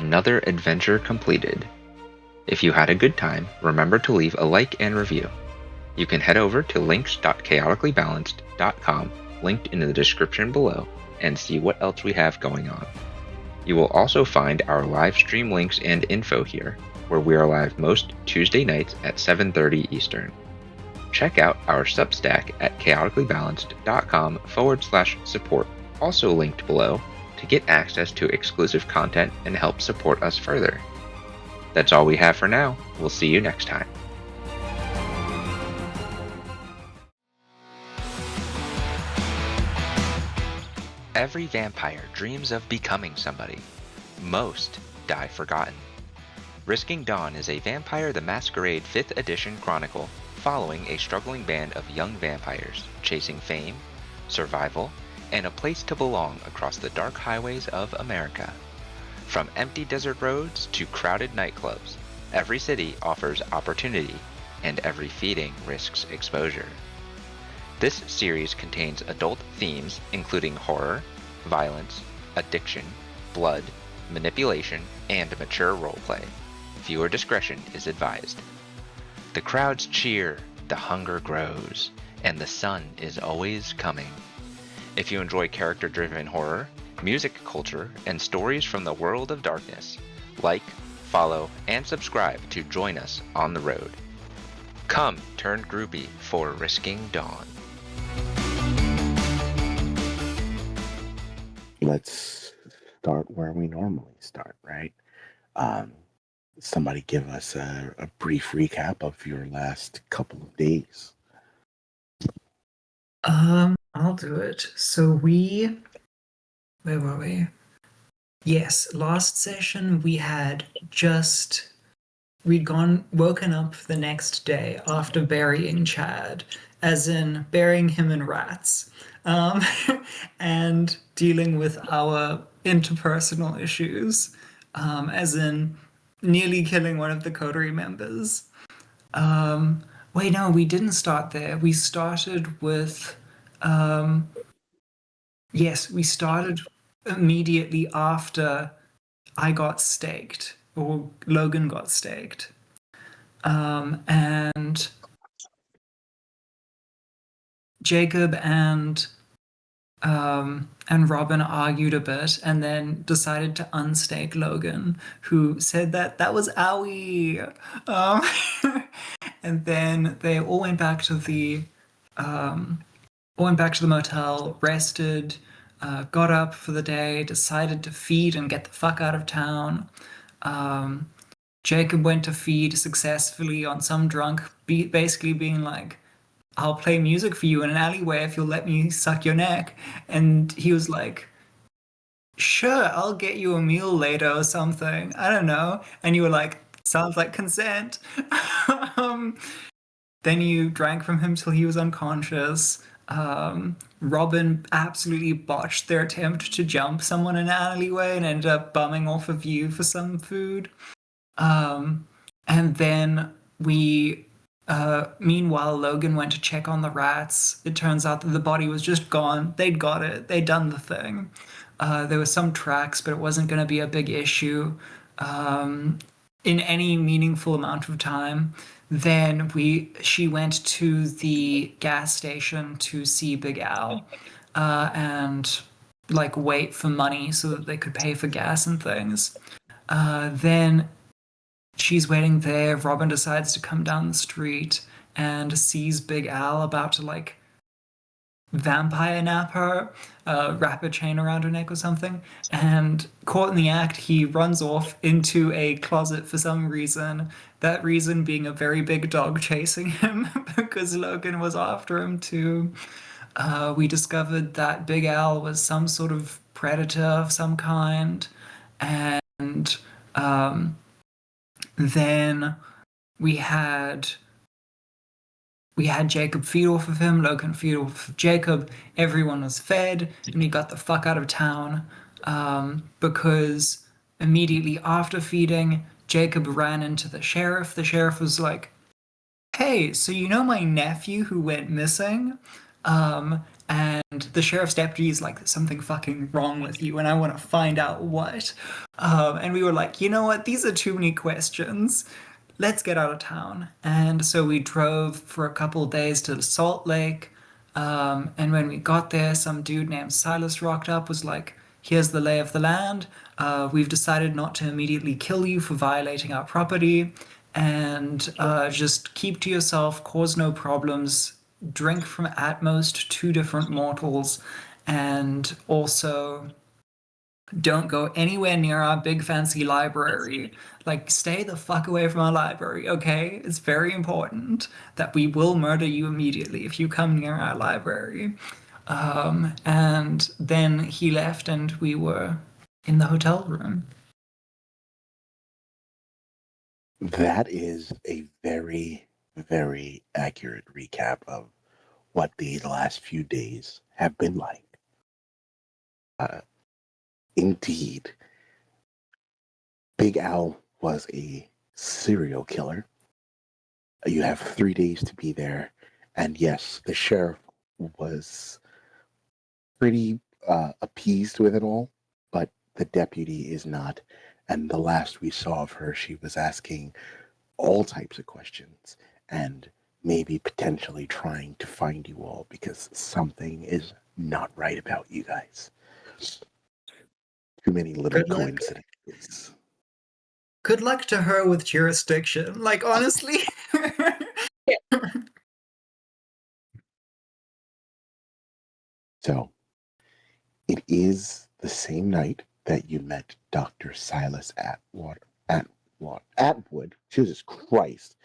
another adventure completed. If you had a good time, remember to leave a like and review. You can head over to links.chaoticallybalanced.com, linked in the description below, and see what else we have going on. You will also find our live stream links and info here, where we are live most Tuesday nights at 7:30 Eastern. Check out our Substack at chaoticallybalanced.com/support, also linked below, to get access to exclusive content and help support us further. That's all we have for now. We'll see you next time. Every vampire dreams of becoming somebody. Most die forgotten. Risking Dawn is a Vampire the Masquerade 5th edition chronicle following a struggling band of young vampires chasing fame, survival, and a place to belong across the dark highways of America. From empty desert roads to crowded nightclubs, every city offers opportunity, and every feeding risks exposure. This series contains adult themes including horror, violence, addiction, blood, manipulation, and mature roleplay. Viewer discretion is advised. The crowds cheer, the hunger grows, and the sun is always coming. If you enjoy character-driven horror, music culture, and stories from the world of darkness, like, follow, and subscribe to join us on the road. Come turn groupie for Risking Dawn. Let's start where we normally start, right? Somebody give us a brief recap of your last couple of days. I'll do it. So where were we? Yes, last session we'd woken up the next day after burying Chad, as in burying him in rats, and dealing with our interpersonal issues, as in nearly killing one of the coterie members. Wait, no, we didn't start there. We started with, we started immediately after I got staked, or Logan got staked. And Jacob and Robin argued a bit and then decided to unstake Logan, who said that was owie. And then they all went back to the motel, rested, got up for the day, decided to feed and get the fuck out of town. Jacob went to feed successfully on some drunk, basically being like, I'll play music for you in an alleyway if you'll let me suck your neck. And he was like, sure, I'll get you a meal later or something. I don't know. And you were like, sounds like consent. Then you drank from him till he was unconscious. Robin absolutely botched their attempt to jump someone in an alleyway and ended up bumming off of you for some food. And then meanwhile, Logan went to check on the rats. It turns out that the body was just gone. They'd got it. They'd done the thing. There were some tracks, but it wasn't going to be a big issue in any meaningful amount of time. Then she went to the gas station to see Big Al and like wait for money so that they could pay for gas and things. Then she's waiting there. Robin decides to come down the street and sees Big Al about to like vampire nap her, wrap a chain around her neck or something, and caught in the act, he runs off into a closet for some reason, that reason being a very big dog chasing him because Logan was after him too. We discovered that Big Al was some sort of predator of some kind, and then we had Jacob feed off of him, Logan feed off of Jacob, everyone was fed, and he got the fuck out of town, because immediately after feeding, Jacob ran into the sheriff. The sheriff was like, hey, so you know my nephew who went missing? And the sheriff's deputy is like, there's something fucking wrong with you, and I want to find out what. And we were like, you know what? These are too many questions. Let's get out of town. And so we drove for a couple of days to Salt Lake. And when we got there, some dude named Silas rocked up, was like, here's the lay of the land. We've decided not to immediately kill you for violating our property. And just keep to yourself, cause no problems, drink from at most 2 different mortals, and also don't go anywhere near our big fancy library. Like, stay the fuck away from our library, okay? It's very important that we will murder you immediately if you come near our library. And then he left, and we were in the hotel room. That is a very, very accurate recap of what the last few days have been like. Indeed, Big Al was a serial killer. You have 3 days to be there. And yes, the sheriff was pretty appeased with it all, but the deputy is not. And the last we saw of her, she was asking all types of questions and maybe potentially trying to find you all because something is not right about you guys. Too many little Good luck. coincidences. Good luck to her with jurisdiction. Like, honestly. So, it is the same night that you met Dr. Silas Atwood. Jesus Christ.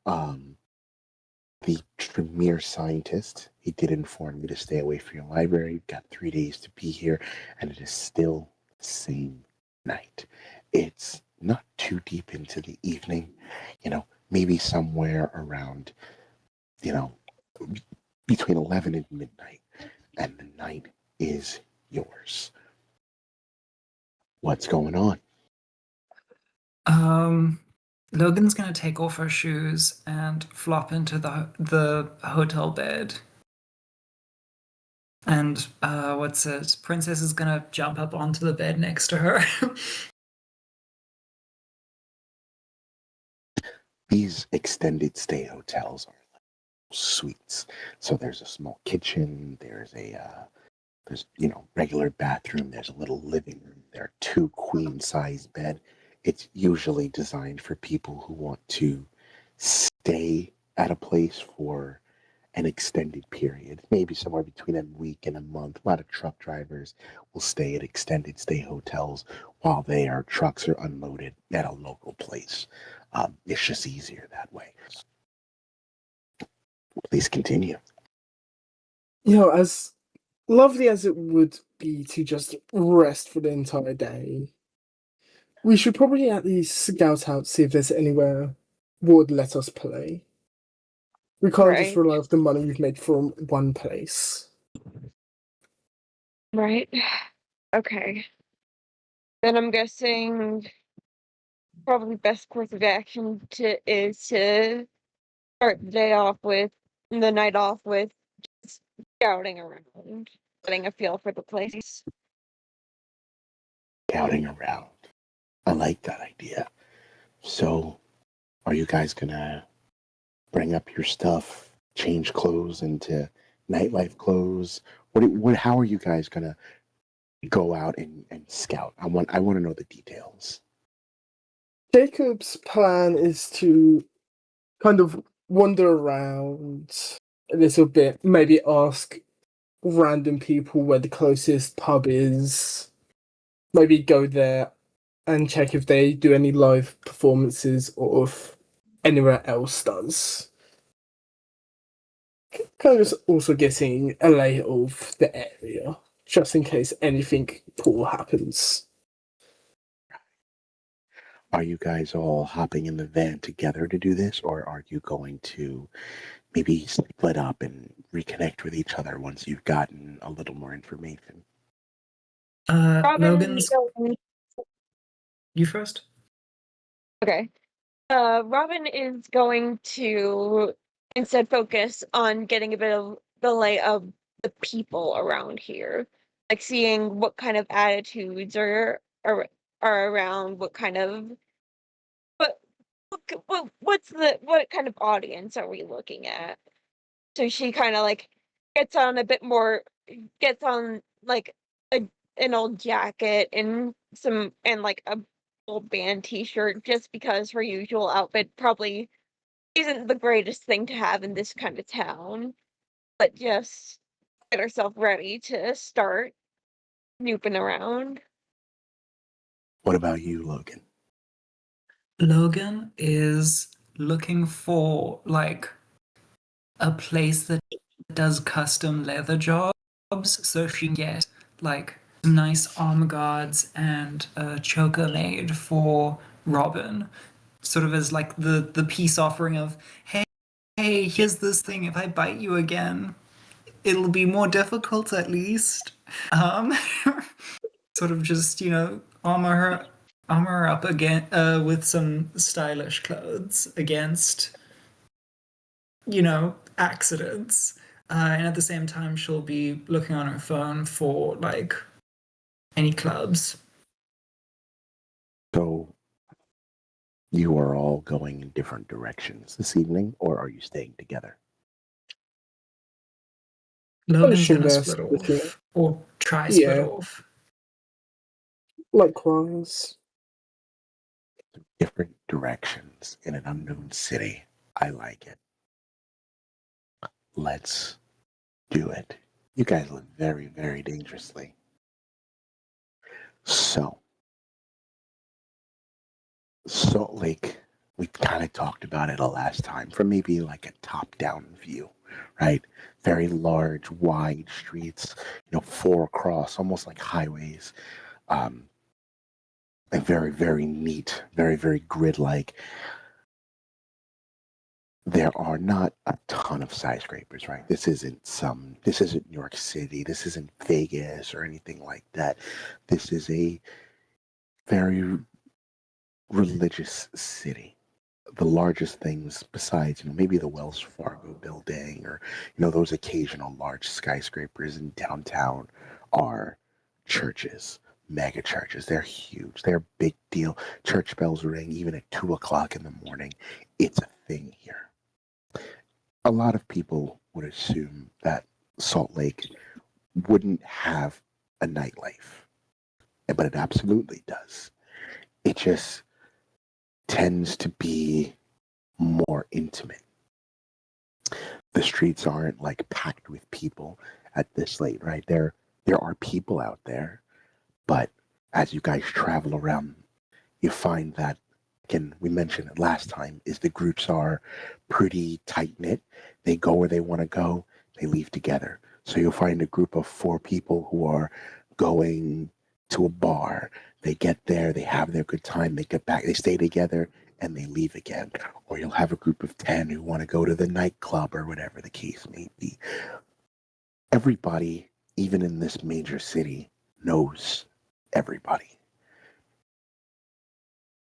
The premier scientist. He did inform you to stay away from your library. You've got 3 days to be here, and it is still the same night. It's not too deep into the evening, maybe somewhere around, between 11 and midnight, and the night is yours. What's going on? Logan's gonna take off her shoes and flop into the hotel bed. And Princess is gonna jump up onto the bed next to her. These extended stay hotels are like suites. So there's a small kitchen, there's regular bathroom, there's a little living room, there are 2 queen-size bed. It's usually designed for people who want to stay at a place for an extended period, maybe somewhere between a week and a month. A lot of truck drivers will stay at extended stay hotels while their trucks are unloaded at a local place. It's just easier that way. Please continue. As lovely as it would be to just rest for the entire day, we should probably at least scout out, see if there's anywhere would let us play. We can't just Right. rely off the money we've made from one place. Right. Okay. Then I'm guessing probably best course of action is to start the night off with just scouting around, getting a feel for the place. Scouting around. I like that idea. So, are you guys gonna bring up your stuff, change clothes into nightlife clothes? How are you guys gonna go out and scout? I want to know the details. Jacob's plan is to kind of wander around a little bit, maybe ask random people where the closest pub is, maybe go there and check if they do any live performances or if anywhere else does. Kind of also getting a lay of the area, just in case anything poor happens. Are you guys all hopping in the van together to do this, or are you going to maybe split up and reconnect with each other once you've gotten a little more information? Logan's. You first. Okay. Robin is going to instead focus on getting a bit of the lay of the people around here, like seeing what kind of attitudes are around, what kind of what what kind of audience are we looking at? So she kind of like gets on a bit more, gets on like a, an old jacket and like a old band t-shirt, just because her usual outfit probably isn't the greatest thing to have in this kind of town, but just get herself ready to start snooping around. What about you, Logan? Logan is looking for like a place that does custom leather jobs so she can get like some nice armor guards and a choker made for Robin, sort of as like the peace offering of, hey, here's this thing. If I bite you again, it'll be more difficult at least. Um, sort of just armor her up again with some stylish clothes against accidents. And at the same time, she'll be looking on her phone for like any clubs. So you are all going in different directions this evening, or are you staying together? Logan's assume gonna they're split splitting. off or try split Yeah. off. Likewise. Different directions in an unknown city. I like it. Let's do it. You guys live very, very dangerously. So, Salt Lake, we kind of talked about it last time from maybe like a top-down view, right? Very large, wide streets, four across, almost like highways. And very, very neat, very, very grid-like. There are not a ton of skyscrapers, right? This isn't New York City, this isn't Vegas or anything like that. This is a very religious city. The largest things besides, maybe the Wells Fargo building or, those occasional large skyscrapers in downtown are churches, mega churches. They're huge. They're a big deal. Church bells ring even at 2 o'clock in the morning. It's a thing here. A lot of people would assume that Salt Lake wouldn't have a nightlife, but it absolutely does. It just tends to be more intimate. The streets aren't like packed with people at this late, right? There are people out there, but as you guys travel around, you find that, again, we mentioned it last time, is the groups are pretty tight knit. They go where they want to go, they leave together. So you'll find a group of 4 people who are going to a bar. They get there, they have their good time, they get back, they stay together, and they leave again. Or you'll have a group of 10 who want to go to the nightclub or whatever the case may be. Everybody, even in this major city, knows everybody.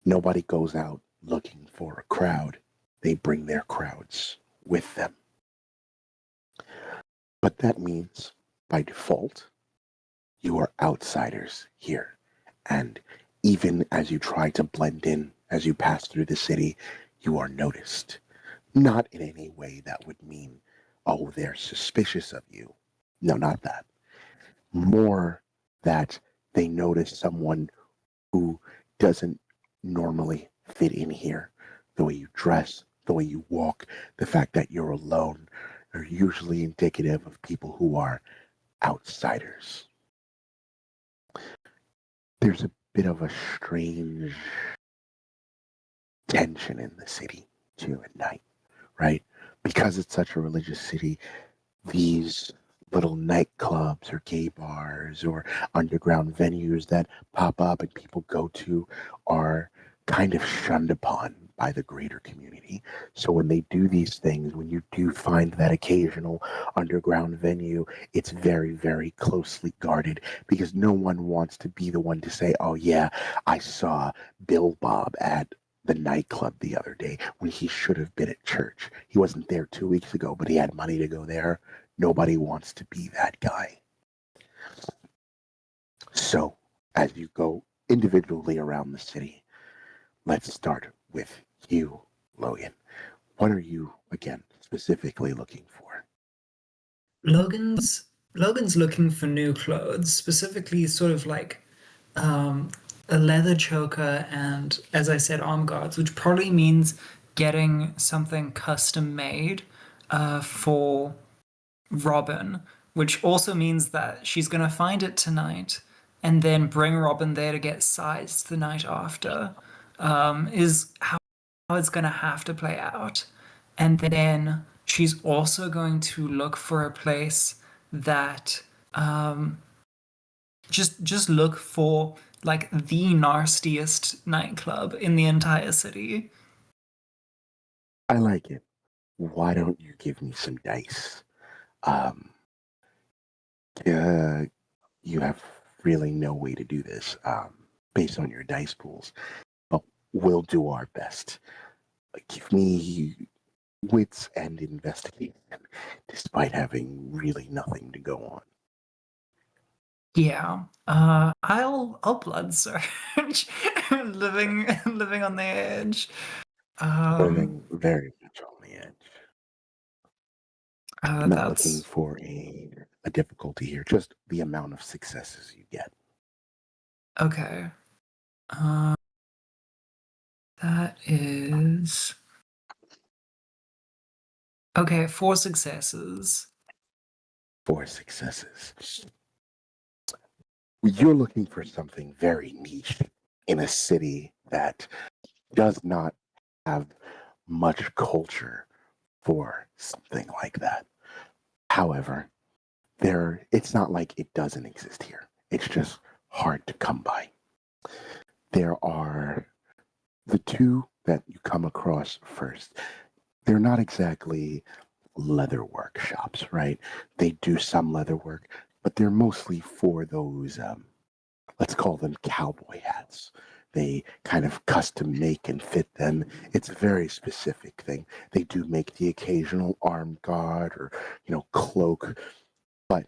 Nobody goes out looking for a crowd. They bring their crowds with them. But that means, by default, you are outsiders here. And even as you try to blend in, as you pass through the city, you are noticed. Not in any way that would mean, oh, they're suspicious of you. No, not that. More that they notice someone who doesn't normally fit in here. The way you dress, the way you walk, the fact that you're alone are usually indicative of people who are outsiders. There's a bit of a strange tension in the city too at night, right? Because it's such a religious city, these little nightclubs or gay bars or underground venues that pop up and people go to are kind of shunned upon by the greater community. So when they do these things, when you do find that occasional underground venue, it's very, very closely guarded because no one wants to be the one to say, oh yeah, I saw Bill Bob at the nightclub the other day when he should have been at church. He wasn't there 2 weeks ago, but he had money to go there. Nobody wants to be that guy. So, as you go individually around the city, let's start with you, Logan. What are you, again, specifically looking for? Logan's looking for new clothes, specifically sort of like a leather choker and, as I said, arm guards, which probably means getting something custom made for Robin, which also means that she's gonna find it tonight and then bring Robin there to get sized the night after. Is how it's gonna have to play out. And then she's also going to look for a place that just look for like the nastiest nightclub in the entire city. I like it. Why don't you give me some dice? Um, you have really no way to do this based on your dice pools, but we'll do our best. Give me wits and investigation, despite having really nothing to go on. Yeah. I'll blood search. living on the edge. Living very much on the edge. I'm not looking That's for a difficulty here, just the amount of successes you get. okay. That is okay, 4 successes. 4 successes. You're looking for something very niche in a city that does not have much culture for something like that. However, it's not like it doesn't exist here. It's just hard to come by. There are the two that you come across first. They're not exactly leather workshops, right? They do some leather work, but they're mostly for those, let's call them cowboy hats. They kind of custom make and fit them. It's a very specific thing. They do make the occasional arm guard or, cloak, but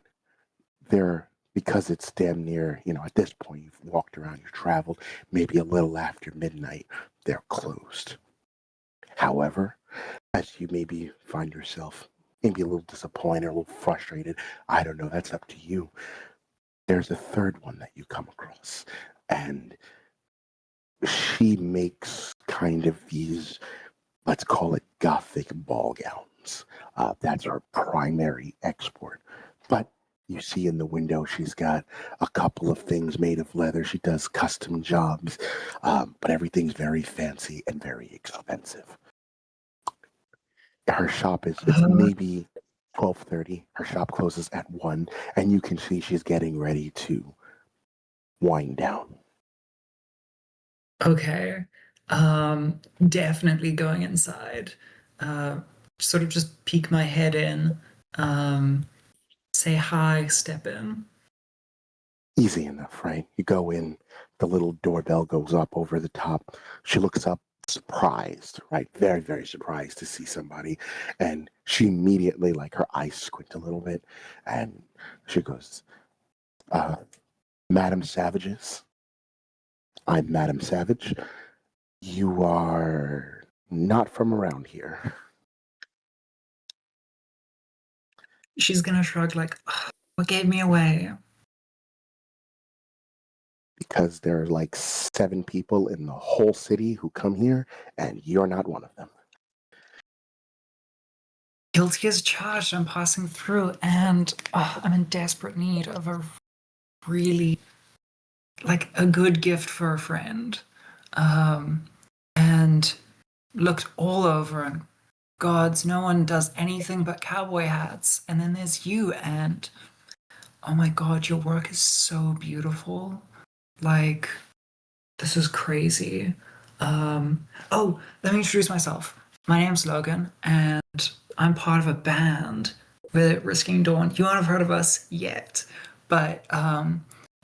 they're because it's damn near, at this point, you've walked around, you've traveled, maybe a little after midnight, they're closed. However, as you maybe find yourself maybe a little disappointed, a little frustrated, I don't know, that's up to you. There's a third one that you come across, and she makes kind of these, let's call it gothic ball gowns. That's our primary export. But you see in the window, she's got a couple of things made of leather. She does custom jobs, but everything's very fancy and very expensive. Her shop it's Uh, maybe 12:30. Her shop closes at 1, and you can see she's getting ready to wind down. okay. Definitely going inside. Uh, Sort of just peek my head in. Say hi, step in. Easy enough, right? You go in, the little doorbell goes up over the top. She looks up, surprised, right? Very, very surprised to see somebody. And she immediately, like, her eyes squint a little bit, and she goes, Madam Savages. I'm Madam Savage. You are not from around here. She's gonna shrug like, "Ugh, what gave me away?" Because there are like 7 people in the whole city who come here, and you're not one of them. Guilty as charged. I'm passing through, and I'm in desperate need of a really like a good gift for a friend. And looked all over, and gods, no one does anything but cowboy hats. And then there's you, and oh my god, your work is so beautiful. Like, this is crazy. Oh, let me introduce myself. My name's Logan, and I'm part of a band with Risking Dawn. You won't have heard of us yet, but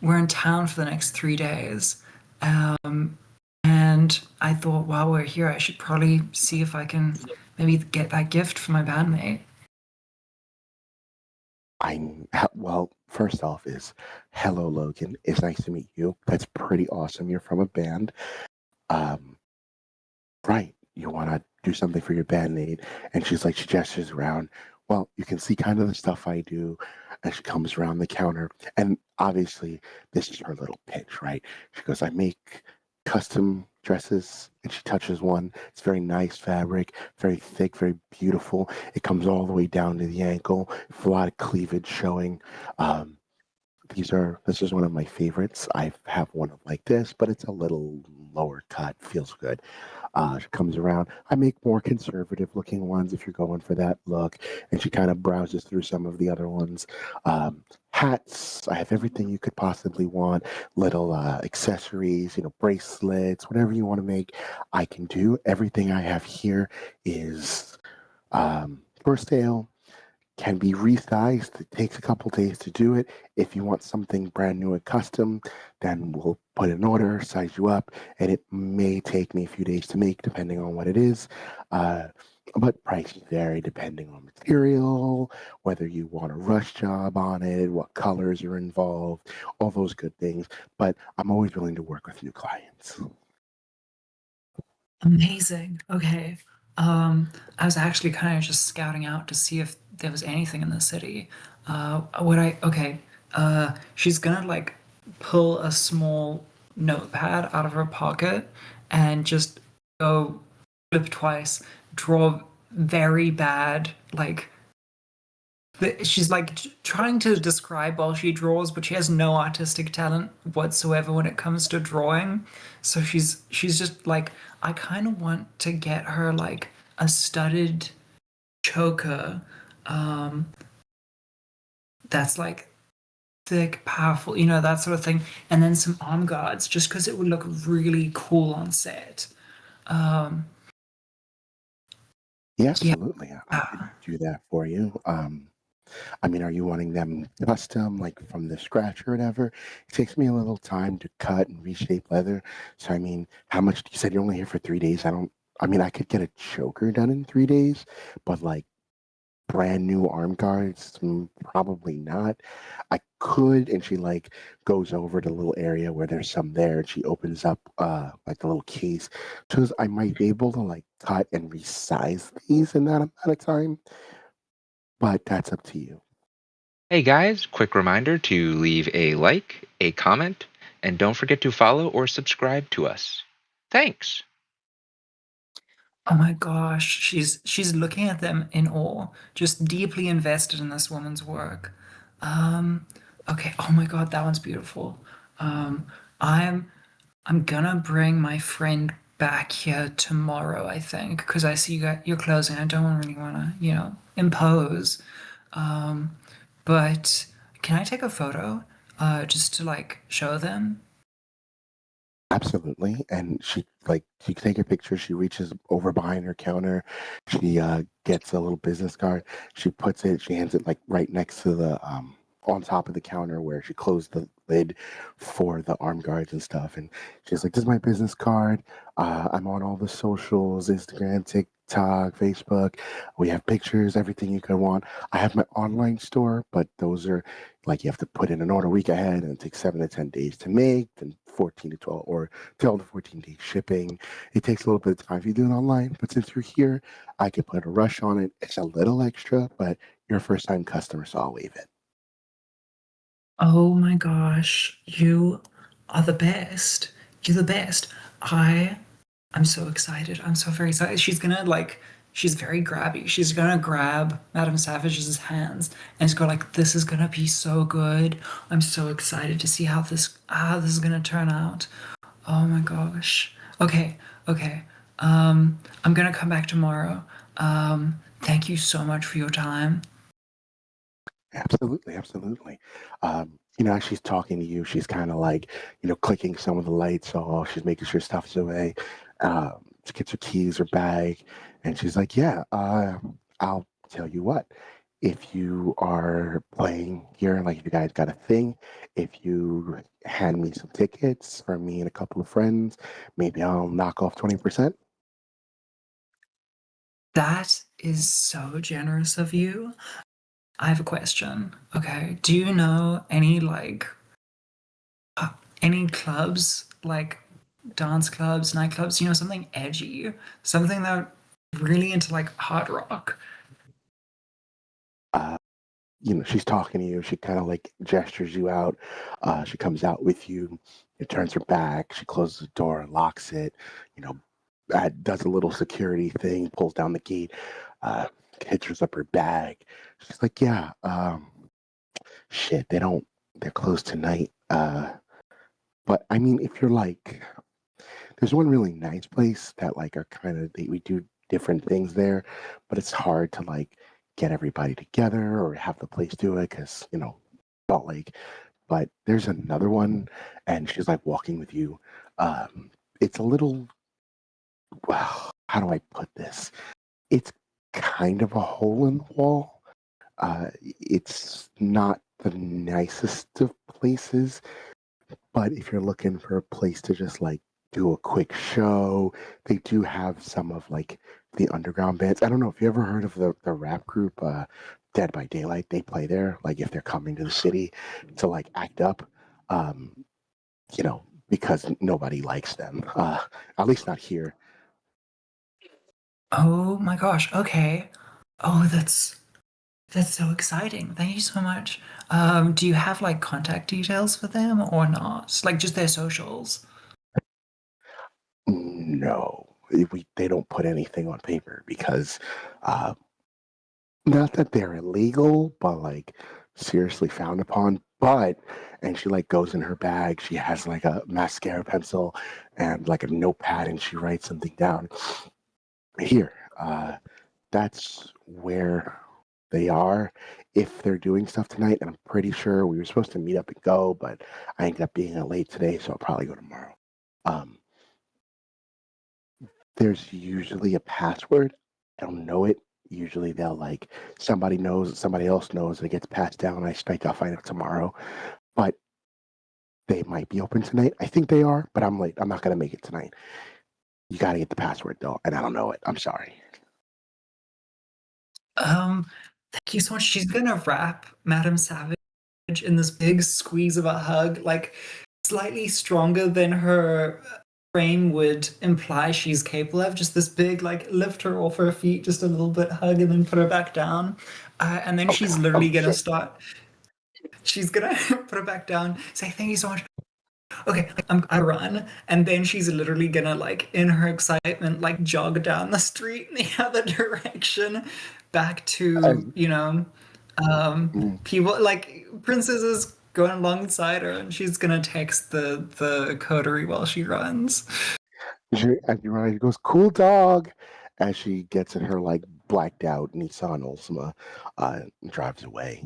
we're in town for the next 3 days. And I thought while we're here, I should probably see if I can maybe get that gift for my bandmate. Well, first off is hello, Logan. It's nice to meet you. That's pretty awesome. You're from a band. Um, right. You want to do something for your band aid. And she's like, she gestures around. Well, you can see kind of the stuff I do. And she comes around the counter. And obviously, this is her little pitch, right? She goes, I make custom dresses. And she touches one. It's very nice fabric, very thick, very beautiful. It comes all the way down to the ankle, with a lot of cleavage showing. Um, this is one of my favorites. I have one like this, but it's a little lower cut, feels good. She comes around. I make more conservative looking ones if you're going for that look. And she kind of browses through some of the other ones. Hats, I have everything you could possibly want. Little accessories, bracelets, whatever you want to make, I can do. Everything I have here is for sale, can be resized. It takes a couple days to do it. If you want something brand new and custom, then we'll put an order, size you up, and it may take me a few days to make, depending on what it is. Uh, but prices vary depending on material, whether you want a rush job on it, what colors are involved, all those good things. But I'm always willing to work with new clients. Amazing. Okay. I was actually kind of just scouting out to see if there was anything in the city. Okay. She's gonna like pull a small notepad out of her pocket and just go flip twice, draw very bad, like she's like trying to describe while she draws, but she has no artistic talent whatsoever when it comes to drawing. So she's just like, I kind of want to get her like a studded choker, um, that's like thick, powerful, that sort of thing, and then some arm guards, just because it would look really cool on set. Um, Yeah, yeah. absolutely. I could do that for you. I mean, are you wanting them custom, like from the scratch or whatever? It takes me a little time to cut and reshape leather. So, I mean, how much you said you're only here for 3 days? I mean, I could get a choker done in 3 days, but like brand new arm guards, probably not. I could, and she like goes over to the little area where there's some there, and she opens up like the little case. Shows I might be able to like cut and resize these in that amount of time, but that's up to you. Hey guys, quick reminder to leave a like, a comment, and don't forget to follow or subscribe to us. Thanks! Oh my gosh, she's looking at them in awe, just deeply invested in this woman's work. Um, okay, oh my god, that one's beautiful. Um, I'm I'm gonna bring my friend back here tomorrow, I think, because I see you're closing. I don't really wanna, impose. Um, but can I take a photo, just to like show them? Absolutely. And she can take a picture. She reaches over behind her counter. She gets a little business card. She puts it, she hands it like right next to the on top of the counter where she closed the lid for the arm guards and stuff. And she's like, this is my business card. I'm on all the socials, Instagram, TikTok, Facebook. We have pictures, everything you could want. I have my online store, but those are like you have to put in an order a week ahead and it takes 7 to 10 days to make, then 14 to 12 or 12 to 14 days shipping. It takes a little bit of time if you do it online, but since you're here, I could put a rush on it. It's a little extra, but you're a first time customer, so I'll waive it. Oh my gosh, you are the best. You're the best. I'm so excited. I'm so very excited. She's very grabby. She's gonna grab Madame Savage's hands and she's go like, this is gonna be so good. I'm so excited to see how this is gonna turn out. Oh my gosh. Okay, okay. I'm gonna come back tomorrow. Thank you so much for your time. Absolutely, absolutely. As she's talking to you, she's kind of like, clicking some of the lights off. She's making sure stuff's away. She gets her keys, her bag, and she's like, "Yeah, I'll tell you what. If you are playing here, like if you guys got a thing, if you hand me some tickets for me and a couple of friends, maybe I'll knock off 20%." That is so generous of you. I have a question. Okay, do you know any any clubs, like dance clubs, nightclubs? You know, something edgy, something that really into like hard rock. Uh, she's talking to you. She kind of like gestures you out. She comes out with you. It turns her back. She closes the door, locks it. You know, does a little security thing, pulls down the gate, hitches up her bag. She's like, "Yeah, shit, they're closed tonight. But I mean, if you're like, there's one really nice place that like are kind of we do different things there, but it's hard to like get everybody together or have the place do it because Salt Lake. But there's another one, and she's like walking with you. It's a little, well, how do I put this? It's kind of a hole in the wall. It's not the nicest of places, but if you're looking for a place to just like do a quick show, they do have some of like the underground bands. I don't know if you ever heard of the rap group Dead by Daylight. They play there, like if they're coming to the city to like act up, um, because nobody likes them. At least not here. Oh my gosh. Okay. Oh, that's so exciting. Thank you so much. Do you have like contact details for them or not? Like just their socials? No, they don't put anything on paper because uh, not that they're illegal, but like seriously frowned upon. But and she like goes in her bag. She has like a mascara pencil and like a notepad, and she writes something down. Here, that's where they are. If they're doing stuff tonight, and I'm pretty sure we were supposed to meet up and go, but I ended up being late today, so I'll probably go tomorrow. Um, there's usually a password. I don't know it. Usually they'll like somebody knows, somebody else knows, and it gets passed down. I expect I'll find out tomorrow. But they might be open tonight. I think they are, but I'm late. I'm not gonna make it tonight. You gotta get the password though, and I don't know it. I'm sorry. Um, Thank you so much. She's gonna wrap Madame Savage in this big squeeze of a hug, like slightly stronger than her frame would imply she's capable of. Just this big, like, lift her off her feet just a little bit, hug, and then put her back down. And then Okay. she's Oh literally gonna shit. start. She's gonna put her back down, say thank you so much. Okay, I run, and then she's literally gonna like in her excitement like jog down the street in the other direction, back to And, mm, people like Princess is going alongside her, and she's gonna text the coterie while she runs. as you run, she goes, "Cool dog," as she gets in her like blacked out Nissan Altima, and drives away.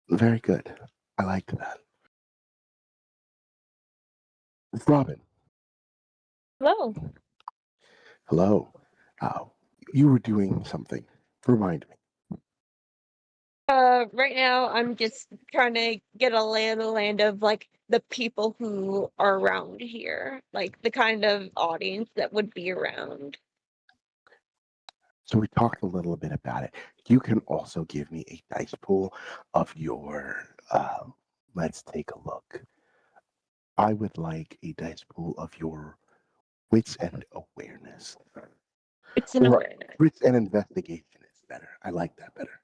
Very good. I liked that. Robin, Hello. hello. Uh, you were doing something. Remind me. Right now I'm just trying to get a lay of the land of like the people who are around here, like the kind of audience that would be around. So we talked a little bit about it. You can also give me a dice pool of your. Let's take a look. I would like a dice pool of your wits and awareness, It's an or awareness. wits and investigation is better. I like that better.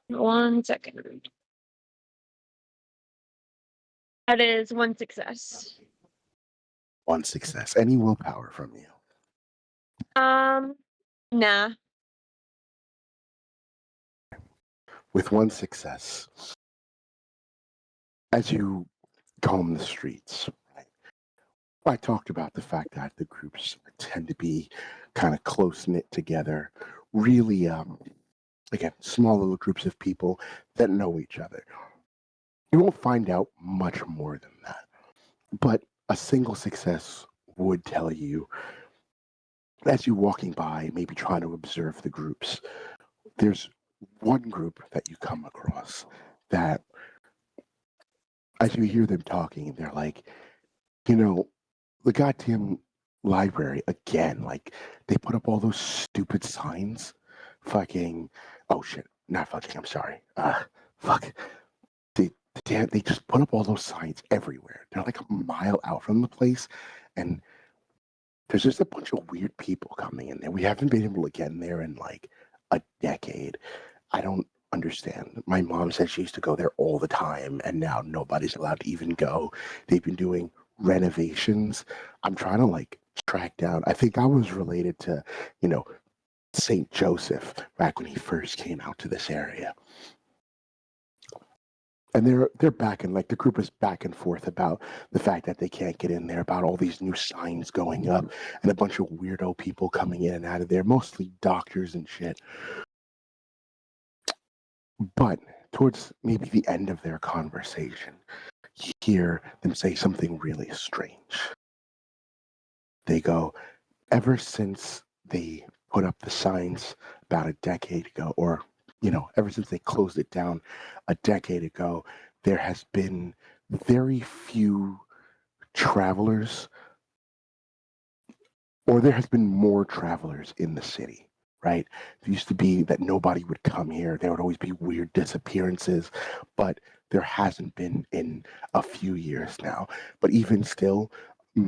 1 second. That is one success. One success. Any willpower from you. Nah. With one success, as you comb the streets, right, I talked about the fact that the groups tend to be kind of close knit together, really, again, small little groups of people that know each other. You won't find out much more than that, but a single success would tell you as you're walking by, maybe trying to observe the groups, there's one group that you come across that as you hear them talking, they're like, the goddamn library again. Like they put up all those stupid signs fucking, oh shit, not fucking, I'm sorry. Fuck. They just put up all those signs everywhere. They're like a mile out from the place, and there's just a bunch of weird people coming in there. We haven't been able to get in there in like a decade. I don't understand. My mom said she used to go there all the time, and now nobody's allowed to even go. They've been doing renovations. I'm trying to like track down. I think I was related to, you know, Saint Joseph back when he first came out to this area. And they're back and like the group is back and forth about the fact that they can't get in there, about all these new signs going up, and a bunch of weirdo people coming in and out of there, mostly doctors and shit. But towards maybe the end of their conversation, you hear them say something really strange. They go, ever since they put up the signs about a decade ago, or, you know, ever since they closed it down a decade ago, there has been very few travelers, or there has been more travelers in the city, right? It used to be that nobody would come here. There would always be weird disappearances, but there hasn't been in a few years now. But even still,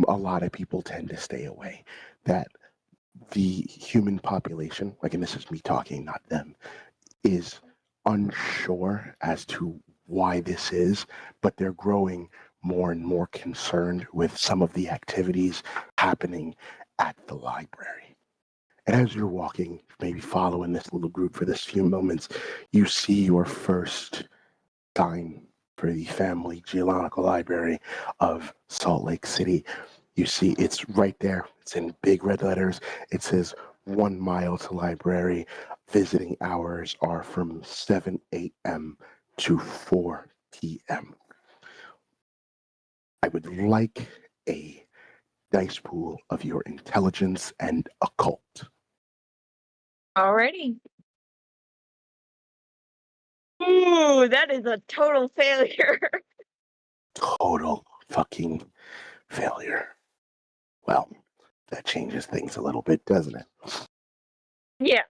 a lot of people tend to stay away. That the human population, like, and this is me talking, not them, is unsure as to why this is, but they're growing more and more concerned with some of the activities happening at the library. And as you're walking, maybe following this little group for this few moments, you see your first sign for the Family Geological Library of Salt Lake City. You see it's right there. It's in big red letters. It says 1 mile to library. Visiting hours are from 7 a.m. to 4 p.m. I would like a dice pool of your intelligence and occult. Alrighty. Ooh, that is a total failure. Total fucking failure. Well, that changes things a little bit, doesn't it? Yeah.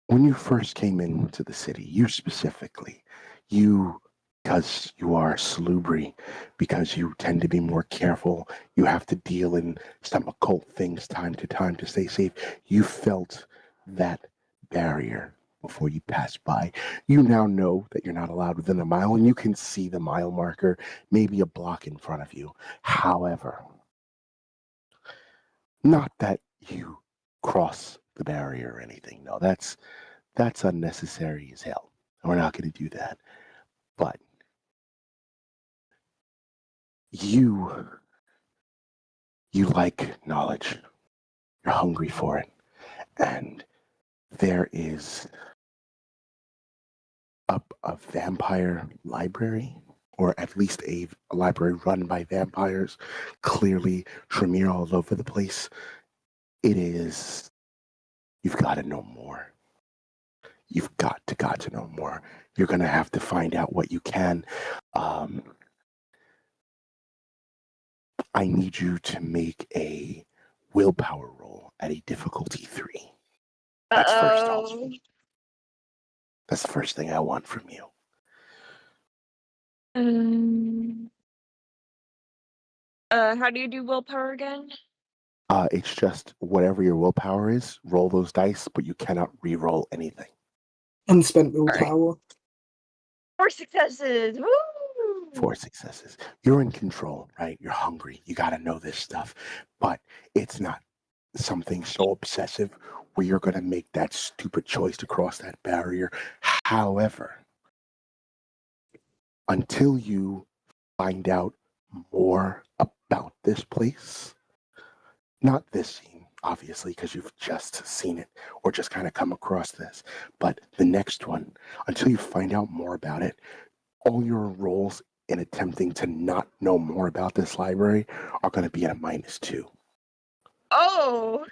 When you first came into the city, you specifically, you, because you are salubri, because you tend to be more careful, you have to deal in some occult things time to time to stay safe, you felt that barrier before you passed by. You now know that you're not allowed within a mile, and you can see the mile marker maybe a block in front of you. However, not that you cross the barrier or anything. No, that's unnecessary as hell. We're not going to do that. But you like knowledge. You're hungry for it. And there is a vampire library, or at least a library run by vampires. Clearly, Tremere all over the place. It is, you've got to know more. You've got to know more. You're going to have to find out what you can. I need you to make a willpower roll at a difficulty 3. That's first off. That's the first thing I want from you. How do you do willpower again? It's just whatever your willpower is, roll those dice, but you cannot re-roll anything. Unspent willpower. 4 successes. Woo! 4 successes. You're in control, right? You're hungry. You got to know this stuff. But it's not something so obsessive where you're going to make that stupid choice to cross that barrier. However, until you find out more about this place, not this scene, obviously, because you've just seen it or just kind of come across this, but the next one, until you find out more about it, all your rolls in attempting to not know more about this library are going to be at a -2. Oh!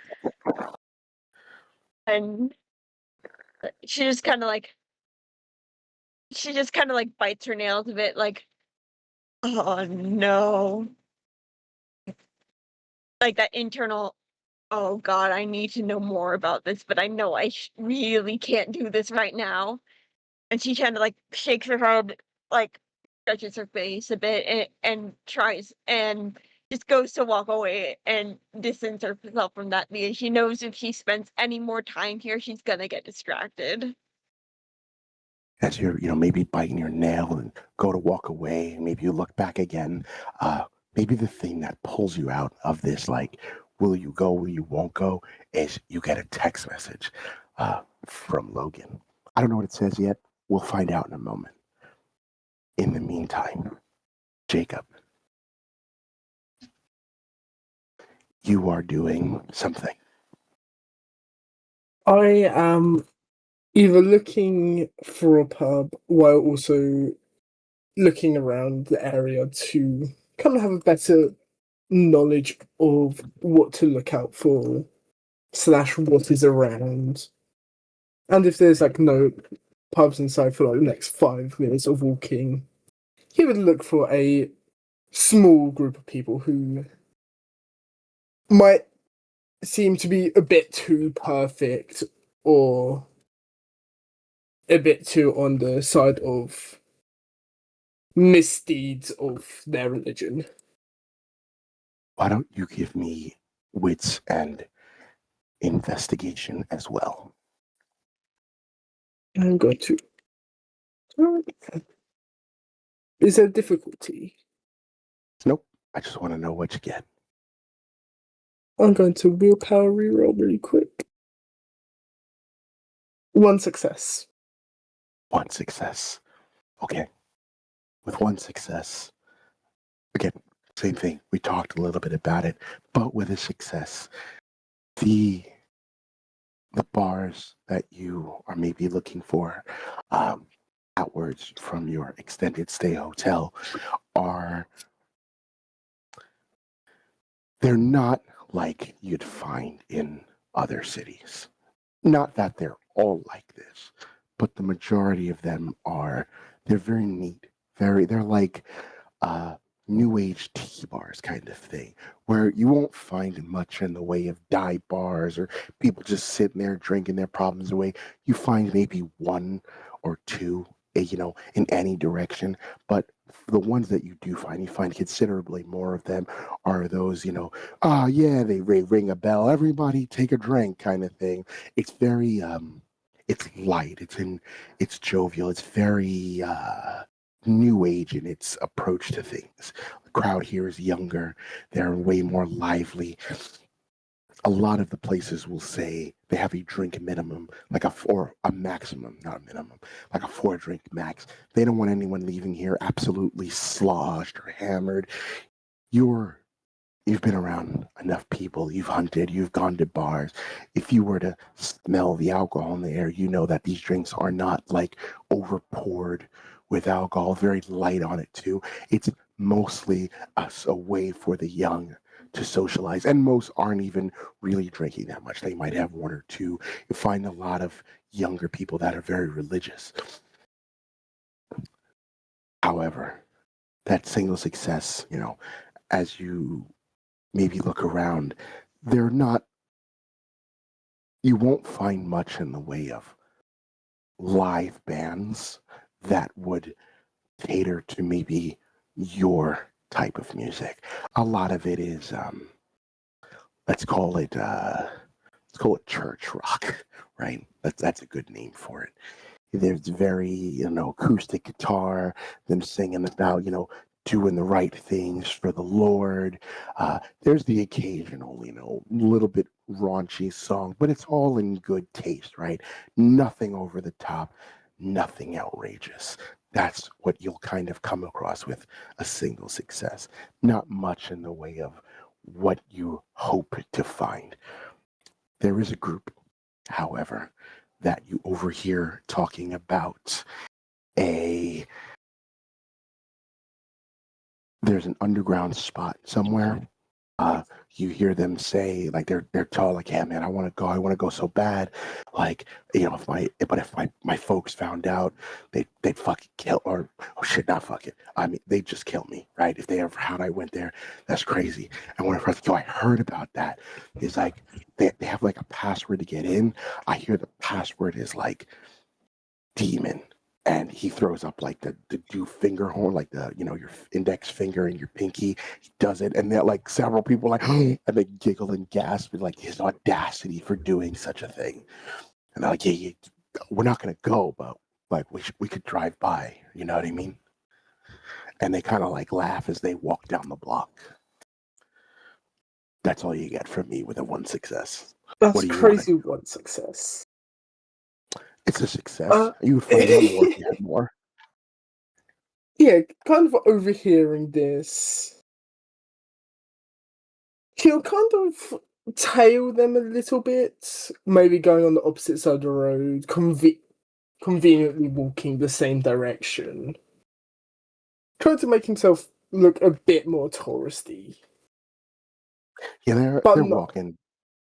And she just kind of like bites her nails a bit, like, oh no. Like that internal, oh god, I need to know more about this, but I know I really can't do this right now. And she kind of like shakes her head, like stretches her face a bit, and tries and just goes to walk away and distance herself from that because she knows if she spends any more time here, she's gonna get distracted. As you're, maybe biting your nail and go to walk away, and maybe you look back again, maybe the thing that pulls you out of this, like, will you go, will you won't go, is you get a text message from Logan. I don't know what it says yet. We'll find out in a moment. In the meantime, Jacob, you are doing something. I am either looking for a pub while also looking around the area to kind of have a better knowledge of what to look out for / what is around. And if there's like no pubs inside for like the next 5 minutes of walking, he would look for a small group of people who might seem to be a bit too perfect or a bit too on the side of misdeeds of their religion. Why don't you give me wits and investigation as well? I'm going to. Is there difficulty? Nope. I just want to know what you get. I'm going to willpower reroll really quick. 1 success. 1 success. Okay. With 1 success, again, same thing. We talked a little bit about it, but with a success, the bars that you are maybe looking for outwards from your extended stay hotel they're not like you'd find in other cities. Not that they're all like this, but the majority of them they're very neat. They're like new age tea bars kind of thing, where you won't find much in the way of dive bars or people just sitting there drinking their problems away. You find maybe 1 or 2, in any direction, but the ones that you do find, you find considerably more of them are those, yeah, they ring a bell, everybody take a drink kind of thing. It's very, it's light, it's jovial, it's very, new age in its approach to things. The crowd here is younger, they're way more lively. A lot of the places will say they have a drink minimum, like a maximum, not a minimum, like a 4-drink max. They don't want anyone leaving here absolutely sloshed or hammered. You've been around enough people, you've hunted, you've gone to bars. If you were to smell the alcohol in the air, you know that these drinks are not like over poured with alcohol, very light on it too. It's mostly a way for the young to socialize, and most aren't even really drinking that much. They might have 1 or 2. You find a lot of younger people that are very religious. However, that single success, as you maybe look around, you won't find much in the way of live bands that would cater to maybe your type of music. A lot of it is, let's call it church rock, right? That's a good name for it. There's very, acoustic guitar, them singing about, doing the right things for the Lord. There's the occasional, little bit raunchy song, but it's all in good taste, right? Nothing over the top, nothing outrageous. That's what you'll kind of come across with a single success. Not much in the way of what you hope to find. There is a group, however, that you overhear talking about there's an underground spot somewhere You hear them say, like, they're tall, like, yeah, man, I want to go so bad, like, if my folks found out, they'd fucking kill, or oh shit, not fuck it, I mean, they'd just kill me, right? If they ever found I went there, that's crazy. And when I heard about that, it's like they have like a password to get in. I hear the password is like demon, and he throws up like the do finger horn, like your index finger and your pinky. He does it, and they're like several people like and they giggle and gasp at like his audacity for doing such a thing. And they're like, yeah, we're not gonna go, but like we could drive by, you know what I mean? And they kind of like laugh as they walk down the block. That's all you get from me with a 1 success. That's What do you want? crazy. One success. It's a success. You would find out more if you had more. Yeah, kind of overhearing this, he'll kind of tail them a little bit, maybe going on the opposite side of the road, conveniently walking the same direction, trying to make himself look a bit more touristy. Yeah, But they're not. walking.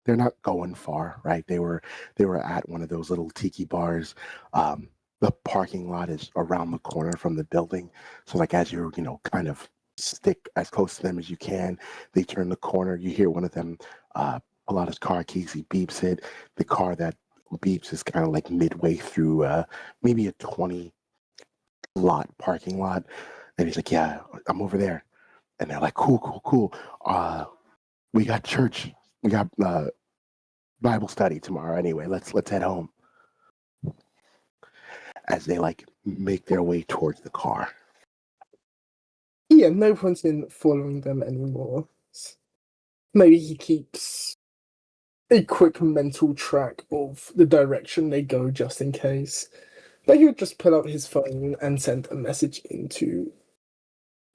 They're not going far, right? They were at one of those little tiki bars. The parking lot is around the corner from the building, so like as you're kind of stick as close to them as you can. They turn the corner. You hear one of them pull out his car keys. He beeps it. The car that beeps is kind of like midway through maybe a 20 lot parking lot, and he's like, "Yeah, I'm over there." And they're like, "Cool, cool, cool. We got church. We got Bible study tomorrow anyway. Let's head home." As they like make their way towards the car. Yeah, no point in following them anymore. Maybe he keeps a quick mental track of the direction they go just in case. But he would just pull out his phone and send a message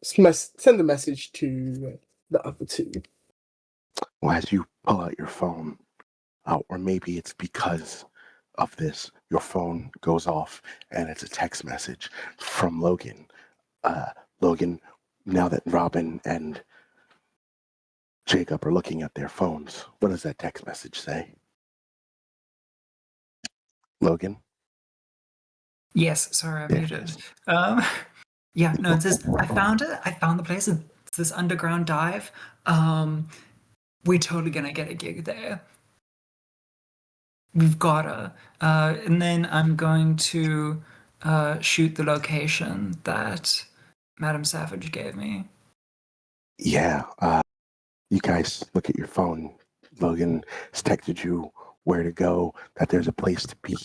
send a message to the other two. Well, as you pull out your phone, or maybe it's because of this, your phone goes off and it's a text message from Logan. Logan, now that Robin and Jacob are looking at their phones, what does that text message say? Logan? Yes, sorry, I Yeah. muted. Yeah, no, it says I found it. I found the place. It's this underground dive. We're totally gonna get a gig there. We've gotta. And then I'm going to shoot the location that Madam Savage gave me. Yeah. You guys look at your phone. Logan has texted you where to go, that there's a place to be.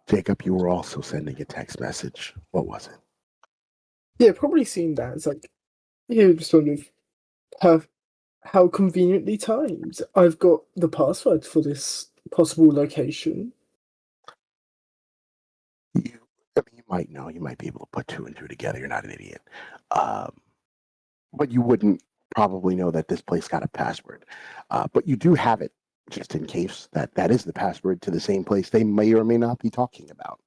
Jacob, you were also sending a text message. What was it? Yeah, probably seen that. It's like, you sort of have how conveniently timed. I've got the password for this possible location. You might know. You might be able to put two and two together. You're not an idiot. But you wouldn't probably know that this place got a password. But you do have it just in case that is the password to the same place they may or may not be talking about.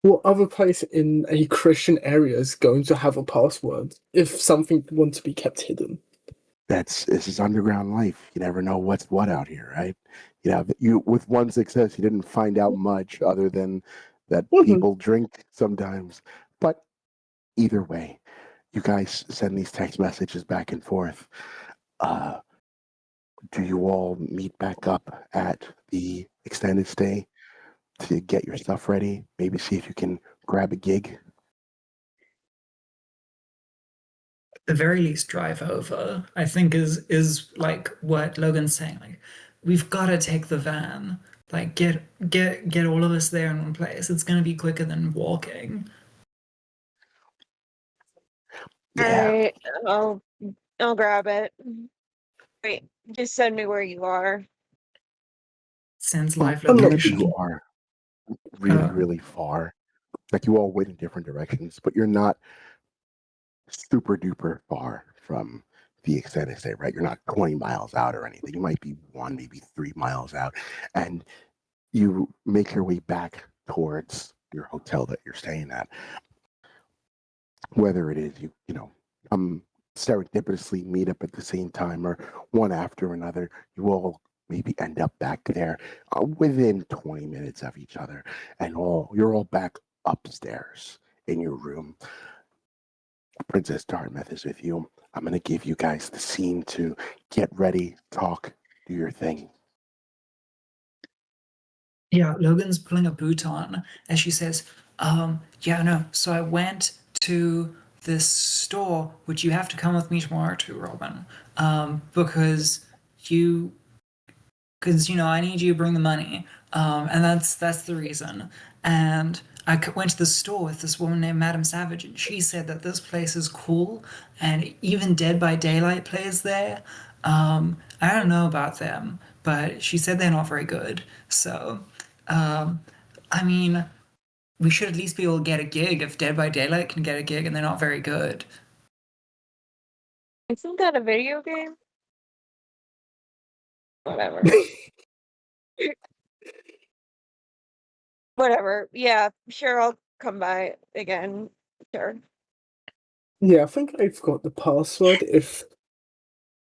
What other place in a Christian area is going to have a password if something wants to be kept hidden? This is underground life. You never know what's what out here, right? You with 1 success, you didn't find out much other than that people drink sometimes. But either way, you guys send these text messages back and forth. Do you all meet back up at the extended stay to get your stuff ready? Maybe see if you can grab a gig? At the very least, drive over. I think is like what Logan's saying. Like, we've got to take the van. Like, get all of us there in one place. It's gonna be quicker than walking. Yeah. Alright, I'll grab it. Wait, just send me where you are. Sends Well, live none of you location. are really, really far. Like you all went in different directions, but you're not super duper far from the extended stay, right? You're not 20 miles out or anything. You might be 1, maybe 3 miles out. And you make your way back towards your hotel that you're staying at. Whether it is you come serendipitously meet up at the same time or one after another. You all maybe end up back there within 20 minutes of each other, and you're all back upstairs in your room. Princess Dartmouth is with you. I'm going to give you guys the scene to get ready, talk, do your thing. Yeah, Logan's pulling a boot on as she says, yeah, no. So I went to this store, which you have to come with me tomorrow to, Robin. Because I need you to bring the money. And that's the reason. And I went to the store with this woman named Madame Savage, and she said that this place is cool, and even Dead by Daylight plays there. I don't know about them, but she said they're not very good. So, I mean, we should at least be able to get a gig if Dead by Daylight can get a gig and they're not very good. Isn't that a video game? Whatever. Whatever. Yeah, sure, I'll come by again. Sure. Yeah, I think I've got the password if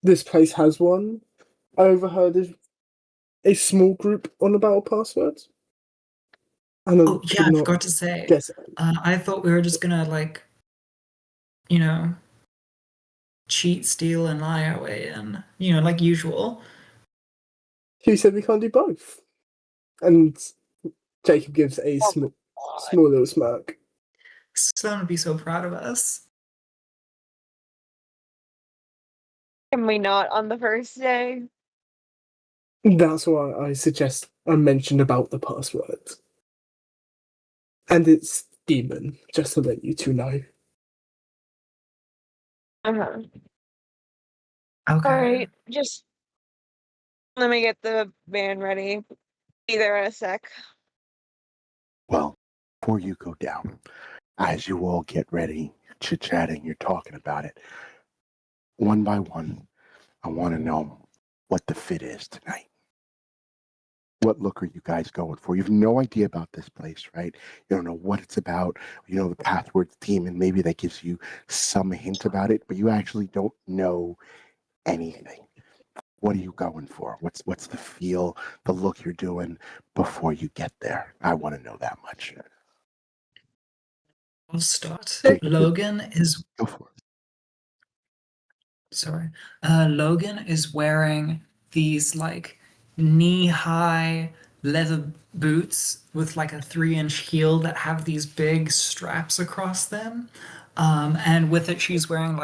this place has one. I overheard a small group on about passwords. And Oh, yeah, I forgot to say. Guess I thought we were just gonna, cheat, steal, and lie our way in. Like usual. who said we can't do both? And Jacob gives a small little smirk. Sloan would be so proud of us. Can we not on the first day? That's why I mentioned about the password. And it's demon, just to let you two know. Uh-huh. Okay. Alright, just let me get the van ready. Be there in a sec. Well, before you go down, as you all get ready, chit-chatting, you're talking about it, one by one, I want to know what the fit is tonight. What look are you guys going for? You have no idea about this place, right? You don't know what it's about. You know the password's demon. Maybe that gives you some hint about it, but you actually don't know anything. What are you going for? What's the feel, the look you're doing before you get there? I want to know that much. I'll start. Jacob, Logan is go for it. sorry. Logan is wearing these knee-high leather boots with a 3-inch heel that have these big straps across them. And with it, she's wearing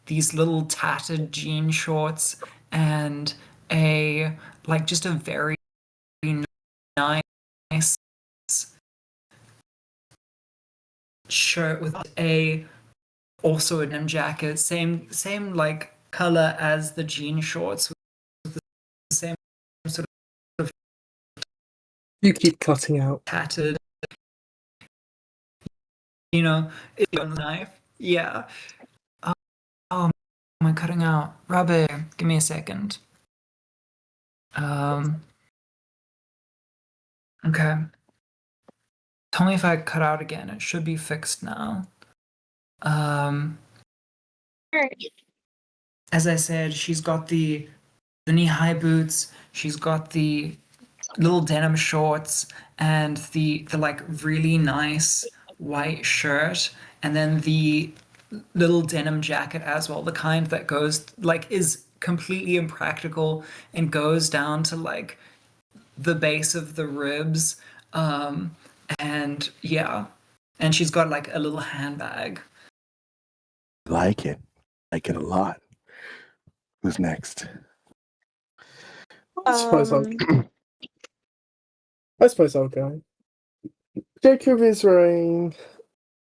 these little tattered jean shorts and just a very nice shirt with also a denim jacket, same color as the jean shorts, with the same sort of You keep cutting out. tattered, it's a knife. Yeah. Oh, am I cutting out? Robbie, give me a second. Okay. Tell me if I cut out again. It should be fixed now. Alright. As I said, she's got the knee-high boots. She's got the little denim shorts and the really nice white shirt, and then the little denim jacket as well, the kind that goes is completely impractical and goes down to the base of the ribs. And yeah, and she's got a little handbag. Like it a lot. Who's next? I suppose I'll go. Jacob is wearing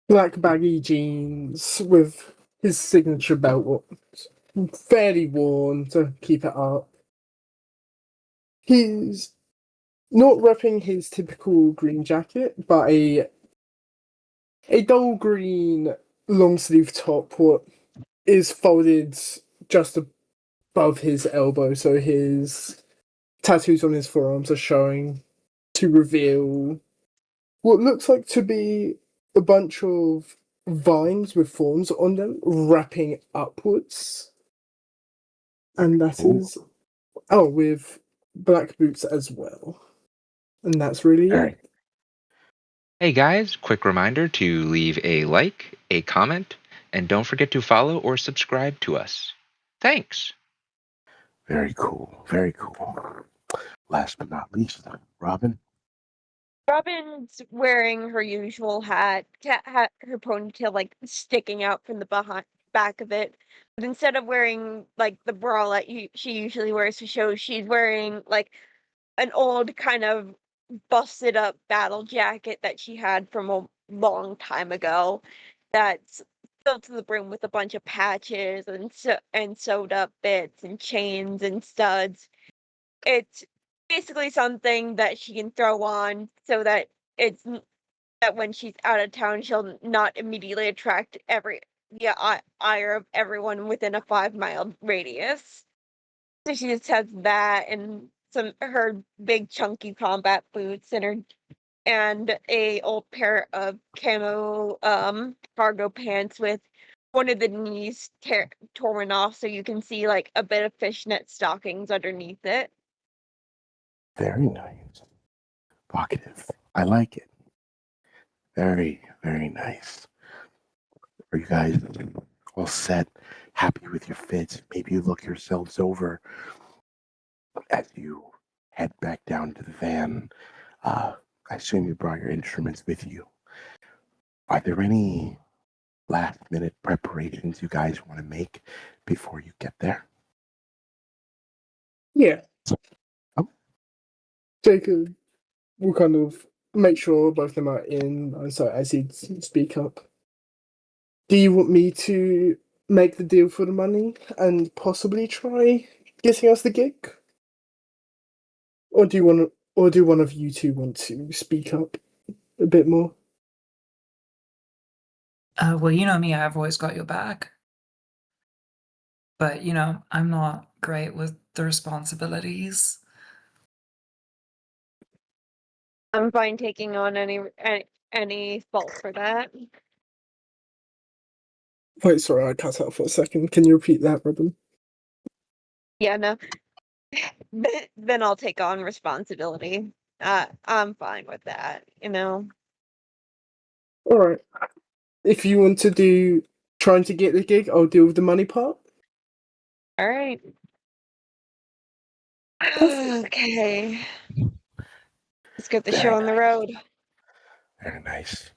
black baggy jeans with his signature belt fairly worn to keep it up. He's not repping his typical green jacket, but a dull green long sleeve top what is folded just above his elbow, so his tattoos on his forearms are showing to reveal what looks like to be a bunch of vines with thorns on them wrapping upwards. And that Ooh. is with black boots as well. And that's really All it. right. Hey guys, quick reminder to leave a like, a comment, and don't forget to follow or subscribe to us. Thanks! Very cool. Very cool. Last but not least, Robin. Robin's wearing her usual hat, her ponytail like sticking out from the back of it. But instead of wearing like the bralette she usually wears to shows, she's wearing like an old kind of busted up battle jacket that she had from a long time ago. That's filled to the brim with a bunch of patches and sewed up bits and chains and studs. It's basically something that she can throw on so that that when she's out of town, she'll not immediately attract the ire of everyone within a 5-mile radius. So she just has that and her big chunky combat boots and a old pair of camo cargo pants with one of the knees torn off so you can see like a bit of fishnet stockings underneath it. Very nice. Vocative. I like it. Very, very nice. Are you guys all set? Happy with your fits? Maybe you look yourselves over as you head back down to the van. I assume you brought your instruments with you. Are there any last minute preparations you guys want to make before you get there? Yeah. Oh. Jacob will kind of make sure both of them are in, and so as he speak up. Do you want me to make the deal for the money and possibly try getting us the gig? Or do one of you two want to speak up a bit more? Well, you know me, I've always got your back. But, I'm not great with the responsibilities. I'm fine taking on any fault for that. Wait, sorry, I cut out for a second. Can you repeat that, Robin? Yeah, no. Then I'll take on responsibility. I'm fine with that, Alright. If you want to do trying to get the gig, I'll deal with the money part. All right. Perfect. Okay. Let's get the show Very on the nice. road. Very nice.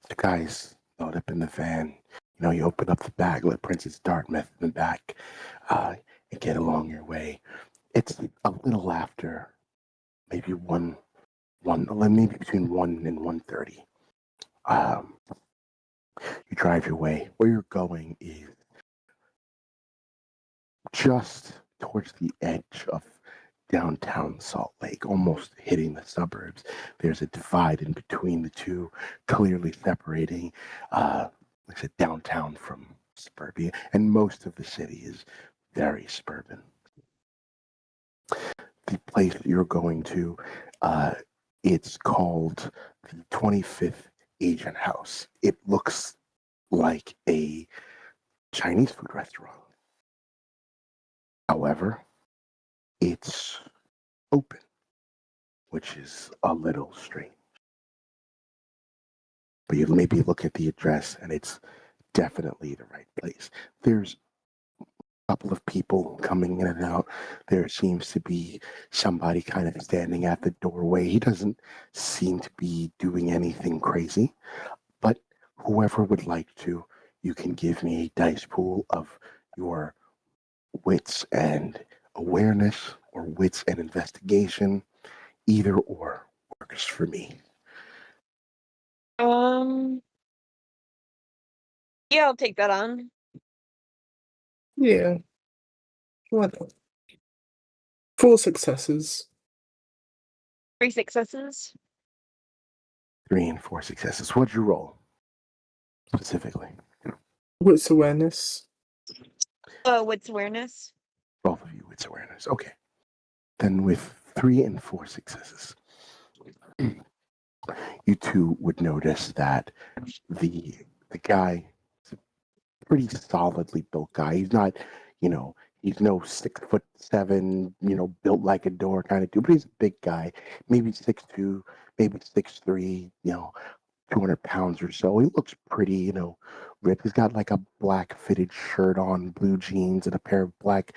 The guys load up in the van. You open up the bag, let Princess Dartmouth in the back, and get along your way. It's a little after, maybe maybe between 1 and 1:30. You drive your way. Where you're going is just towards the edge of downtown Salt Lake, almost hitting the suburbs. There's a divide in between the two, clearly separating, like I said, downtown from suburbia, and most of the city is very suburban. The place that you're going to, it's called the 25th Agent House. It looks like a Chinese food restaurant. However, it's open, which is a little strange. But you maybe look at the address and it's definitely the right place. There's a couple of people coming in and out. There seems to be somebody kind of standing at the doorway. He doesn't seem to be doing anything crazy, but whoever would like to, you can give me a dice pool of your wits and awareness or wits and investigation. Either or works for me. Yeah, I'll take that on. Yeah. Why not? 4 successes. 3 successes. 3 and 4 successes. What'd you roll specifically? Wits awareness. What's awareness? Both of you, wits awareness. Okay. Then with 3 and 4 successes, you two would notice that the the guy is a pretty solidly built guy. He's not, you know, he's no 6'7", built like a door kind of dude, but he's a big guy, maybe 6'2", maybe 6'3", 200 pounds or so. He looks pretty, ripped. He's got like a black fitted shirt on, blue jeans, and a pair of black,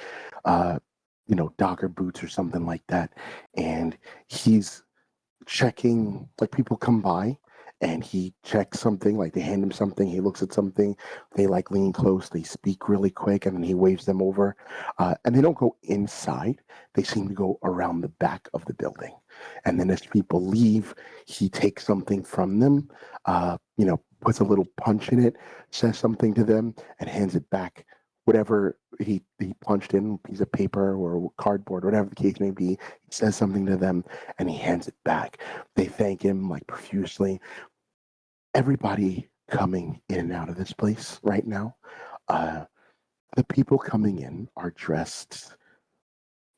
Docker boots or something like that. And he's checking, like people come by and he checks something, like they hand him something, he looks at something, they like lean close, they speak really quick, and then he waves them over. And they don't go inside, they seem to go around the back of the building. And then as people leave, he takes something from them, puts a little punch in it, says something to them, and hands it back. Whatever he punched in, piece of paper or cardboard, whatever the case may be, he says something to them and he hands it back. They thank him like profusely. Everybody coming in and out of this place right now, the people coming in are dressed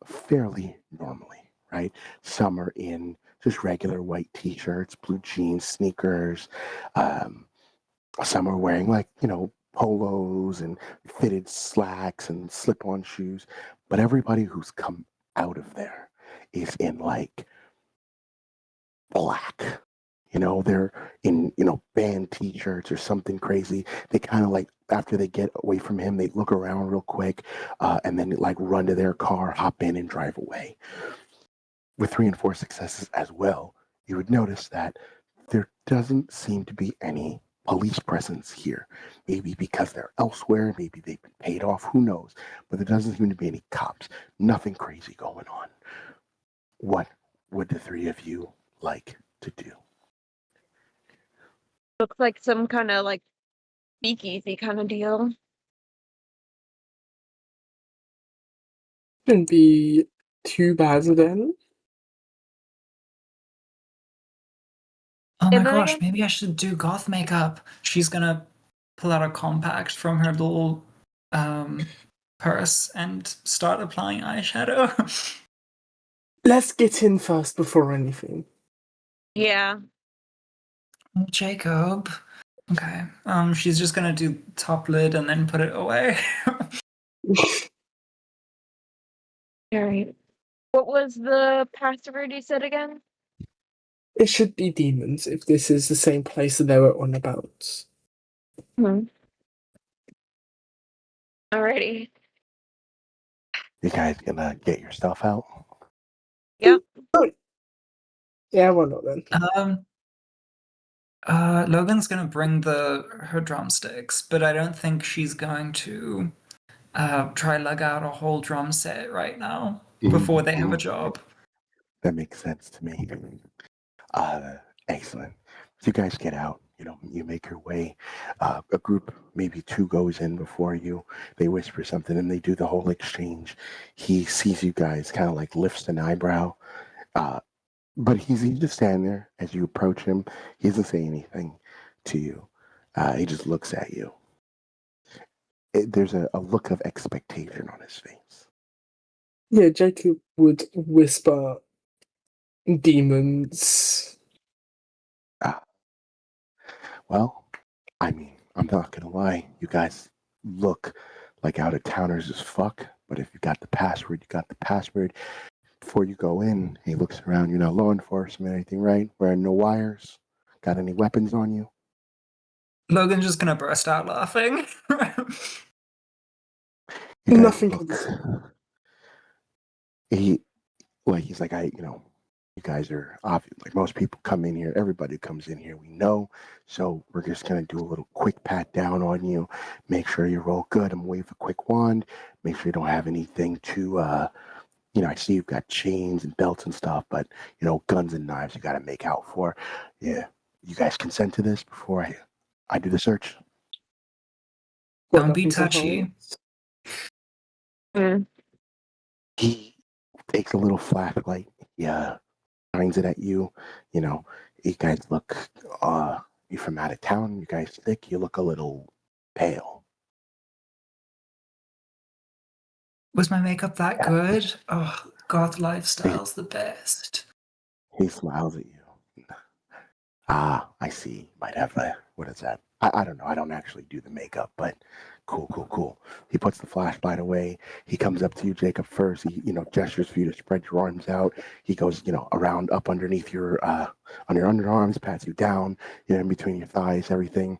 fairly normally, right? Some are in just regular white t-shirts, blue jeans, sneakers. Some are wearing polos and fitted slacks and slip-on shoes. But everybody who's come out of there is in like black. They're in, band t-shirts or something crazy. They kind of like, after they get away from him, they look around real quick and then like run to their car, hop in and drive away. With 3 and 4 successes as well, you would notice that there doesn't seem to be any police presence here. Maybe because they're elsewhere, maybe they've been paid off, who knows? But there doesn't seem to be any cops. Nothing crazy going on. What would the 3 of you like to do? Looks like some kind of like speakeasy kind of deal. Shouldn't be too bad then. Oh my And then gosh, again- maybe I should do goth makeup. She's gonna pull out a compact from her little purse and start applying eyeshadow. Let's get in first before anything. Yeah. Jacob. Okay. She's just gonna do top lid and then put it away. Alright. What was the password you said again? It should be demons if this is the same place that they were on about. Alrighty. You guys gonna get your stuff out? Yep. Yeah, why not then? Logan's gonna bring her drumsticks, but I don't think she's going to try lug out a whole drum set right now before they have a job. That makes sense to me. Excellent. So you guys get out, you make your way. A group, maybe 2 goes in before you. They whisper something and they do the whole exchange. He sees you guys, kind of like lifts an eyebrow. But he's just standing there as you approach him. He doesn't say anything to you. He just looks at you. There's a look of expectation on his face. Yeah, Jacob would whisper demons. Well, I mean, I'm not gonna lie. You guys look like out-of-towners as fuck. But if you got the password, you got the password. Before you go in, he looks around. You're not law enforcement, anything, right? Wearing no wires. Got any weapons on you? Logan's just gonna burst out laughing. You guys Nothing look. can He's like, you guys are obvious. Like most people come in here, everybody comes in here, we know. So we're just gonna do a little quick pat down on you, make sure you're all good. I'm gonna wave a quick wand, make sure you don't have anything to, I see you've got chains and belts and stuff, but guns and knives you got to make out for. Yeah, you guys consent to this before I do the search. Don't be touchy. He takes a little flashlight. Yeah, shines it at you. You guys look. You from out of town? You guys sick? You look a little pale. Was my makeup that good? Oh, goth lifestyle's the best. He smiles at you. Ah, I see. Might have what is that? I don't know. I don't actually do the makeup, but cool. He puts the flashlight away. He comes up to you, Jacob, first. He, gestures for you to spread your arms out. He goes, around up underneath your on your underarms, pats you down, in between your thighs, everything.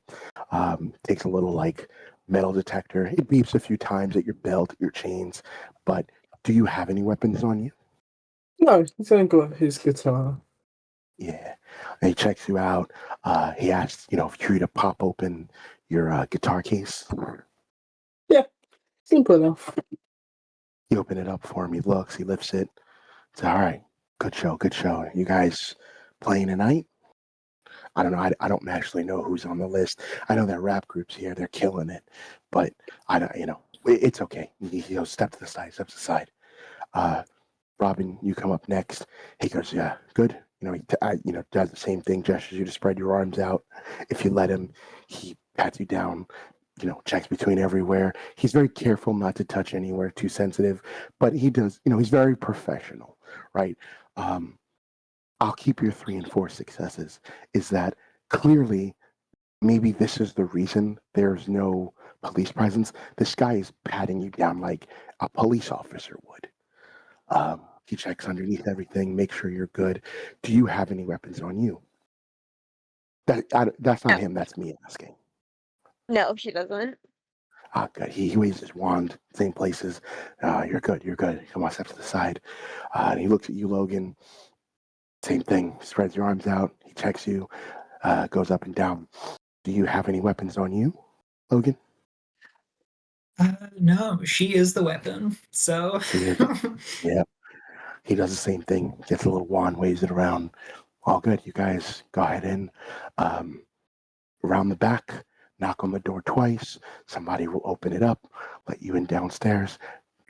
Takes a little like metal detector. It beeps a few times at your belt, your chains. But do you have any weapons on you? No, he's only got his guitar. Yeah. And he checks you out. He asks, if you're to pop open your guitar case. Yeah, simple enough. You open it up for him. He looks. He lifts it. It's all right. Good show. You guys playing tonight? I don't know. I don't actually know who's on the list. I know that rap group's here. They're killing it. But I don't, it's okay. He goes, step to the side. Robin, you come up next. He goes, yeah, good. He does the same thing, gestures you to spread your arms out. If you let him, he pats you down, checks between everywhere. He's very careful not to touch anywhere too sensitive, but he does, he's very professional, right? I'll keep your 3 and 4 successes. Is that clearly maybe this is the reason there's no police presence? This guy is patting you down like a police officer would. He checks underneath everything, makes sure you're good. Do you have any weapons on you? That's not No. him. That's me asking. No, she doesn't. Ah, good. He waves his wand, same places. You're good. Come on, step to the side. And he looks at you, Logan. Same thing. Spreads your arms out. He checks you. Goes up and down. Do you have any weapons on you, Logan? No, she is the weapon. So She is. Yeah. He does the same thing. Gets a little wand, waves it around. All good. You guys go ahead in. Around the back, knock on the door twice. Somebody will open it up, let you in downstairs.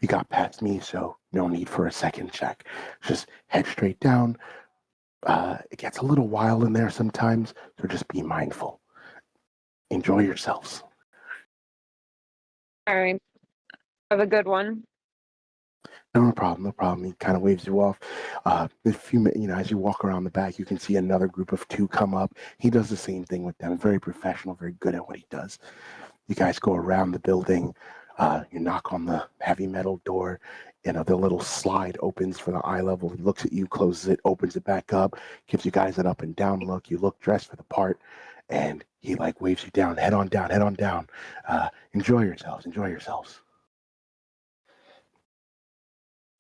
You got past me, so no need for a second check. Just head straight down. It gets a little wild in there sometimes, so just be mindful. Enjoy yourselves. All right. Have a good one. No problem. He kind of waves you off. As you walk around the back, you can see another group of 2 come up. He does the same thing with them. Very professional, very good at what he does. You guys go around the building. You knock on the heavy metal door. The little slide opens for the eye level. He looks at you, closes it, opens it back up, gives you guys an up and down look. You look dressed for the part, and he waves you down. Head on down. Enjoy yourselves.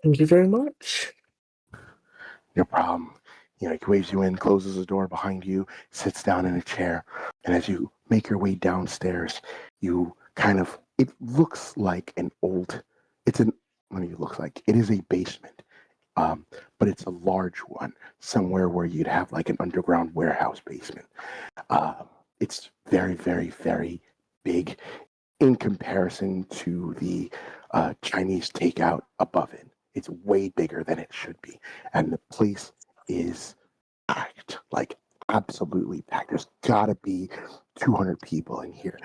Thank you very much. No problem. He waves you in, closes the door behind you, sits down in a chair, and as you make your way downstairs, it looks like it is a basement, but it's a large one, somewhere where you'd have like an underground warehouse basement. It's very, very, very big in comparison to the Chinese takeout above it. It's way bigger than it should be. And the place is packed, like absolutely packed. There's got to be 200 people in here.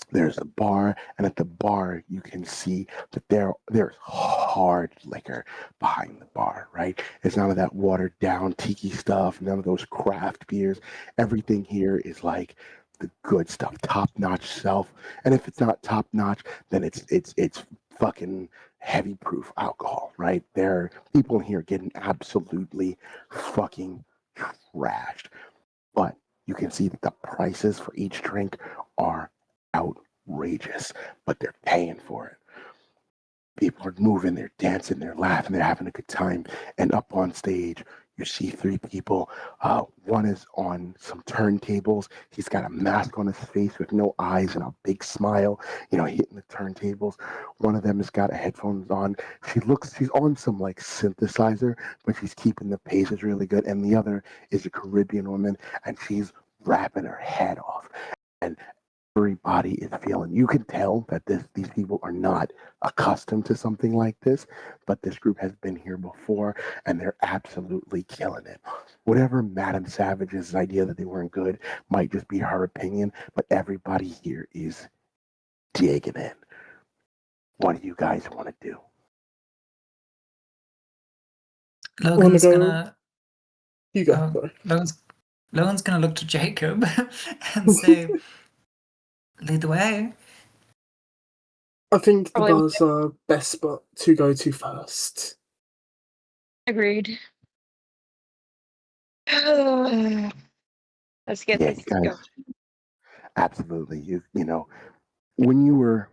There's a bar, and at the bar, you can see that there's hard liquor behind the bar, right? It's none of that watered down tiki stuff, none of those craft beers. Everything here is like the good stuff, top notch stuff. And if it's not top notch, then it's fucking heavy proof alcohol, right? There are people in here getting absolutely fucking trashed. But you can see that the prices for each drink are outrageous, but they're paying for it. People are moving, they're dancing, they're laughing, they're having a good time. And up on stage, you see 3 people. One is on some turntables. He's got a mask on his face with no eyes and a big smile, hitting the turntables. One of them has got headphones on. She's on some like synthesizer, but she's keeping the paces really good. And the other is a Caribbean woman, and she's rapping her head off. And everybody is feeling. You can tell that these people are not accustomed to something like this, but this group has been here before, and they're absolutely killing it. Whatever Madame Savage's idea that they weren't good might just be her opinion, but everybody here is digging it. What do you guys want to do? Logan's go? gonna. You go. Sorry. Lowen's gonna look to Jacob and say, "Lead the way." I think the Probably- bar's our best spot to go to first. Agreed. Let's get Yeah, this you guys, going. absolutely. You know, when you were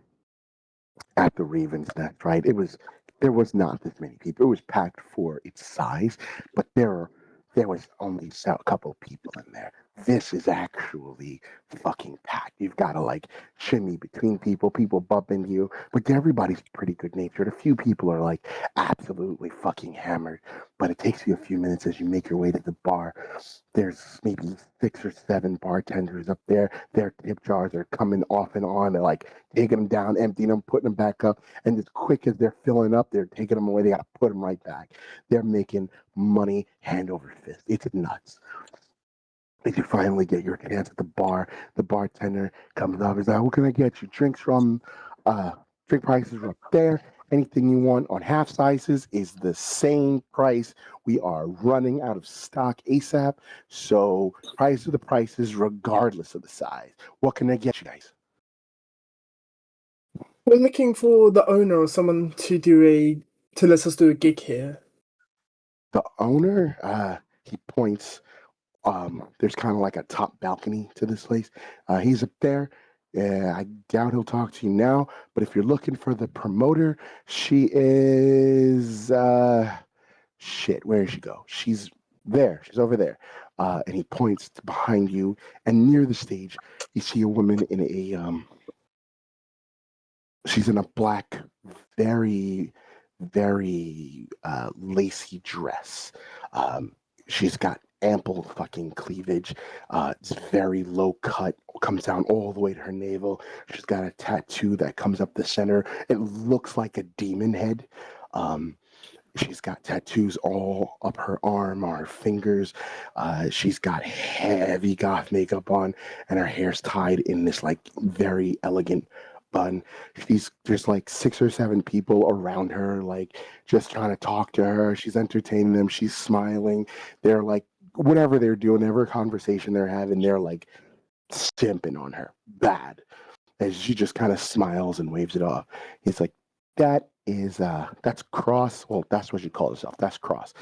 at the Ravens Nest, right? There was not this many people. It was packed for its size, but there was only a couple of people in there. This is actually fucking packed. You've got to like shimmy between people bump into you, but everybody's pretty good natured. A few people are like absolutely fucking hammered, but it takes you a few minutes as you make your way to the bar. There's maybe 6 or 7 bartenders up there. Their tip jars are coming off and on. They're like taking them down, emptying them, putting them back up. And as quick as they're filling up, they're taking them away. They got to put them right back. They're making money hand over fist. It's nuts. As you finally get your chance at the bar, the bartender comes up. He's like, "What can I get you? Drinks from, drink prices are up there. Anything you want on half sizes is the same price. We are running out of stock ASAP. So price are the prices regardless of the size. What can I get you guys?" We're looking for the owner or someone to let us do a gig here. The owner, he points. There's kind of like a top balcony to this place. He's up there. I doubt he'll talk to you now, but if you're looking for the promoter, she is shit. Where did she go? She's there. She's over there. And he points to behind you, and near the stage, you see a woman in a she's in a black, very, very lacy dress. She's got ample fucking cleavage. It's very low cut, comes down all the way to her navel. She's got a tattoo that comes up the center. It looks like a demon head. She's got tattoos all up her arm, on her fingers. She's got heavy goth makeup on, and her hair's tied in this like very elegant bun. There's like 6 or 7 people around her, like just trying to talk to her. She's entertaining them. She's smiling. They're like whatever they're doing, whatever conversation they're having, they're like stimping on her bad. And she just kind of smiles and waves it off. He's like, that's Cross. Well, that's what she calls herself. That's Cross.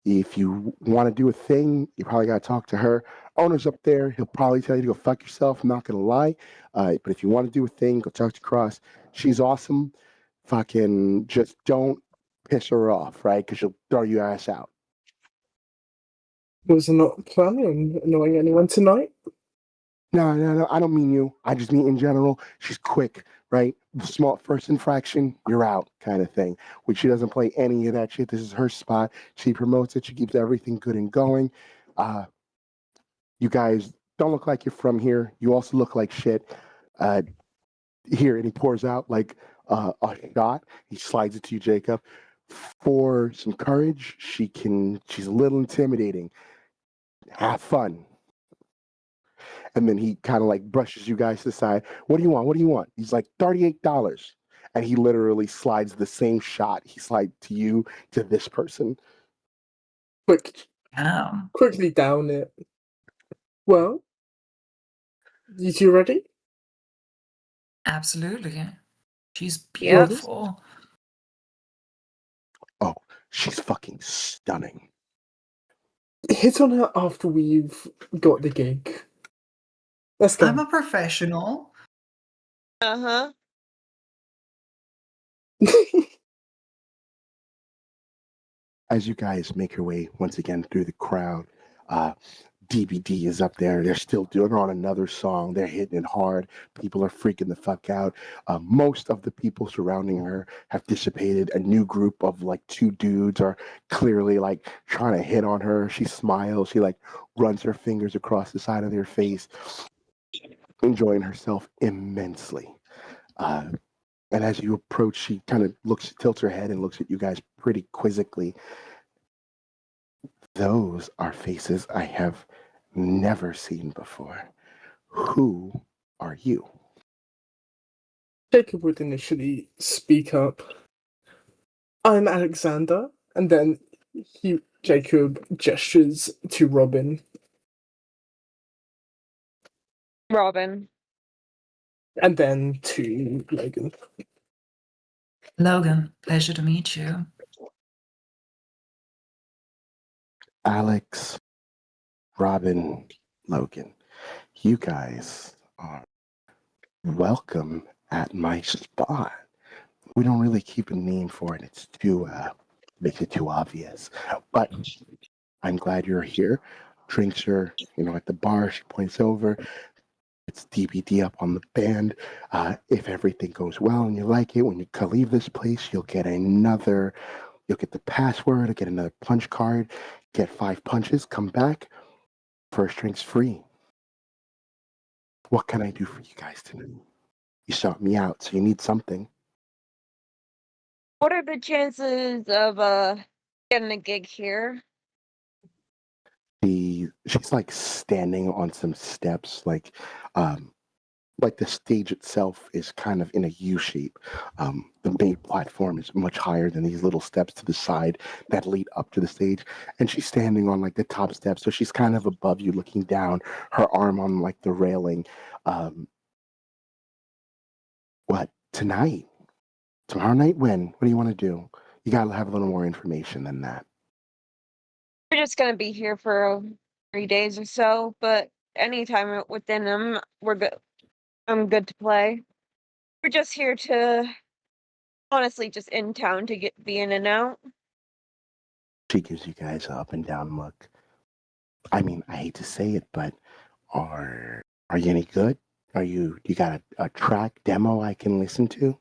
If you want to do a thing, you probably got to talk to her. Owner's up there. He'll probably tell you to go fuck yourself. I'm not going to lie. But if you want to do a thing, go talk to Cross. She's awesome. Fucking just don't piss her off, right? Because she'll throw your ass out. Was not planning on annoying anyone tonight. No. I don't mean you. I just mean in general. She's quick, right? Small first infraction, you're out, kind of thing. Which she doesn't play any of that shit. This is her spot. She promotes it. She keeps everything good and going. You guys don't look like you're from here. You also look like shit. Here, and he pours out like a shot. He slides it to you, Jacob. For some courage, she's a little intimidating. Have fun. And then he kind of like brushes you guys to the side. What do you want? What do you want? He's like, $38. And he literally slides the same shot he slid to you to this person. Quickly down it. Well, you two ready? Absolutely. She's Yep. beautiful. Oh, she's fucking stunning. Hit on her after we've got the gig. Let's go. I'm a professional. Uh-huh. As you guys make your way once again through the crowd, DBD is up there. They're still doing on another song. They're hitting it hard. People are freaking the fuck out. Most of the people surrounding her have dissipated. A new group of like 2 dudes are clearly like trying to hit on her. She smiles. She like runs her fingers across the side of their face, enjoying herself immensely. And as you approach, she kind of tilts her head and looks at you guys pretty quizzically. Those are faces I have never seen before. Who are you? Jacob would initially speak up. I'm Alexander, and then Jacob gestures to Robin. Robin. And then to Logan. Logan, pleasure to meet you. Alex, Robin, Logan, you guys are welcome at my spot. We don't really keep a name for it. It's too makes it too obvious. But I'm glad you're here. Drinks are, at the bar. She points over. It's DVD up on the band. If everything goes well and you like it, when you leave this place, you'll get the password, you'll get another punch card, get 5 punches, come back. First drink's free. What can I do for you guys tonight? You sought me out, so you need something. What are the chances of getting a gig here? She's like standing on some steps, like the stage itself is kind of in a U shape. The main platform is much higher than these little steps to the side that lead up to the stage. And she's standing on like the top step. So she's kind of above you looking down, her arm on like the railing. What? Tonight? Tomorrow night? When? What do you want to do? You got to have a little more information than that. We're just gonna be here for 3 days or so, but anytime within them, we're good. I'm good to play. We're just here to, honestly, just in town to be in and out. She gives you guys an up and down look. I mean, I hate to say it, but are you any good? You got a track demo I can listen to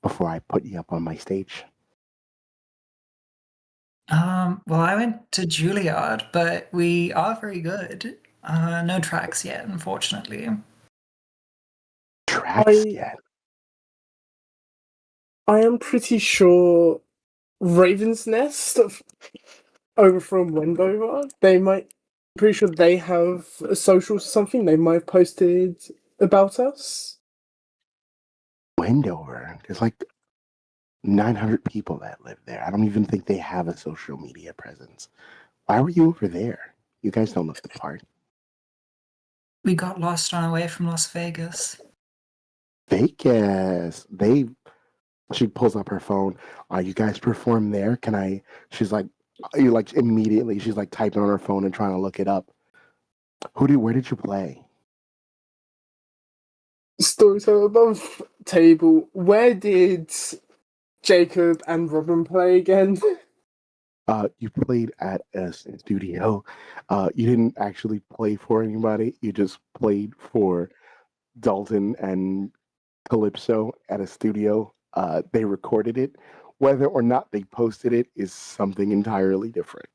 before I put you up on my stage? Well, I went to Juilliard, but we are very good. No tracks yet, unfortunately. Tracks yet? I am pretty sure Raven's Nest over from Wendover, pretty sure they have a social something they might have posted about us. Wendover? There's like 900 people that live there. I don't even think they have a social media presence. Why were you over there? You guys don't look the part. We got lost on our way from Las Vegas. Vegas. She pulls up her phone. You guys perform there? She's like, immediately, she's like typing on her phone and trying to look it up. Where did you play? Storyteller above table. Where did Jacob and Robin play again? You played at a studio. You didn't actually play for anybody. You just played for Dalton and Calypso at a studio. They recorded it. Whether or not they posted it is something entirely different.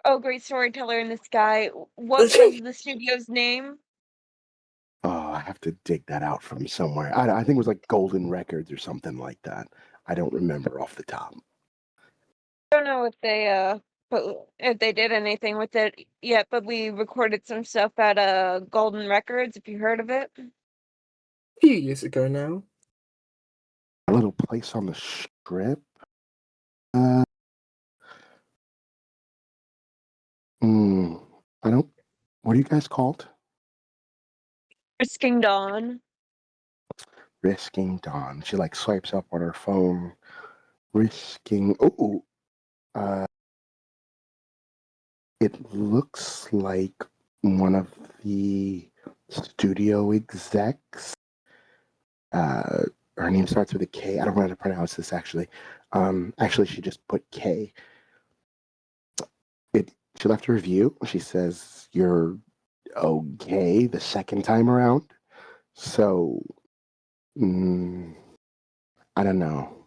Oh, great storyteller in the sky. What was the studio's name? Oh, I have to dig that out from somewhere. I think it was like Golden Records or something like that. I don't remember off the top. I don't know if they did anything with it yet, but we recorded some stuff at Golden Records, if you heard of it. A few years ago now. A little place on the strip. I don't. What are you guys called? Risking Dawn. Risking Dawn. She like swipes up on her phone. Risking. Oh. It looks like one of the studio execs. Her name starts with a K. I don't know how to pronounce this actually. Actually, she just put K. She left a review. She says you're okay the second time around. So, I don't know.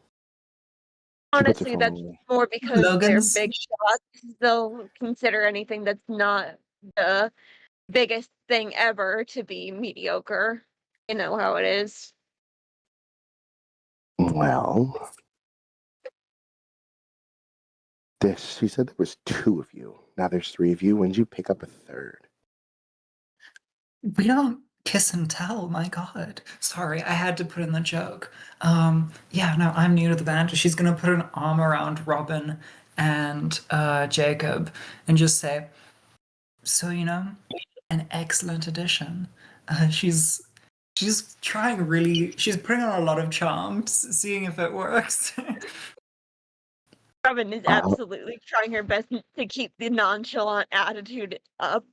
Honestly, that's more because Logan's- they're big shots. They'll consider anything that's not the biggest thing ever to be mediocre. You know how it is. Well, she said there was 2 of you. Now there's 3 of you. When did you pick up a third? We don't kiss and tell, my god. Sorry, I had to put in the joke. Yeah, no, I'm new to the band. She's gonna put an arm around Robin and Jacob and just say, so, an excellent addition. She's trying really. She's putting on a lot of charms, seeing if it works. Robin is absolutely trying her best to keep the nonchalant attitude up.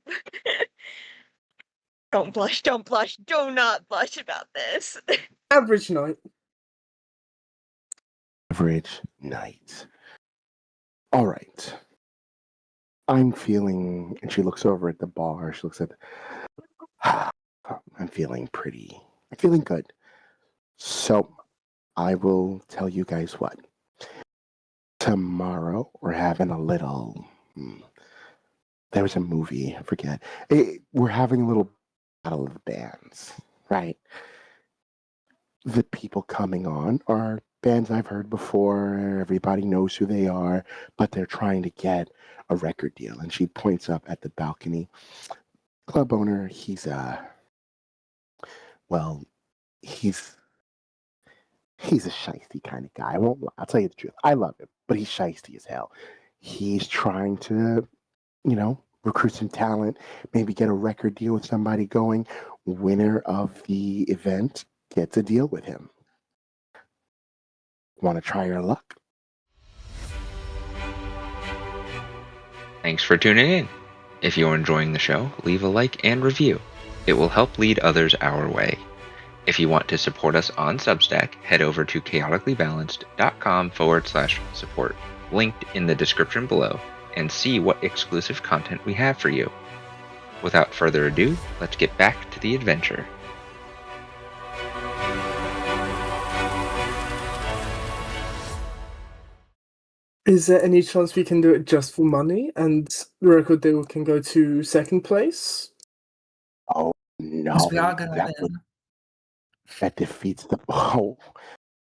Don't blush, don't blush, do not blush about this. Average night. Average night. All right. I'm feeling, and she looks over at the bar. She looks at, I'm feeling good. So I will tell you guys what. Tomorrow we're having a little. There was a movie, I forget. We're having a little battle of the bands, right? The people coming on are bands I've heard before. Everybody knows who they are, but they're trying to get a record deal. And she points up at the balcony. Club owner, well, he's a shiesty kind of guy. I won't lie. I'll tell you the truth. I love him, but he's shiesty as hell. He's trying to, recruit some talent, maybe get a record deal with somebody going. Winner of the event gets a deal with him. Want to try your luck? Thanks for tuning in. If you're enjoying the show, leave a like and review. It will help lead others our way. If you want to support us on Substack, head over to chaoticallybalanced.com/support, linked in the description below, and see what exclusive content we have for you. Without further ado, let's get back to the adventure. Is there any chance we can do it just for money and the record deal can go to second place? Oh no, Because we are gonna win. that defeats the. Oh,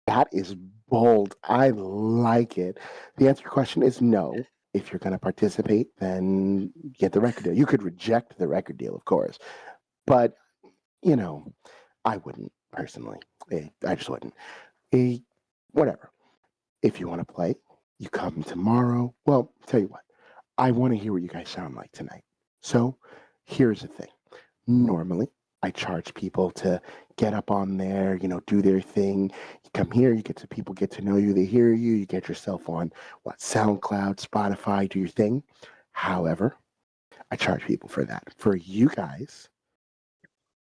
that is bold. I like it. The answer to your question is no. If you're going to participate, then get the record deal. You could reject the record deal, of course, but I wouldn't personally. I just wouldn't. Whatever. If you want to play, you come tomorrow. Well, tell you what, I want to hear what you guys sound like tonight. So here's the thing. Normally, I charge people to get up on there, do their thing. You come here, people get to know you, they hear you, you get yourself on SoundCloud, Spotify, do your thing. However, I charge people for that. For you guys,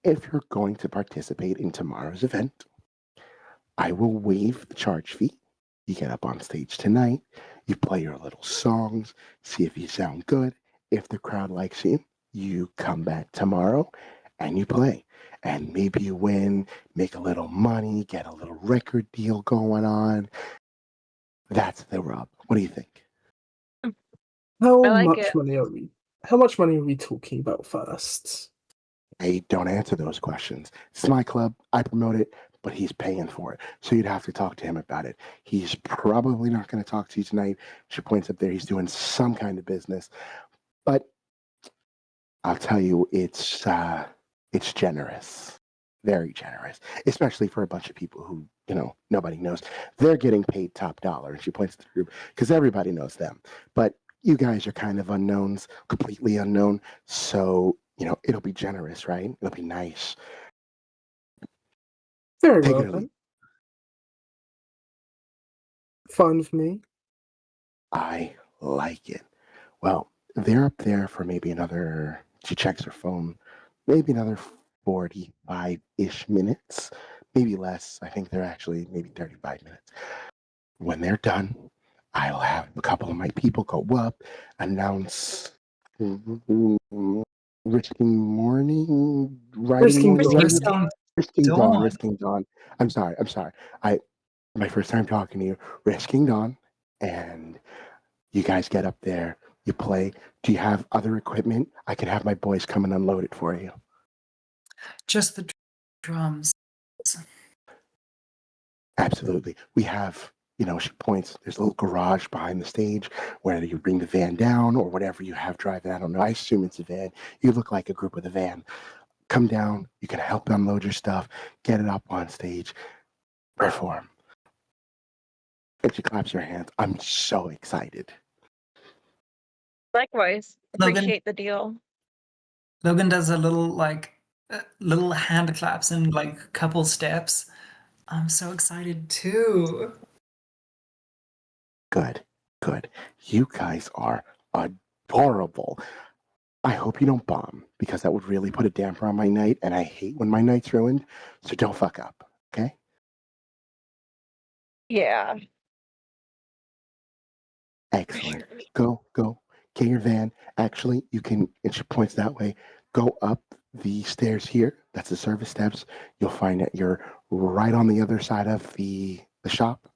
if you're going to participate in tomorrow's event, I will waive the charge fee. You get up on stage tonight, you play your little songs, see if you sound good. If the crowd likes you, you come back tomorrow and you play. And maybe you win, make a little money, get a little record deal going on. That's the rub. What do you think? How I like much it. money are we? How much money are we talking about first? I don't answer those questions. It's my club. I promote it, but he's paying for it. So you'd have to talk to him about it. He's probably not going to talk to you tonight. She points up there. He's doing some kind of business. But I'll tell you, it's generous, very generous, especially for a bunch of people who nobody knows. They're getting paid top dollar, and she points to the group because everybody knows them. But you guys are kind of unknowns, completely unknown. So it'll be generous, right? It'll be nice. Very Take well it or leave. then. Fine with me. I like it. Well, they're up there for maybe another. She checks her phone. Maybe another 45-ish minutes, maybe less. I think they're actually maybe 35 minutes. When they're done, I'll have a couple of my people go up, announce risking morning, Risking dawn. risking dawn. I'm sorry. My first time talking to you, risking dawn, and you guys get up there, you play. Do you have other equipment? I could have my boys come and unload it for you. Just the drums. Absolutely. We have, she points, there's a little garage behind the stage where you bring the van down or whatever you have driving. I don't know. I assume it's a van. You look like a group with a van. Come down. You can help unload your stuff, get it up on stage, perform. And she claps her hands. I'm so excited. Likewise. Logan- Appreciate the deal. Logan does a little little hand claps and like couple steps. I'm so excited too. Good, good. You guys are adorable. I hope you don't bomb because that would really put a damper on my night, and I hate when my night's ruined. So don't fuck up, okay? Yeah. Excellent. Go. Get your van. Actually, you can, and she points that way. Go up the stairs here. That's the service steps. You'll find that you're right on the other side of the shop,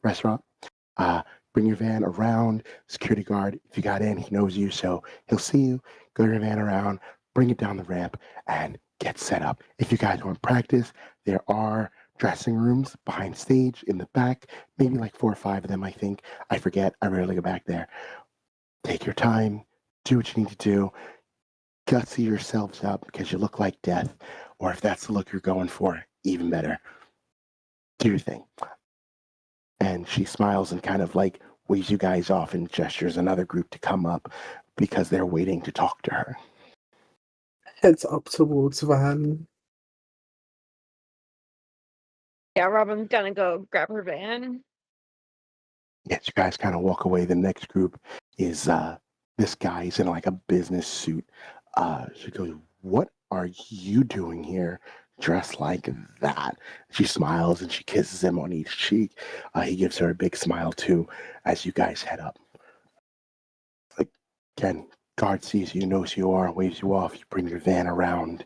restaurant. Uh, bring your van around. Security guard, if you got in, he knows you, so he'll see you. Go your van around, bring it down the ramp, and get set up. If you guys want practice, there are dressing rooms behind stage in the back, maybe like 4 or 5 of them, I think. I forget. I rarely go back there. Take your time, do what you need to do, gutsy yourselves up because you look like death, or if that's the look you're going for, even better. Do your thing. And she smiles and kind of like waves you guys off and gestures another group to come up because they're waiting to talk to her. Heads up towards van. Yeah, Robin's gonna go grab her van. Yes, you guys kind of walk away. The next group is this guy. He's in like a business suit. She goes, "What are you doing here, dressed like that?" She smiles and she kisses him on each cheek. He gives her a big smile too as you guys head up. Like, again, guard sees you, knows who you are, waves you off. You bring your van around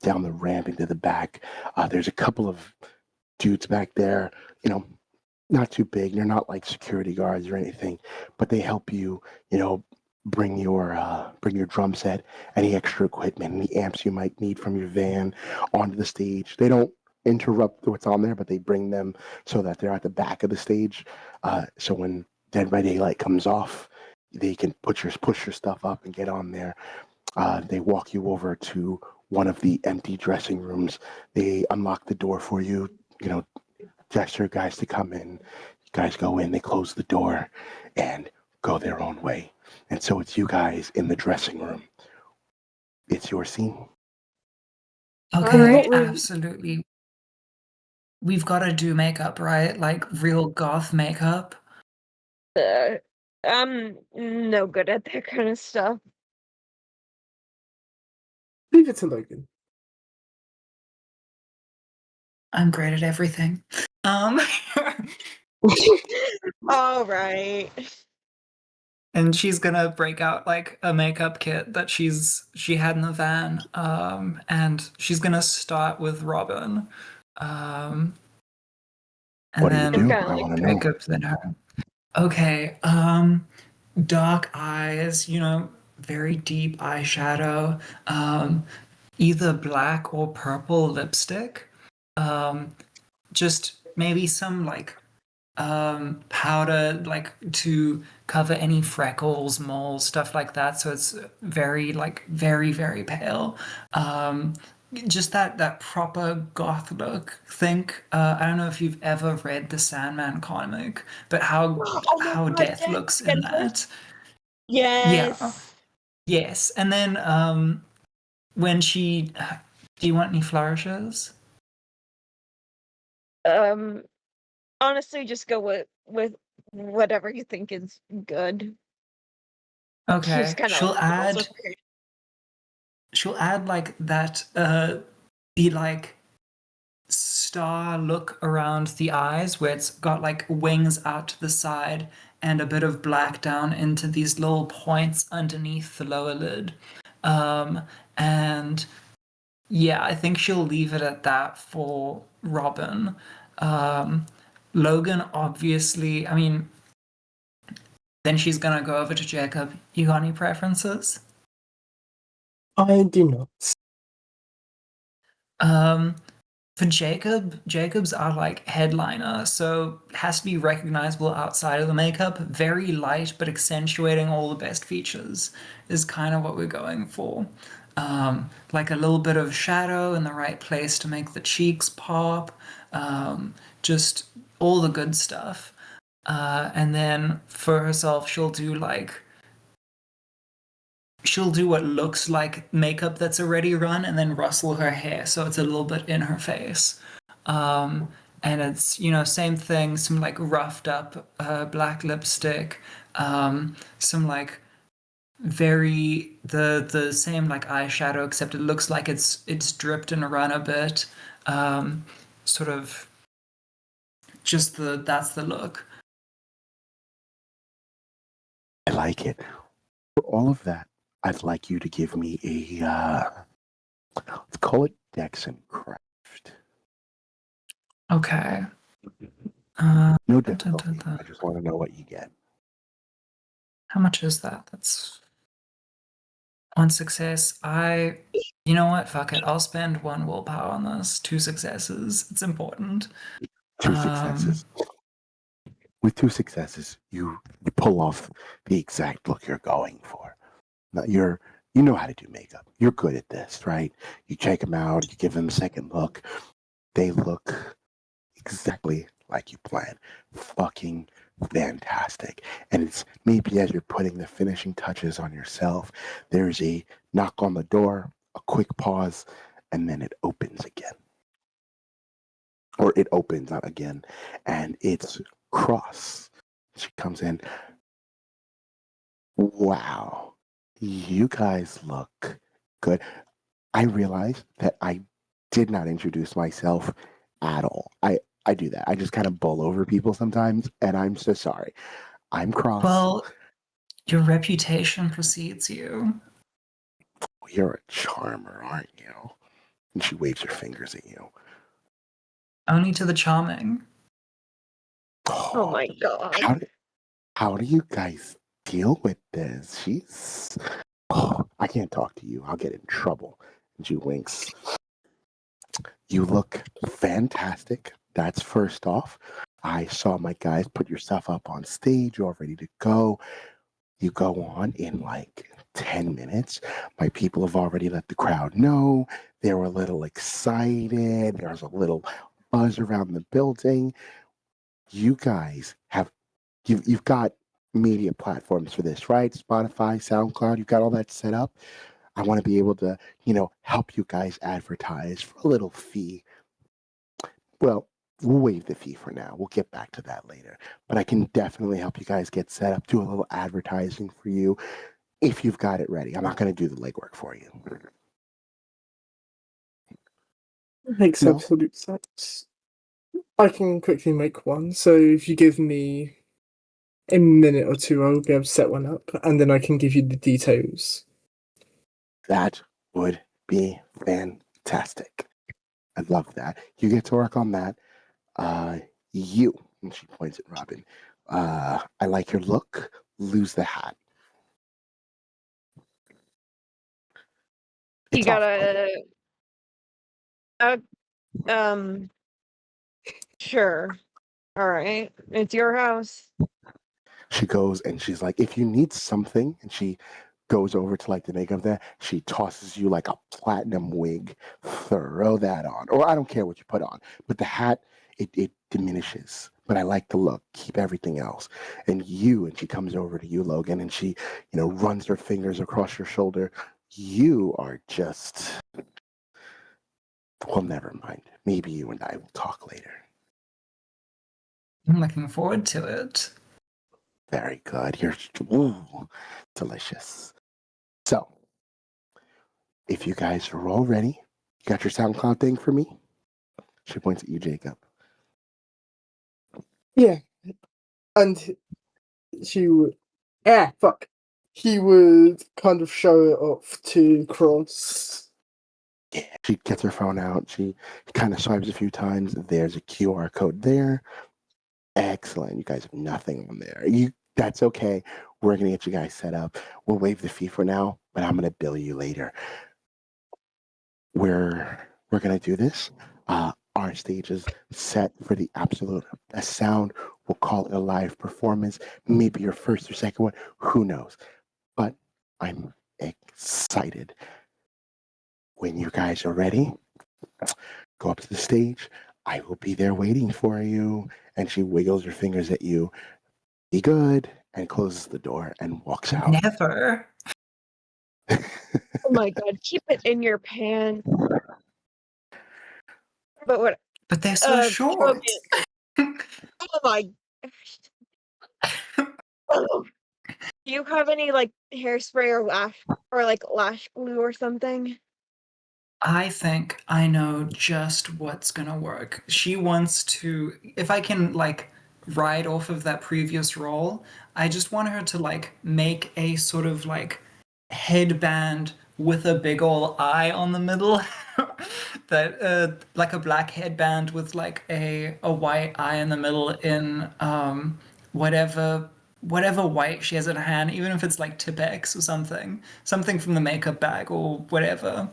down the ramp into the back. There's a couple of dudes back there, you know, not too big. They're not like security guards or anything, but they help you, bring your drum set, any extra equipment, any amps you might need from your van onto the stage. They don't interrupt what's on there, but they bring them so that they're at the back of the stage. So when Dead by Daylight comes off, they can push your stuff up and get on there. They walk you over to one of the empty dressing rooms. They unlock the door for you, gesture guys to come in. You guys go in, they close the door, and go their own way. And so it's you guys in the dressing room. It's your scene. Okay, Alright. absolutely. We've got to do makeup, right? Like real goth makeup. I'm no good at that kind of stuff. Leave it to Logan. I'm great at everything. All right. And she's gonna break out like a makeup kit that she had in the van. And she's gonna start with Robin. And What do you then do? kinda I like want to know. Jacob's then her. Okay, dark eyes, very deep eyeshadow, either black or purple lipstick. Just maybe some like powder like to cover any freckles, moles, stuff like that. So it's very like very, very pale. Just that proper goth look. Think I don't know if you've ever read the Sandman comic, but how Oh my how god, death yes, looks in that. Yeah. yes. Yes. And then when she do you want any flourishes? Um, honestly, just go with whatever you think is good. She's Okay. kind of like also She'll add like that the like star look around the eyes where it's got like wings out to the side and a bit of black down into these little points underneath the lower lid. And yeah, I think she'll leave it at that for Robin. Logan, obviously, I mean, then she's gonna go over to Jacob. You got any preferences? I do not. For Jacob's are like headliner, so it has to be recognizable outside of the makeup. Very light, but accentuating all the best features is kind of what we're going for. Like a little bit of shadow in the right place to make the cheeks pop. Just all the good stuff. And then for herself, she'll do like she'll do what looks like makeup that's already run and then rustle her hair so it's a little bit in her face. And it's, same thing, some like roughed up black lipstick, some like the same like eyeshadow, except it looks like it's dripped and run a bit. Sort of just that's the look. I like it. For all of that, I'd like you to give me a, let's call it Dex and Craft. Okay. No Dun, dun, difficulty. dun. I just want to know what you get. How much is that? That's one success. You know what? Fuck it. I'll spend one willpower on this. 2 successes. It's important. 2 successes. With 2 successes, you pull off the exact look you're going for. Now, you know how to do makeup. You're good at this, right? You check them out. You give them a second look. They look exactly like you planned. Fucking fantastic. And it's maybe as you're putting the finishing touches on yourself, there's a knock on the door, a quick pause, and then it opens again. Or it opens, not again, and it's Cross. She comes in. Wow, you guys look good. I realize that I did not introduce myself at all. I do that. I just kind of bowl over people sometimes, and I'm so sorry. I'm Cross. Well, your reputation precedes you. You're a charmer, aren't you? And she waves her fingers at you. Only to the charming. Oh my god. How do you guys deal with this? She's. Oh, I can't talk to you. I'll get in trouble. And she winks. You look fantastic. That's first off. I saw my guys put your stuff up on stage. You're all ready to go. You go on in like 10 minutes. My people have already let the crowd know. They were a little excited. There's a little buzz around the building. You guys have, you've got media platforms for this, right? Spotify, SoundCloud, you've got all that set up. I want to be able to, help you guys advertise for a little fee. Well, we'll waive the fee for now. We'll get back to that later. But I can definitely help you guys get set up, do a little advertising for you if you've got it ready. I'm not going to do the legwork for you. Makes No? absolute sense. I can quickly make one. So if you give me a minute or two, I'll be able to set one up, and then I can give you the details. That would be fantastic. I love that. You get to work on that. You, and she points at Robin, I like your look. Lose the hat. You It's off. gotta, sure. All right. It's your house. She goes and she's like, if you need something, and she goes over to like the makeup there, she tosses you like a platinum wig. Throw that on. Or I don't care what you put on. But the hat, it diminishes. But I like the look. Keep everything else. And she comes over to you, Logan, and she, runs her fingers across your shoulder. You are just, well, never mind. Maybe you and I will talk later. I'm looking forward to it. Very good. You're delicious. So, if you guys are all ready, you got your SoundCloud thing for me? She points at you, Jacob. Yeah. And she would. Fuck. He would kind of show it off to Cross. Yeah. She gets her phone out. She kind of swipes a few times. There's a QR code there. Excellent. You guys have nothing on there. That's okay. We're gonna get you guys set up. We'll waive the fee for now, but I'm gonna bill you later. We're gonna do this. Our stage is set for the absolute best sound. We'll call it a live performance. Maybe your first or second one. Who knows? But I'm excited. When you guys are ready, go up to the stage. I will be there waiting for you. And she wiggles her fingers at you. Be good. And closes the door and walks out. Never. Oh my god, keep it in your pants. But what? But they're so short. Oh my gosh. Oh. Do you have any like hairspray or lash glue or something? I think I know just what's gonna work. She wants to, if I can like ride off of that previous role, I just want her to like make a sort of like headband with a big ol' eye on the middle. That like a black headband with like a white eye in the middle in whatever whatever white she has in her hand, even if it's like Tipex or something. Something from the makeup bag or whatever.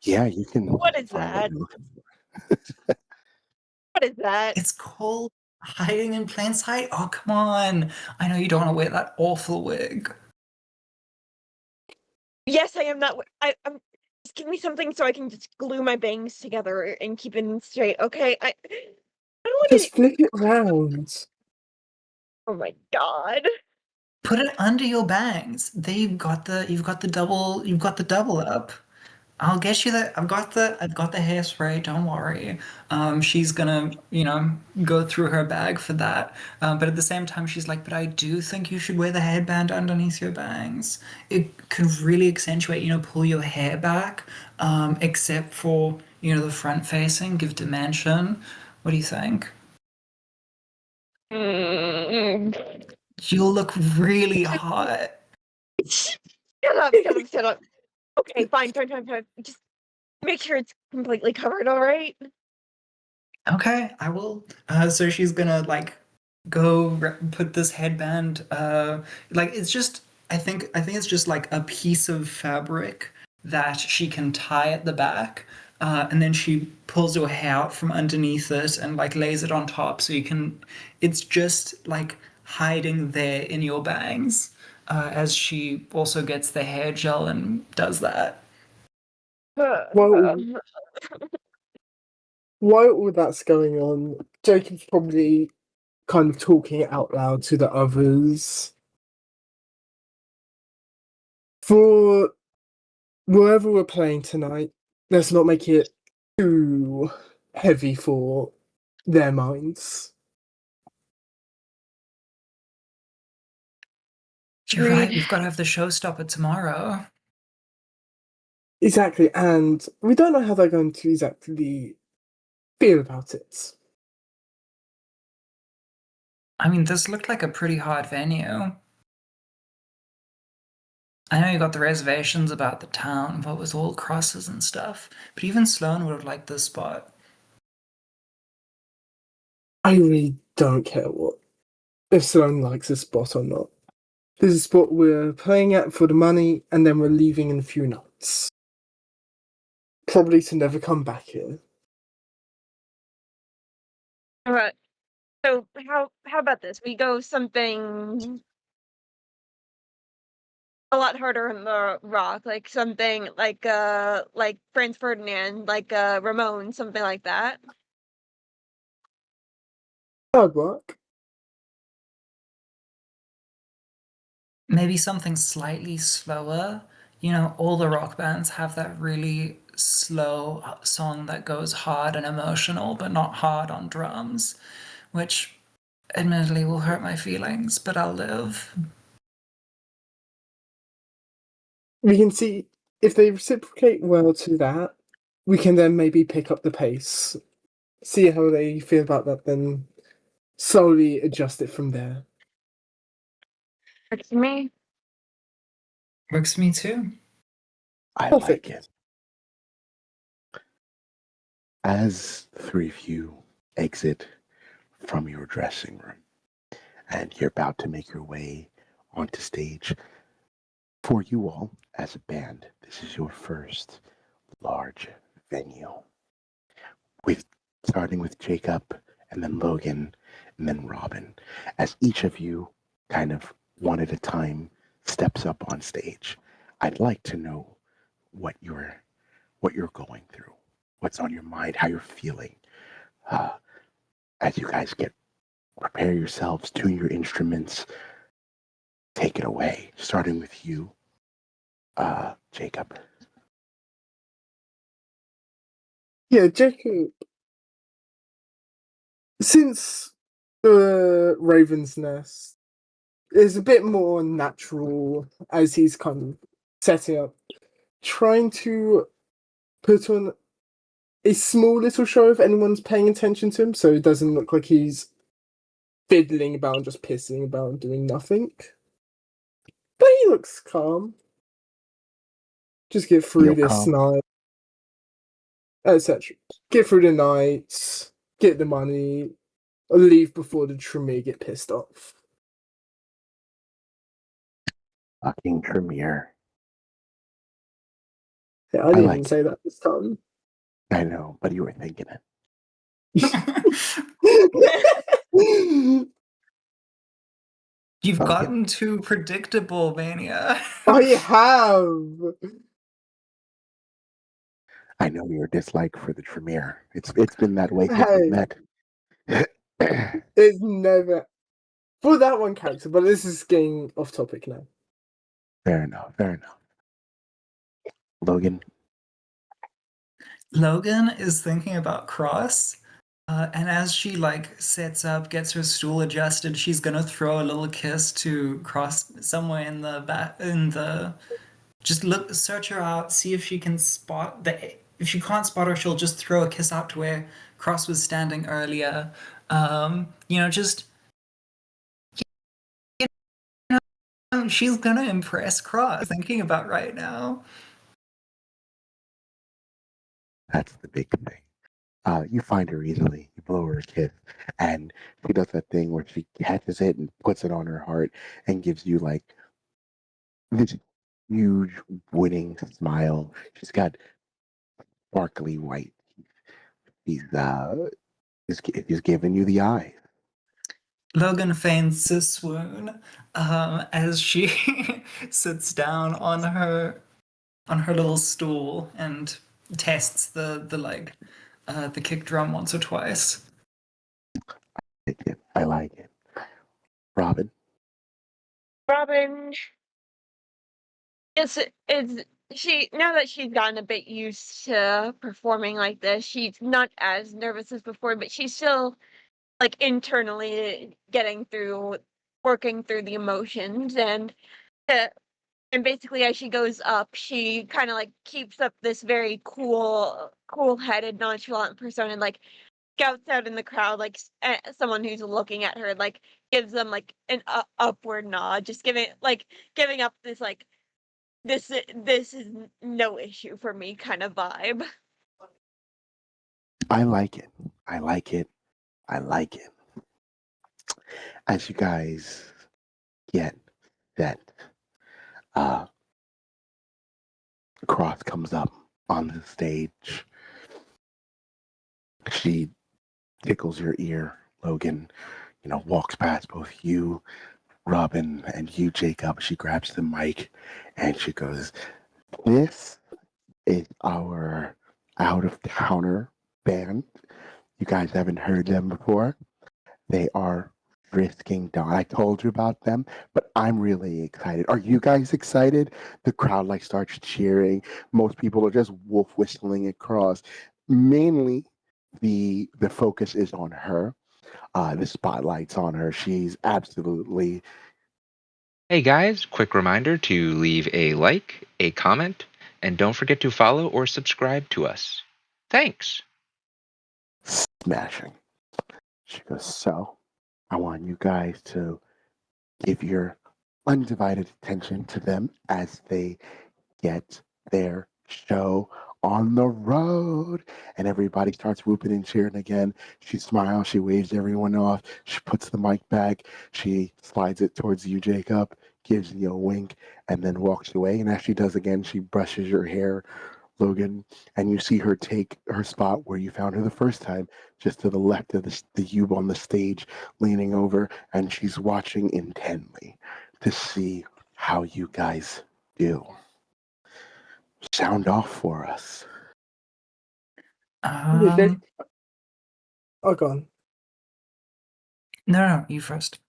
Yeah, you can What is find what that? you're looking for. What is that? It's called hiding in plain sight. Oh, come on. I know you don't want to wear that awful wig. Yes, I am not. I'm. Just give me something so I can just glue my bangs together and keep it straight. Okay, I don't want to. Just flip it round. Oh my god. Put it under your bangs. There you've got the double up. I'll get you the I've got the hairspray, don't worry. She's gonna, go through her bag for that. But at the same time she's like, but I do think you should wear the headband underneath your bangs. It could really accentuate, pull your hair back, except for, the front facing, give dimension. What do you think? Mm. You'll look really hot. Shut up, shut up. Okay, fine, fine. Just make sure it's completely covered, all right? Okay, I will. So she's gonna like put this headband. Like it's just. I think it's just like a piece of fabric that she can tie at the back, and then she pulls your hair out from underneath it and like lays it on top, so you can. It's just like hiding there in your bangs, as she also gets the hair gel and does that. Well, while all that's going on, Jacob's probably kind of talking it out loud to the others. For wherever we're playing tonight, let's not make it too heavy for their minds. You're right. Agreed. We've got to have the showstopper tomorrow. Exactly, and we don't know how they're going to exactly feel about it. I mean, this looked like a pretty hard venue. I know you got the reservations about the town, what with all crosses and stuff, but even Sloan would have liked this spot. I really don't care what if Sloan likes this spot or not. This is a spot we're playing at for the money, and then we're leaving in a few nights. Probably to never come back here. Alright. So how about this? We go something a lot harder in the rock, like something like Franz Ferdinand, like Ramon, something like that. Hard work. Maybe something slightly slower. All the rock bands have that really slow song that goes hard and emotional, but not hard on drums, which admittedly will hurt my feelings, but I'll live. We can see if they reciprocate well to that, we can then maybe pick up the pace. See how they feel about that, then slowly adjust it from there. Works for me. Works for me too. I Perfect. like it. As the three of you exit from your dressing room and you're about to make your way onto stage, for you all as a band, this is your first large venue. With starting with Jacob and then Logan and then Robin, as each of you kind of one at a time steps up on stage. I'd like to know what you're going through, what's on your mind, how you're feeling, as you guys prepare yourselves, tune your instruments, take it away, starting with you, Jacob. Yeah, Jacob. Since the Raven's Nest is a bit more natural as he's kind of setting up, trying to put on a small little show if anyone's paying attention to him, so it doesn't look like he's fiddling about and just pissing about and doing nothing. But he looks calm. Just get through this night, etc. Get through the night, get the money, leave before the Tremere get pissed off. Fucking Tremere. Yeah, I didn't even say that this time. I know, but you were thinking it. You've gotten too predictable, Mania. I have. I know your dislike for the Tremere. It's been that way since we met. It's never for that one character, but this is getting off topic now. Fair enough. Logan is thinking about Cross, and as she sets up, gets her stool adjusted, she's gonna throw a little kiss to Cross somewhere in the back. Just search her out, see if she can spot if she can't spot her, she'll just throw a kiss out to where Cross was standing earlier. Just she's gonna impress Cross. Thinking about right now. That's the big thing. You find her easily. You blow her a kiss, and she does that thing where she catches it and puts it on her heart and gives you this huge winning smile. She's got sparkly white teeth. He's giving you the eye. Logan feigns a swoon as she sits down on her little stool and tests the kick drum once or twice. I like it. Robin. It's she now that she's gotten a bit used to performing like this, she's not as nervous as before, but she's still internally working through the emotions and basically as she goes up, she kind of keeps up this very cool-headed, nonchalant persona, and scouts out in the crowd someone who's looking at her, gives them an upward nod, just giving up this this is no issue for me kind of vibe. I like it. As you guys get that, Cross comes up on the stage. She tickles your ear, Logan. Walks past both you, Robin, and you, Jacob. She grabs the mic and she goes, "This is our out-of-towner band. You guys haven't heard them before. They are Risking Dawn. I told you about them, but I'm really excited. Are you guys excited?" The crowd starts cheering. Most people are just wolf whistling across. Mainly, the focus is on her. The spotlight's on her. She's absolutely. Hey guys, quick reminder to leave a like, a comment, and don't forget to follow or subscribe to us. Thanks. Smashing. She goes, "So, I want you guys to give your undivided attention to them as they get their show on the road." And everybody starts whooping and cheering again. She smiles, she waves everyone off, she puts the mic back, she slides it towards you, Jacob, gives you a wink, and then walks away. And as she does again, she brushes your hair, Logan, and you see her take her spot where you found her the first time, just to the left of the Yube on the stage, leaning over, and she's watching intently to see how you guys do. Sound off for us. Oh, go on. No, you first.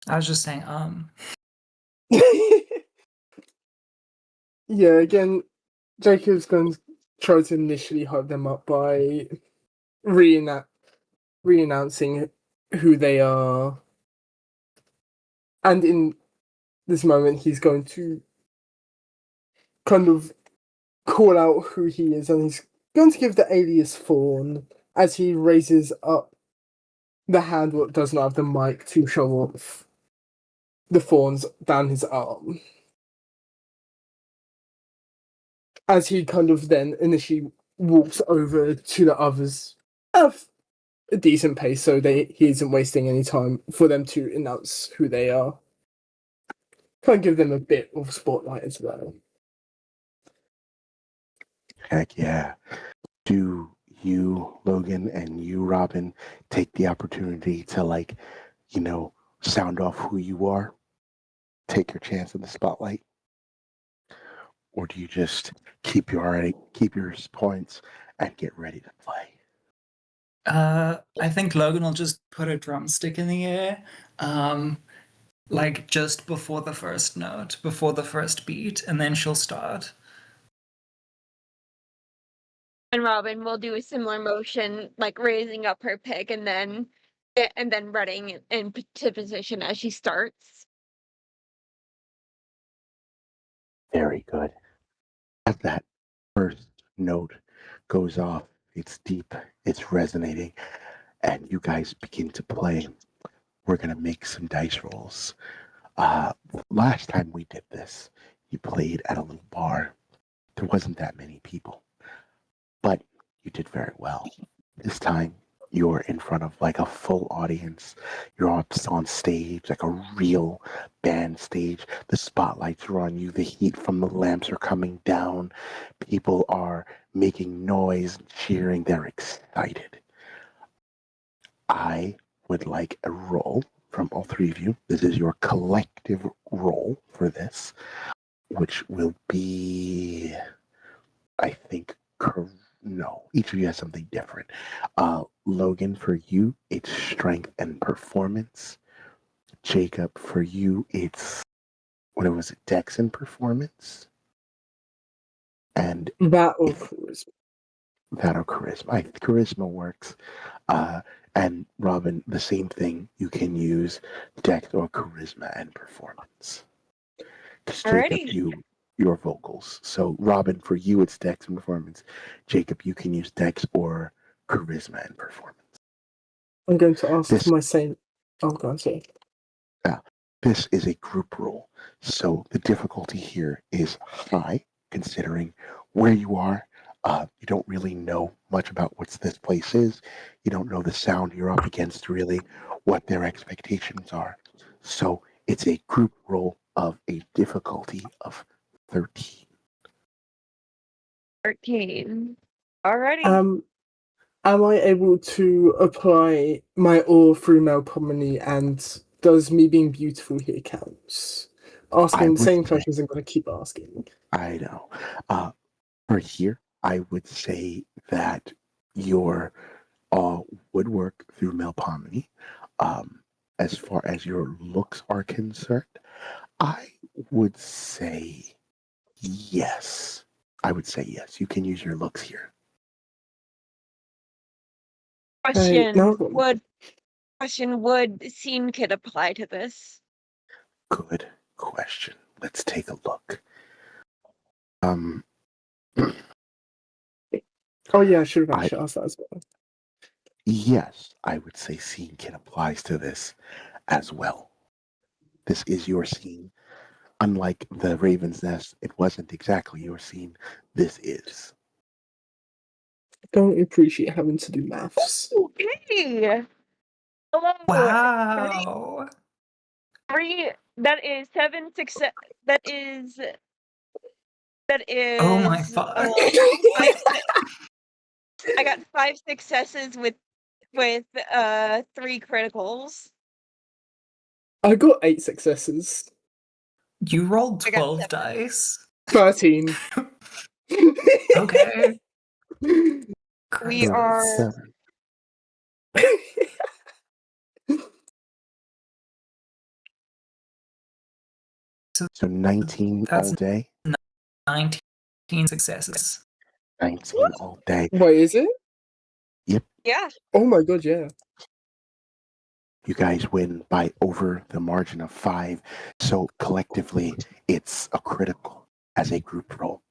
I was just saying, Yeah, again, Jacob's going to try to initially hype them up by re-announcing who they are. And in this moment, he's going to kind of call out who he is, and he's going to give the alias Fawn as he raises up the hand what does not have the mic to show off the fawns down his arm. As he kind of then initially walks over to the others at a decent pace, so he isn't wasting any time for them to announce who they are. Kind of give them a bit of spotlight as well. Heck yeah. Do you, Logan, and you, Robin, take the opportunity to, sound off who you are? Take your chance in the spotlight? Or do you just keep your points and get ready to play? I think Logan will just put a drumstick in the air, just before the first note, before the first beat, and then she'll start. And Robin will do a similar motion, like raising up her pick and then running into position as she starts. Very good. As that first note goes off, it's deep, it's resonating, and you guys begin to play. We're going to make some dice rolls. Last time we did this, you played at a little bar. There wasn't that many people, but you did very well. This time, you're in front of a full audience. You're up on stage, like a real band stage. The spotlights are on you. The heat from the lamps are coming down. People are making noise, cheering. They're excited. I would like a roll from all three of you. This is your collective roll for this, which will be, I think, no, each of you has something different. Logan, for you, it's strength and performance. Jacob, for you, it's, what was it, dex and performance? And That or charisma. That or charisma. Charisma works. And Robin, the same thing. You can use dex or charisma and performance. Because Jacob, your vocals. So Robin, for you, it's dex and performance. Jacob, you can use dex or charisma and performance. I'm going to ask my same. Oh, go on, sorry. This is a group role, so the difficulty here is high, considering where you are. You don't really know much about what this place is. You don't know the sound you're up against, really, what their expectations are. So it's a group role of a difficulty of 13. 13. Alrighty. Am I able to apply my awe through Melpomene, and does me being beautiful here counts? Asking the same questions I'm going to keep asking. I know. For here, I would say that your awe would work through Melpomene. As far as your looks are concerned, I would say yes. I would say yes. You can use your looks here. Question, would Scene Kit apply to this? Good question. Let's take a look. Oh yeah, I should have actually asked that as well. Yes, I would say Scene Kit applies to this as well. This is your scene. Unlike the Raven's Nest, it wasn't exactly your scene. This is. I don't appreciate having to do maths. Okay. Hello. Wow. Three. That is 7 success. That is. Oh my fuck. I got 5 successes with 3 criticals. I got 8 successes. You rolled 12 dice. 13. Okay. We are. So 19 all day? 19 successes. 19 all day. Wait, is it? Yeah. Oh my god, yeah. You guys win by over the margin of 5. So collectively, it's a critical as a group roll.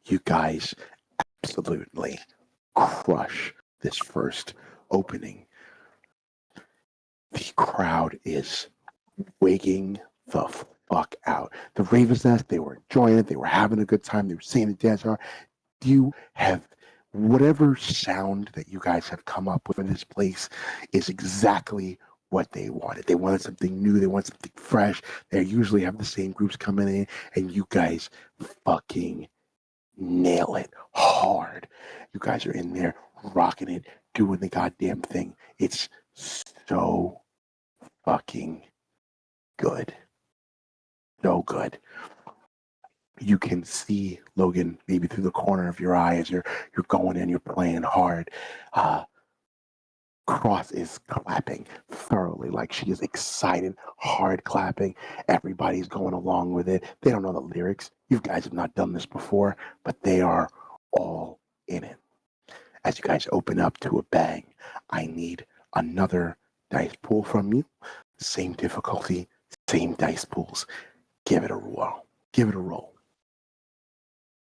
You guys absolutely crush this first opening. The crowd is wigging the fuck out. The Ravens Nest, they were enjoying it. They were having a good time. They were singing and dancing. You have whatever sound that you guys have come up with in this place is exactly what they wanted. They wanted something new. They wanted something fresh. They usually have the same groups coming in, and you guys fucking nail it hard. You guys are in there rocking it, doing the goddamn thing. It's so fucking good. So good. You can see Logan maybe through the corner of your eye as you're going in, you're playing hard. Cross is clapping thoroughly, like she is excited, hard clapping. Everybody's going along with it. They don't know the lyrics. You guys have not done this before, but they are all in it. As you guys open up to a bang, I need another dice pool from you. Same difficulty, same dice pools. Give it a roll. Give it a roll.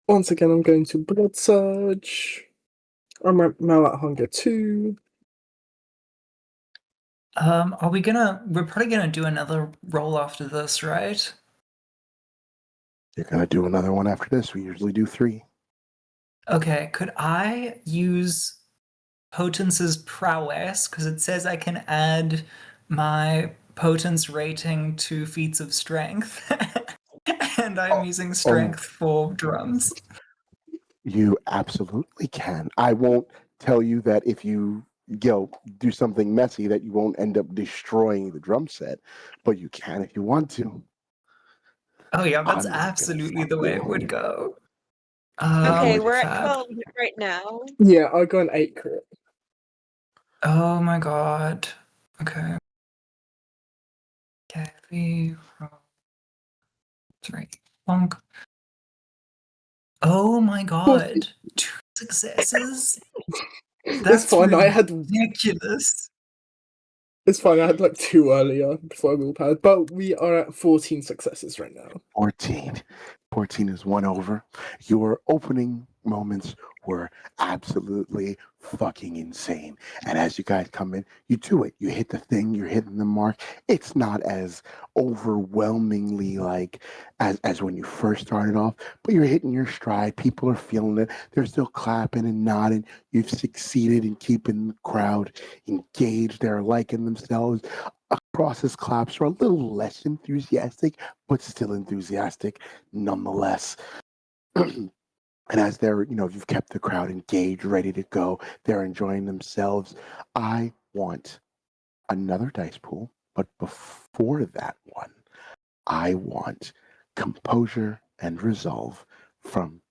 Once again, I'm going to Blood Surge. I'm at Mallet Hunger 2. We're probably gonna do another roll after this, right? You're going to do another one after this. We usually do 3. Okay, could I use Potence's prowess? Because it says I can add my potence rating to feats of strength. And I'm using strength for drums. You absolutely can. I won't tell you that if you do something messy that you won't end up destroying the drum set, but you can if you want to. Oh yeah, that's I'm not gonna absolutely stop the way you. it would go. Okay, would. we're at Fab. 12 right now. Yeah, I got an 8 crit. Oh my god. Okay. Heavy roll. 3. Bonk. Oh my god. 2 successes? It's That's fine. ridiculous. It's fine. I had like 2 earlier before I willpowered, but we are at 14 successes right now. 14. 14 is 1 over. Your opening moments were absolutely fucking insane. And as you guys come in, you do it. You hit the thing, you're hitting the mark. It's not as overwhelmingly like as when you first started off, but you're hitting your stride. People are feeling it. They're still clapping and nodding. You've succeeded in keeping the crowd engaged. They're liking themselves. Cross's claps are a little less enthusiastic, but still enthusiastic nonetheless. And as they're, you've kept the crowd engaged, ready to go, they're enjoying themselves. I want another dice pool, but before that one, I want composure and resolve from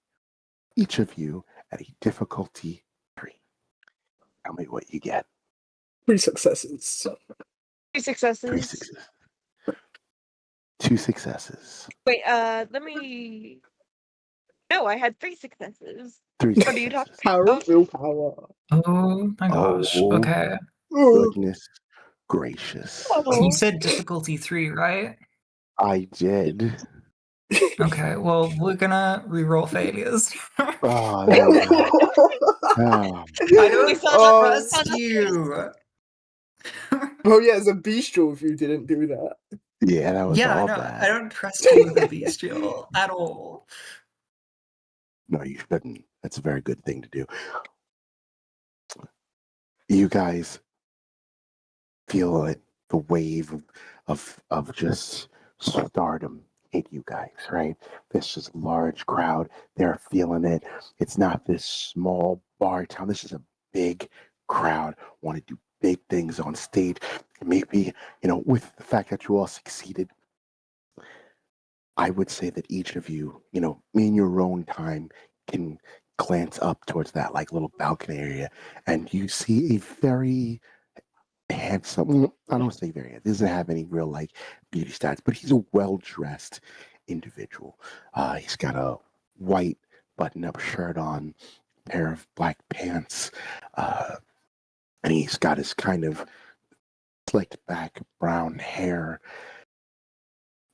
each of you at a difficulty 3. Tell me what you get. 3 successes. 2 successes. 3 successes. 2 successes. Wait, let me. No, I had 3 successes. 3 What are you successes. talking Power of willpower. Oh my gosh. Oh. Okay. Goodness gracious. You said difficulty 3, right? I did. Okay, well, we're gonna reroll failures. Oh, there you go. Oh, I don't saw trust you. Oh yeah, it's a bestial if you didn't do that. yeah, that was Yeah, all no, bad. I don't trust you with a bestial at all. No, you shouldn't. That's a very good thing to do. You guys feel it, the wave of just stardom hit you guys, right? This is a large crowd. They're feeling it. It's not this small bar town. This is a big crowd. Want to do big things on stage. Maybe, with the fact that you all succeeded, I would say that each of you, in your own time, can glance up towards that like little balcony area, and you see a very handsome. I don't say very. Doesn't have any real like beauty stats, but he's a well dressed individual. He's got a white button-up shirt on, pair of black pants, and he's got his kind of slicked back brown hair.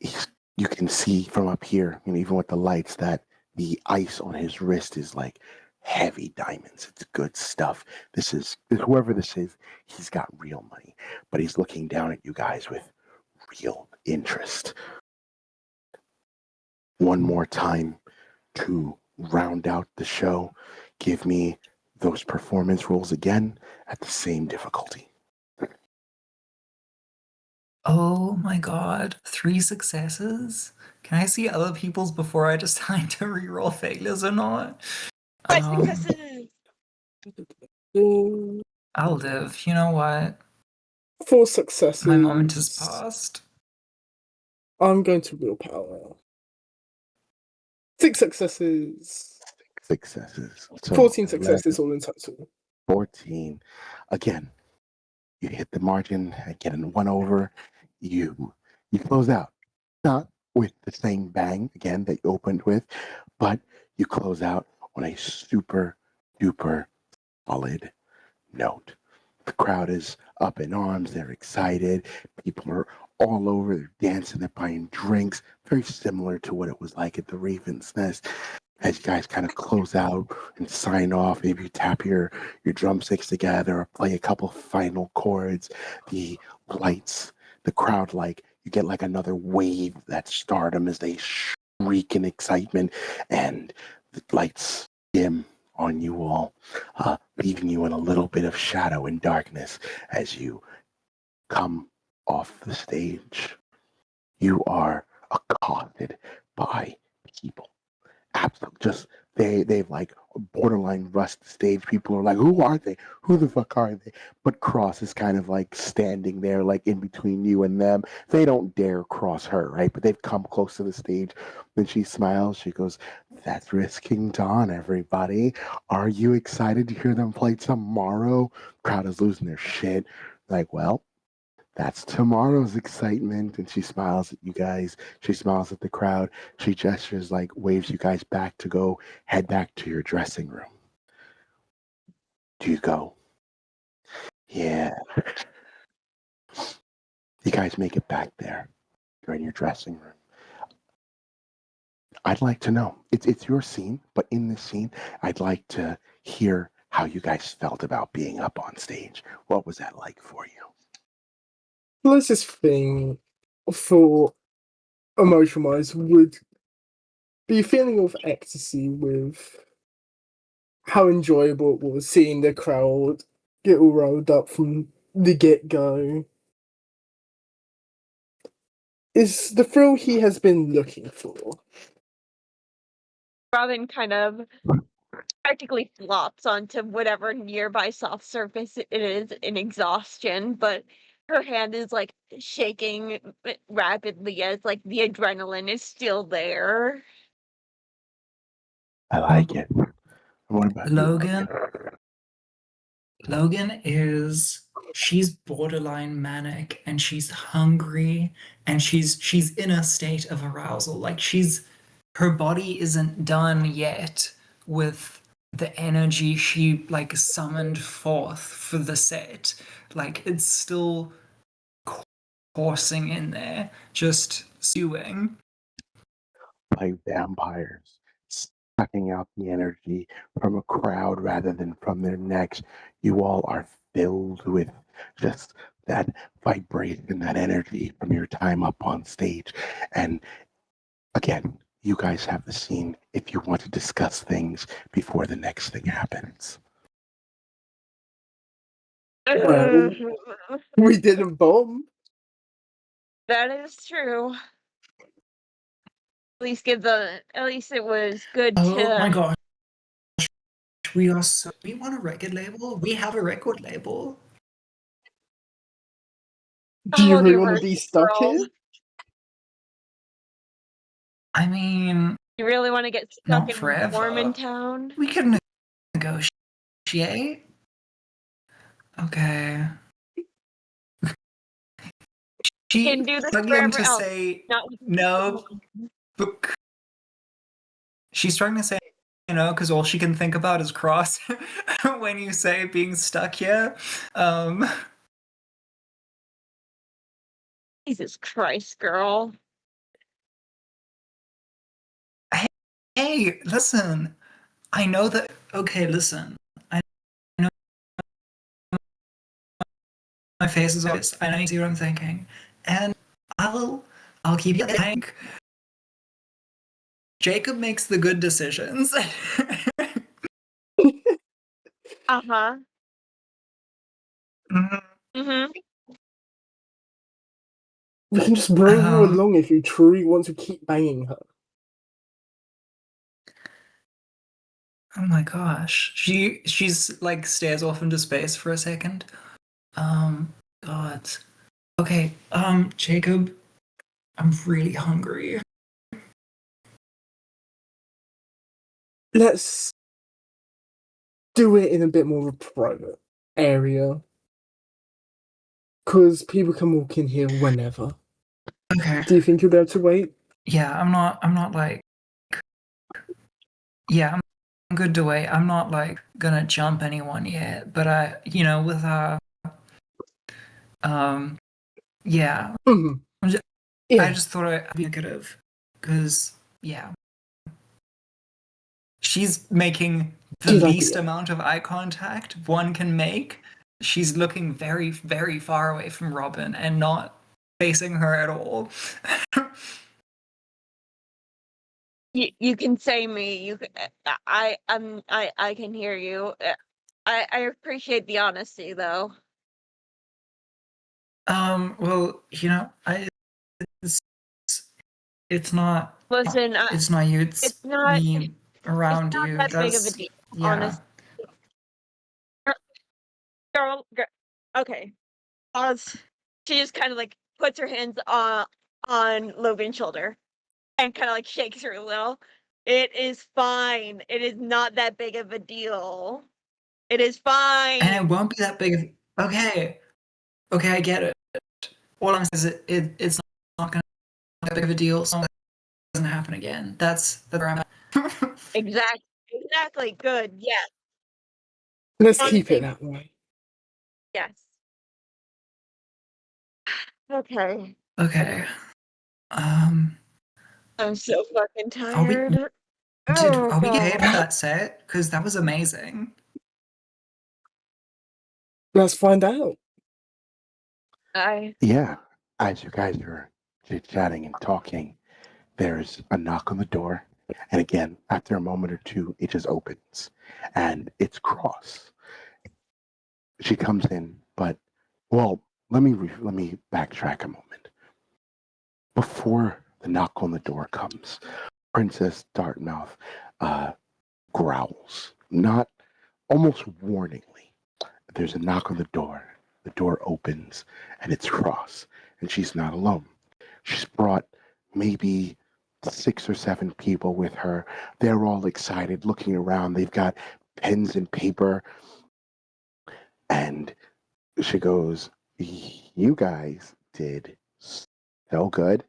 You can see from up here, even with the lights, that the ice on his wrist is like heavy diamonds. It's good stuff. This is whoever this is. He's got real money, but he's looking down at you guys with real interest. One more time to round out the show. Give me those performance rolls again at the same difficulty. Oh my god, 3 successes? Can I see other people's before I decide to reroll failures or not? But successes. I'll live. You know what? 4 successes. My moment has passed. I'm going to willpower. 6 successes. 6 successes. So 14 successes all in total. 14. Again, you hit the margin, get a 1 over. You close out. Not with the same bang, again, that you opened with, but you close out on a super duper solid note. The crowd is up in arms. They're excited. People are all over. They're dancing. They're buying drinks. Very similar to what it was like at the Raven's Nest. As you guys kind of close out and sign off, maybe you tap your drumsticks together or play a couple final chords. The lights, the crowd, you get another wave, that stardom, as they shriek in excitement, and the lights dim on you all, leaving you in a little bit of shadow and darkness as you come off the stage. You are accosted by people. Absolutely, just they've borderline rust the stage. People are like, "Who are they? Who the fuck are they?" But Cross is kind of standing there, in between you and them. They don't dare cross her, right? But they've come close to the stage. Then she smiles. She goes, "That's Risking Dawn, everybody. Are you excited to hear them play tomorrow?" Crowd is losing their shit. Well, that's tomorrow's excitement. And she smiles at you guys. She smiles at the crowd. She gestures, waves you guys back to head back to your dressing room. Do you go? Yeah. You guys make it back there. You're in your dressing room. I'd like to know. It's your scene, but in this scene, I'd like to hear how you guys felt about being up on stage. What was that like for you? Closest thing for emotion wise would be a feeling of ecstasy with how enjoyable it was seeing the crowd get all rolled up from the get-go. Is the thrill he has been looking for. Robin kind of practically flops onto whatever nearby soft surface it is in exhaustion, but her hand is shaking rapidly as the adrenaline is still there. I like it. What about Logan? you? Logan she's borderline manic, and she's hungry, and she's in a state of arousal. Her body isn't done yet with the energy she summoned forth for the set. It's still coursing in there, just stewing. Like vampires, sucking out the energy from a crowd rather than from their necks. You all are filled with just that vibration, that energy from your time up on stage. And again, you guys have the scene if you want to discuss things before the next thing happens. Well, we didn't bomb. That is true. At least it was good Oh my to. gosh. We want a record label? We have a record label. Do you Hold really your want to be horses, stuck girl. here? I mean, You really want to get stuck not in forever. Mormontown? We could negotiate. Okay. Can do this struggling wherever to else. say Not no, but she's starting to say, because all she can think about is Cross when you say being stuck here. Jesus Christ, girl. Hey, listen. I know that. Okay, listen. I know my face is obvious. I know you see what I'm thinking, and I'll keep you think. Jacob makes the good decisions. Uh-huh. Mhm. Mm-hmm. We can just bring her Um, along if you truly want to keep banging her. Oh my gosh. She's like stares off into space for a second. God. Okay, Jacob, I'm really hungry. Let's do it in a bit more of a private area. Because people can walk in here whenever. Okay. Do you think you'll be able to wait? Yeah, I'm not like yeah, I'm good to wait. I'm not like gonna jump anyone yet, but with yeah. Mhm. I Yeah. just thought I'd be negative because yeah. She's making the Good least idea. amount of eye contact one can make. She's looking very, very far away from Robin and not facing her at all. You can say me. I can hear you. I appreciate the honesty though. Well, it's, it's not Listen, it's not you, it's it's not me around not you. that big of a That's deal, yeah. honestly. Girl, okay. Pause. She just kind of like puts her hands on Logan's shoulder and kind of like shakes her a little. It is fine. It is not that big of a deal. It is And it fine. won't be that big of okay. Okay, I get it. All I'm saying is it's not gonna be that big of a deal, so it doesn't happen again. That's where I'm at. Exactly. Good. Yes. Let's keep it Honestly, that way. yes. Okay. Okay. I'm so fucking Are we tired. Oh are we getting paid for god. that set? Because that was amazing. Let's find out. Yeah, as you guys are chit-chatting and talking, there's a knock on the door. And again, after a moment or two, it just opens. And it's Cross. She comes in, but, well, let me backtrack a moment. Before the knock on the door comes, Princess Dartmouth growls, not almost warningly. There's a knock on the door. The door opens, and it's Cross, and she's not alone. She's brought maybe 6 or 7 people with her. They're all excited, looking around. They've got pens and paper, and she goes, "You guys did so good.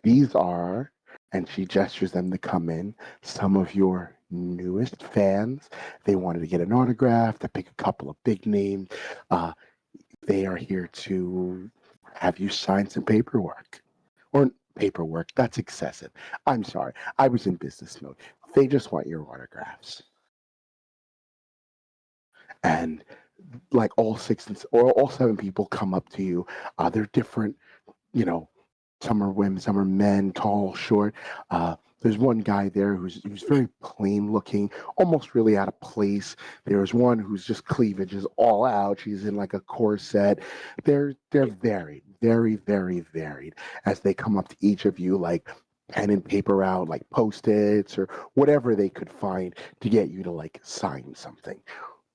These are," and she gestures them to come in, "some of your newest fans. They wanted to get an autograph, to pick a couple of big names. Uh, they are here to have you sign some paperwork." Or paperwork, that's excessive. I'm sorry. I was in business mode. They just want your autographs. And like all 7 people come up to you. They're different, you know, some are women, some are men, tall, short. There's one guy there who's very plain looking, almost really out of place. There's one who's just cleavage is all out. She's in like a corset. They're varied, very, very varied as they come up to each of you like pen and paper out, like post-its or whatever they could find to get you to like sign something.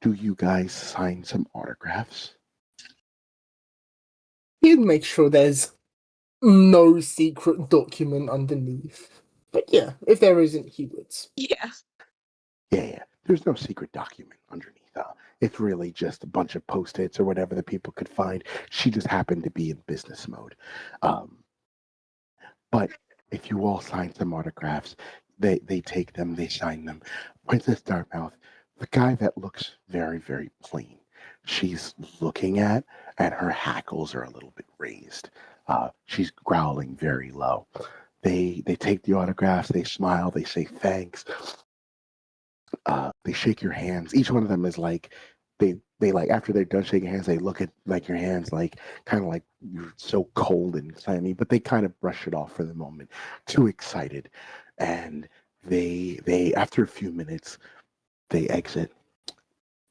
Do you guys sign some autographs? He'd make sure there's no secret document underneath. But yeah, if there isn't, he would. Yeah. Yeah. There's no secret document underneath. It's really just a bunch of post-its or whatever the people could find. She just happened to be in business mode. But if you all sign some autographs, they take them, they sign them. Princess Dartmouth, the guy that looks very, very plain, she's looking at, and her hackles are a little bit raised. She's growling very low. They take the autographs, they smile, they say thanks. They shake your hands. Each one of them is like they like after they're done shaking hands, they look at like your hands like kind of like you're so cold and clammy, but they kind of brush it off for the moment. Too excited, and they after a few minutes they exit.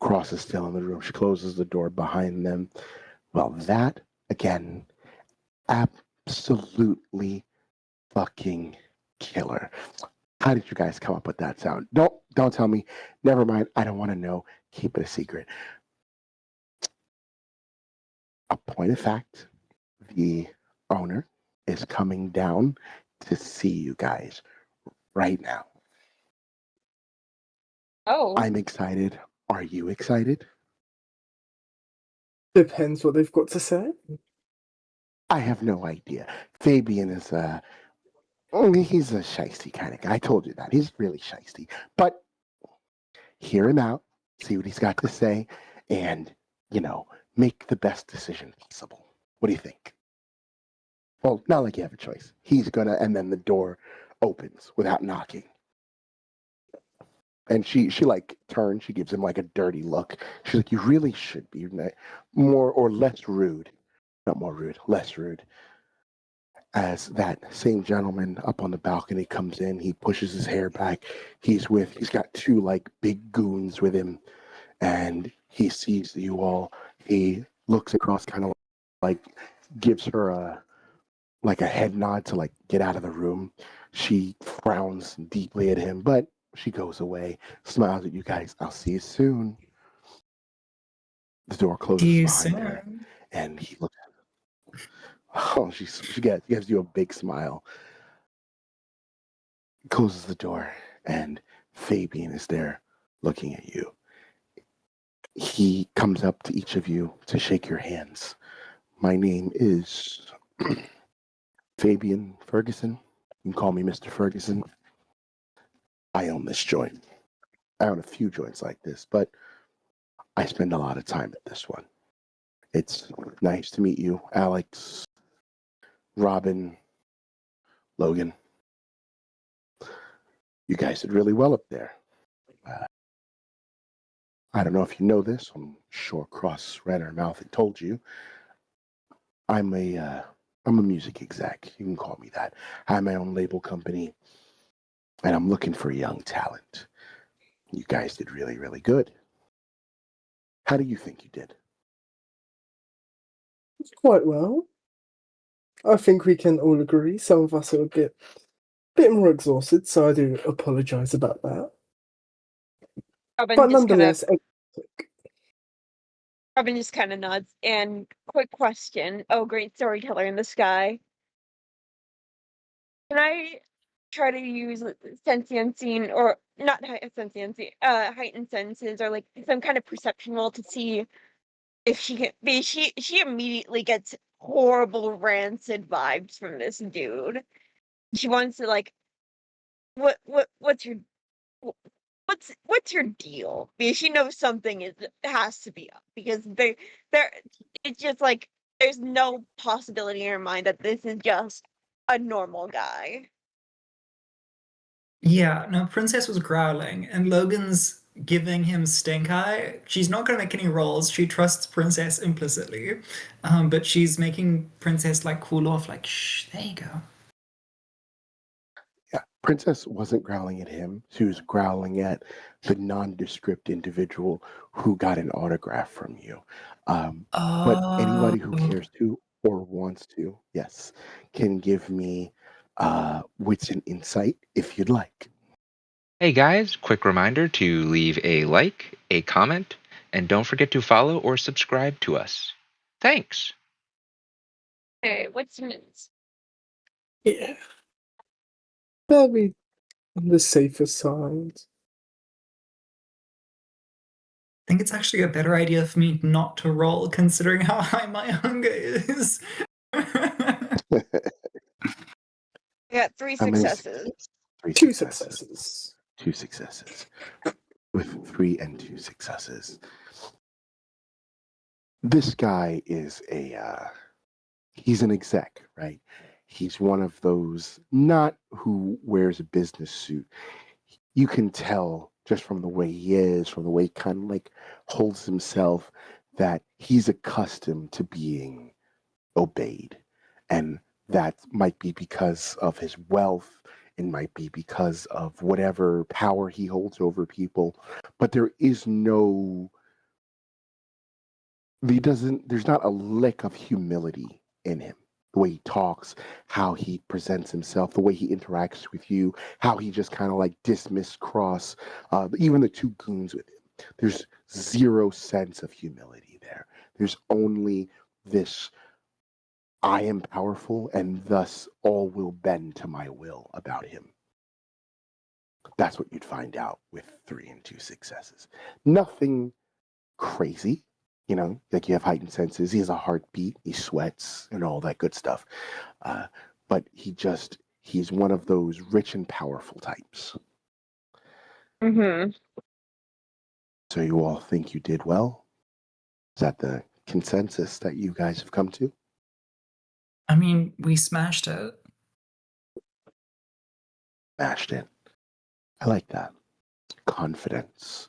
Cross is still in the room. She closes the door behind them. Well, that again, absolutely fucking killer. How did you guys come up with that sound? Don't tell me. Never mind. I don't want to know. Keep it a secret. A point of fact, the owner is coming down to see you guys right now. Oh, I'm excited. Are you excited? Depends what they've got to say. I have no idea. Fabian is he's a shisty kind of guy. I told you that. He's really shisty. But hear him out, see what he's got to say, and, make the best decision possible. What do you think? Well, not like you have a choice. He's gonna, and then the door opens without knocking. And she like turns, she gives him like a dirty look. She's like, you really should be more or less rude. Not more rude, less rude. As that same gentleman up on the balcony comes in, he pushes his hair back. He's got two like big goons with him, and he sees you all. He looks across, kind of like gives her a head nod to like get out of the room. She frowns deeply at him, but she goes away, smiles at you guys. I'll see you soon. The door closes See you behind her, soon. and he looks. Oh, she gives you a big smile. Closes the door, and Fabian is there looking at you. He comes up to each of you to shake your hands. My name is Fabian Ferguson. You can call me Mr. Ferguson. I own this joint. I own a few joints like this, but I spend a lot of time at this one. It's nice to meet you, Alex, Robin, Logan. You guys did really well up there. I don't know if you know this. I'm sure Cross ran her mouth and told you. I'm a music exec. You can call me that. I have my own label company, and I'm looking for young talent. You guys did really, really good. How do you think you did? Quite well. I think we can all agree some of us are a bit more exhausted, so I do apologise about that. Robin But just kind of nods. And quick question. Oh, great storyteller in the sky. Can I try to use sentiency or not sentiency, heightened senses or like some kind of perception roll to see if she can be she immediately gets horrible rancid vibes from this dude. She wants to like what's your what's your deal? Because she knows something has to be up because there it's just like there's no possibility in her mind that this is just a normal guy. Yeah, no, Princess was growling, and Logan's giving him stink eye. She's not going to make any rolls. She trusts Princess implicitly, but she's making Princess like cool off, like, shh, there you go. Yeah, Princess wasn't growling at him. She was growling at the nondescript individual who got an autograph from you. But anybody who cares to or wants to, yes, can give me wits and insight if you'd like. Hey guys, quick reminder to leave a like, a comment, and don't forget to follow or subscribe to us. Thanks. Hey, what's minutes? yeah, very on the safer side. I think it's actually a better idea for me not to roll, considering how high my hunger is. I got 3 How many successes. 2 successes. 2 successes. With 3 and 2 successes. This guy is he's an exec, right? He's one of those, not who wears a business suit. You can tell just from the way he is, from the way he kind of like holds himself, that he's accustomed to being obeyed. And that might be because of his wealth. It might be because of whatever power he holds over people. But there's not a lick of humility in him. The way he talks, how he presents himself, the way he interacts with you, how he just kind of like dismiss cross, even the 2 goons with him. There's 0 sense of humility there. There's only this, I am powerful and thus all will bend to my will about him. That's what you'd find out with 3 and 2 successes. Nothing crazy. Like you have heightened senses. He has a heartbeat. He sweats and all that good stuff. But he's one of those rich and powerful types. Mm-hmm. So you all think you did well? Is that the consensus that you guys have come to? I mean, we smashed it. Smashed it. I like that. Confidence.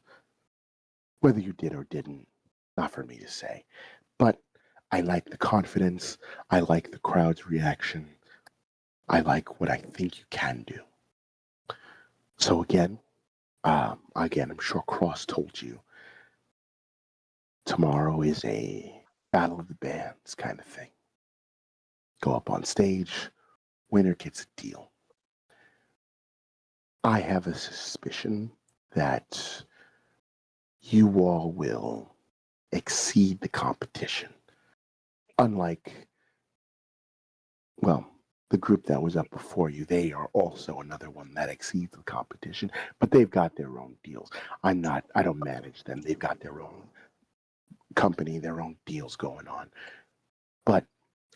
Whether you did or didn't, not for me to say. But I like the confidence. I like the crowd's reaction. I like what I think you can do. So again, I'm sure Cross told you, tomorrow is a battle of the bands kind of thing. Go up on stage, winner gets a deal. I have a suspicion that you all will exceed the competition. Unlike, the group that was up before you, they are also another one that exceeds the competition, but they've got their own deals. I don't manage them. They've got their own company, their own deals going on. But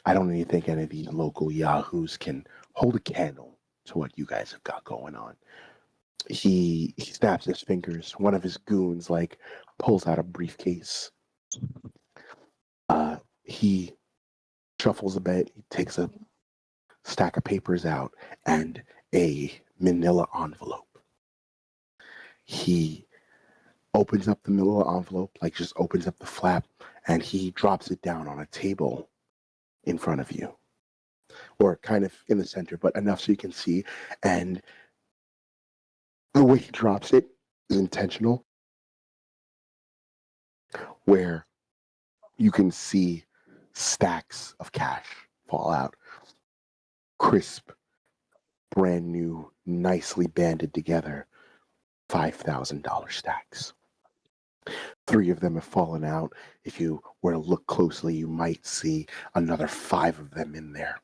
I don't even think any of these local yahoos can hold a candle to what you guys have got going on. He snaps his fingers. One of his goons pulls out a briefcase. He shuffles a bit. He takes a stack of papers out and a manila envelope. He opens up the manila envelope, just opens up the flap, and he drops it down on a table in front of you, or kind of in the center, but enough so you can see. And the way he drops it is intentional, where you can see stacks of cash fall out. Crisp, brand new, nicely banded together $5,000 stacks. 3 of them have fallen out. If you were to look closely, you might see another 5 of them in there.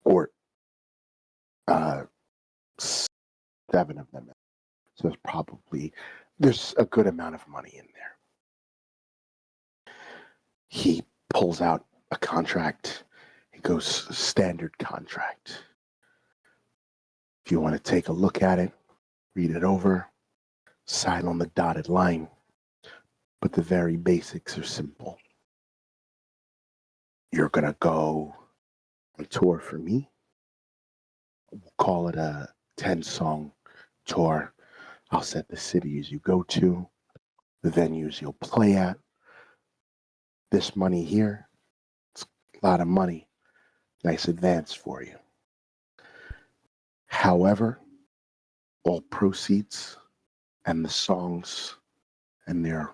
Or 7 of them. So there's a good amount of money in there. He pulls out a contract. It goes standard contract. If you want to take a look at it, read it over, sign on the dotted line. But the very basics are simple. You're going to go on tour for me. We'll call it a 10-song tour. I'll set the cities you go to, the venues you'll play at. This money here, it's a lot of money. Nice advance for you. However, all proceeds and the songs and their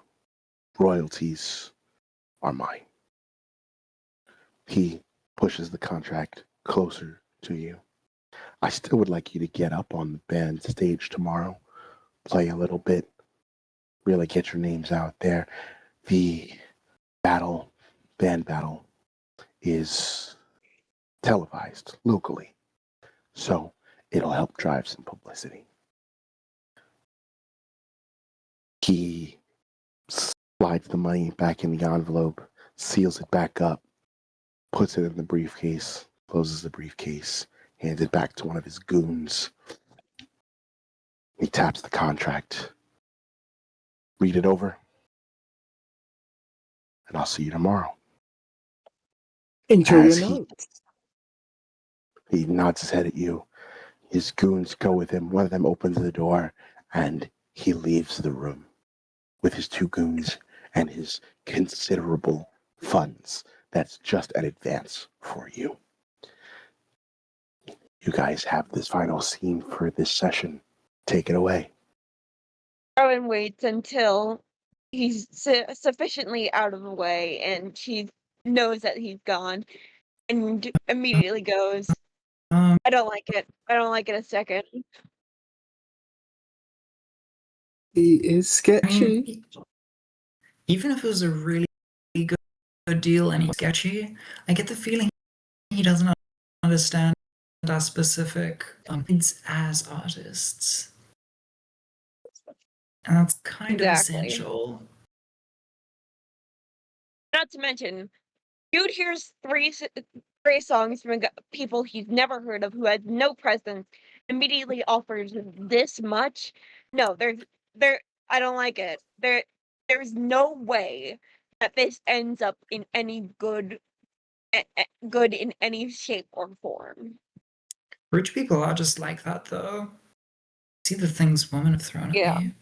royalties are mine. He pushes the contract closer to you. I still would like you to get up on the band stage tomorrow, play a little bit, really get your names out there. The band battle, is televised locally, so it'll help drive some publicity. He slides the money back in the envelope, seals it back up, puts it in the briefcase, closes the briefcase, hands it back to one of his goons. He taps the contract. Read it over, and I'll see you tomorrow. Enjoy your As night. he nods his head at you, his goons go with him. One of them opens the door, and he leaves the room with his 2 goons and his considerable funds. That's just an advance for you. You guys have this final scene for this session. Take it away. Rowan waits until he's sufficiently out of the way and she knows that he's gone and immediately goes, I don't like it. I don't like it a second. He is I sketchy. mean, even if it was a really good deal and he's sketchy, I get the feeling he doesn't understand our specific needs as artists. And that's kind of Exactly. essential. Not to mention, dude hears three songs from people he's never heard of who has no presence, immediately offers this much. No, there I don't like it. There's no way that this ends up in any good in any shape or form. Rich people are just like that, though. See the things women have thrown Yeah. at me.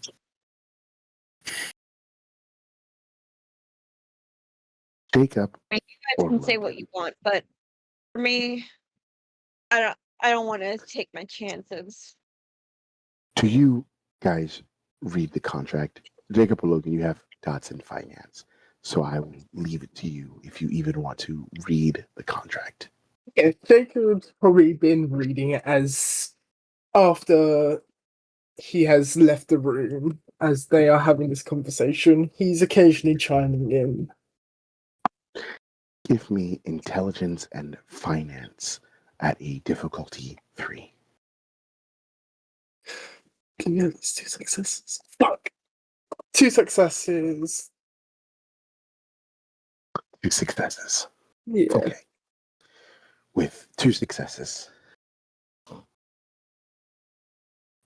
Jacob. You guys can say what you want, but for me, I don't want to take my chances. Do you guys read the contract? Jacob or Logan, you have dots in finance. So I will leave it to you if you even want to read the contract. Yeah, Jacob's probably been reading it as after he has left the room, as they are having this conversation. He's occasionally chiming in. Give me intelligence and finance at a difficulty 3. Can you have 2 successes? Fuck! 2 successes. 2 successes. Yeah. Okay. With 2 successes,